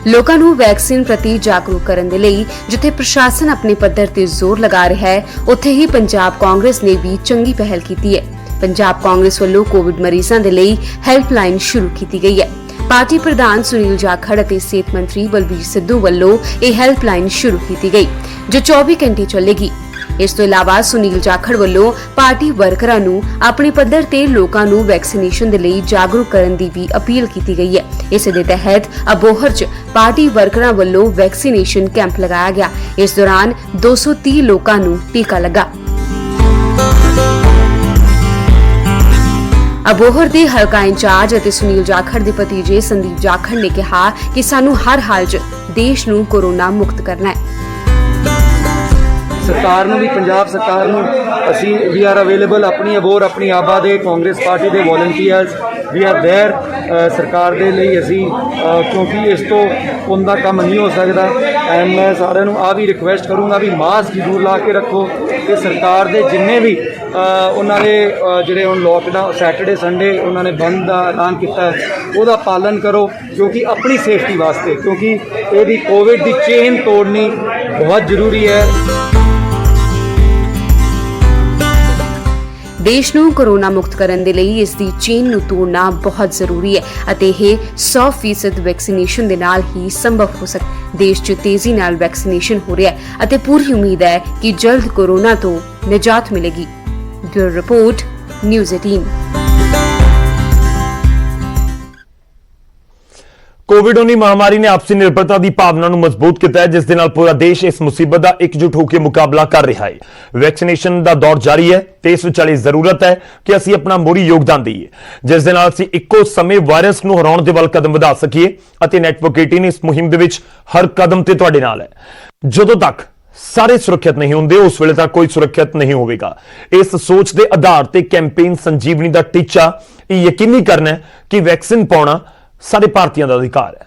ਲੋਕਾਂ ਨੂੰ ਵੈਕਸੀਨ ਪ੍ਰਤੀ ਜਾਗਰੂਕ ਕਰਨ ਦੇ ਲਈ ਜਿੱਥੇ ਪ੍ਰਸ਼ਾਸਨ ਆਪਣੇ ਪੱਧਰ ਤੇ ਜ਼ੋਰ ਲਗਾ ਰਿਹਾ ਹੈ, ਉੱਥੇ ਹੀ ਪੰਜਾਬ ਕਾਂਗਰਸ ਨੇ ਵੀ ਚੰਗੀ ਪਹਿਲ ਕੀਤੀ ਹੈ। ਪੰਜਾਬ ਕਾਂਗਰਸ ਵੱਲੋਂ ਕੋਵਿਡ ਮਰੀਜ਼ਾਂ ਦੇ ਲਈ ਹੈਲਪਲਾਈਨ ਸ਼ੁਰੂ ਕੀਤੀ ਗਈ ਹੈ। ਪਾਰਟੀ ਪ੍ਰਧਾਨ ਸੁਨੀਲ ਜਾਖੜ ਅਤੇ ਸਿਹਤ ਮੰਤਰੀ ਬਲਬੀਰ ਸਿੱਧੂ ਵੱਲੋਂ ਇਹ ਹੈਲਪਲਾਈਨ ਸ਼ੁਰੂ ਕੀਤੀ ਗਈ ਜੋ 24 ਘੰਟੇ ਚੱਲੇਗੀ। ਇਸ ਤੋਂ ਇਲਾਵਾ ਸੁਨੀਲ ਜਾਖੜ ਵੱਲੋਂ ਪਾਰਟੀ ਵਰਕਰਾਂ ਨੂੰ ਆਪਣੇ ਪੱਧਰ ਤੇ ਲੋਕਾਂ ਨੂੰ ਵੈਕਸੀਨੇਸ਼ਨ ਦੇ ਲਈ ਜਾਗਰੂਕ ਕਰਨ ਦੀ ਵੀ ਅਪੀਲ ਕੀਤੀ ਗਈ ਹੈ। ਇਸ ਦੇ ਤਹਿਤ ਅਬੋਹਰ 'ਚ ਪਾਰਟੀ ਵਰਕਰਾਂ ਵੱਲੋਂ ਵੈਕਸੀਨੇਸ਼ਨ ਕੈਂਪ ਲਗਾਇਆ ਗਿਆ। ਇਸ ਦੌਰਾਨ 230 ਲੋਕਾਂ ਨੂੰ ਟੀਕਾ ਲੱਗਾ। ਅਬੋਹਰ ਦੇ ਹਲਕਾ ਇੰਚਾਰਜ ਅਤੇ ਸੁਨੀਲ ਜਾਖੜ ਦੇ ਭਤੀਜੇ ਸੰਦੀਪ ਜਾਖੜ ਨੇ ਕਿਹਾ ਕਿ ਸਾਨੂੰ ਹਰ ਹਾਲ 'ਚ ਦੇਸ਼ ਨੂੰ ਕੋਰੋਨਾ ਮੁਕਤ ਕਰਨਾ ਹੈ। ਸਰਕਾਰ ਨੂੰ ਵੀ ਪੰਜਾਬ ਸਰਕਾਰ ਨੂੰ ਅਸੀਂ ਵੀ ਆਰ ਅਵੇਲੇਬਲ ਆਪਣੀ ਅਬੋਹਰ ਆਪਣੀ ਆਬਾ ਦੇ ਕਾਂਗਰਸ ਪਾਰਟੀ ਦੇ ਵੋਲੰਟੀਅਰਸ ਵੀ ਆਰ ਦੇਅਰ ਸਰਕਾਰ ਦੇ ਲਈ ਅਸੀਂ ਕਿਉਂਕਿ ਇਸ ਤੋਂ ਉਹਦਾ ਕੰਮ ਨਹੀਂ ਹੋ ਸਕਦਾ। ਐਂਡ ਮੈਂ ਸਾਰਿਆਂ ਨੂੰ ਆ ਵੀ ਰਿਕੁਐਸਟ ਕਰੂੰਗਾ ਵੀ ਮਾਸਕ ਜ਼ਰੂਰ ਲਾ ਕੇ ਰੱਖੋ ਤੇ ਸਰਕਾਰ ਦੇ ਜਿੰਨੇ ਵੀ ਉਹਨਾਂ ਦੇ ਜਿਹੜੇ ਹੁਣ ਲੋਕਡਾਊਨ ਸੈਟਰਡੇ ਸੰਡੇ ਉਹਨਾਂ ਨੇ ਬੰਦ ਦਾ ਐਲਾਨ ਕੀਤਾ ਉਹਦਾ ਪਾਲਨ ਕਰੋ ਕਿਉਂਕਿ ਆਪਣੀ ਸੇਫਟੀ ਵਾਸਤੇ ਕਿਉਂਕਿ ਇਹਦੀ ਕੋਵਿਡ ਦੀ ਚੇਨ ਤੋੜਨੀ ਬਹੁਤ ਜ਼ਰੂਰੀ ਹੈ। ਦੇਸ਼ ਨੂੰ ਕੋਰੋਨਾ ਮੁਕਤ ਕਰਨ ਦੇ ਲਈ ਇਸ ਦੀ ਚੇਨ ਨੂੰ ਤੋੜਨਾ ਬਹੁਤ ਜ਼ਰੂਰੀ ਹੈ ਅਤੇ ਇਹ 100% ਵੈਕਸੀਨੇਸ਼ਨ ਦੇ ਨਾਲ ਹੀ ਸੰਭਵ ਹੋ ਸਕਦਾ। ਦੇਸ਼ 'ਚ ਤੇਜ਼ੀ ਨਾਲ ਵੈਕਸੀਨੇਸ਼ਨ ਹੋ ਰਿਹਾ ਹੈ ਅਤੇ ਪੂਰੀ ਉਮੀਦ ਹੈ ਕਿ ਜਲਦ ਕੋਰੋਨਾ ਤੋਂ ਨਿਜਾਤ ਮਿਲੇਗੀ। Bureau report news 18। ਕੋਵਿਡ-19 ਮਹਾਮਾਰੀ ਨੇ ਆਪਸੀ ਨਿਰਭਰਤਾ ਦੀ ਭਾਵਨਾ ਨੂੰ ਮਜ਼ਬੂਤ ਕੀਤਾ ਹੈ, ਜਿਸ ਦੇ ਨਾਲ ਪੂਰਾ ਦੇਸ਼ ਇਸ ਮੁਸੀਬਤ ਦਾ ਇਕਜੁੱਟ ਹੋ ਕੇ ਮੁਕਾਬਲਾ ਕਰ ਰਿਹਾ ਹੈ। ਵੈਕਸੀਨੇਸ਼ਨ ਦਾ ਦੌਰ ਜਾਰੀ ਹੈ ਤੇ ਇਸ ਵਿਚਾਲੇ ਜ਼ਰੂਰਤ ਹੈ ਕਿ ਅਸੀਂ ਆਪਣਾ ਮੋਰੀ ਯੋਗਦਾਨ ਦਈਏ, ਜਿਸ ਦੇ ਨਾਲ ਅਸੀਂ ਇੱਕੋ ਸਮੇਂ ਵਾਇਰਸ ਨੂੰ ਹਰਾਉਣ ਦੇ ਵੱਲ ਕਦਮ ਵਧਾ ਸਕੀਏ ਅਤੇ ਨੈਟਵਰਕ 18 ਇਸ ਮੁਹਿੰਮ ਦੇ ਵਿੱਚ ਹਰ ਕਦਮ ਤੇ ਤੁਹਾਡੇ ਨਾਲ ਹੈ। ਜਦੋਂ ਤੱਕ ਸਾਰੇ ਸੁਰੱਖਿਅਤ ਨਹੀਂ ਹੁੰਦੇ ਉਸ ਵੇਲੇ ਤੱਕ ਕੋਈ ਸੁਰੱਖਿਅਤ ਨਹੀਂ ਹੋਵੇਗਾ। ਇਸ ਸੋਚ ਦੇ ਆਧਾਰ ਤੇ ਕੈਂਪੇਨ ਸੰਜੀਵਨੀ ਦਾ ਟੀਚਾ ਇਹ ਯਕੀਨੀ ਕਰਨਾ ਹੈ ਕਿ ਵੈਕਸੀਨ ਪਾਉਣਾ ਸਾਰੇ ਭਾਰਤੀਆਂ ਦਾ ਅਧਿਕਾਰ ਹੈ।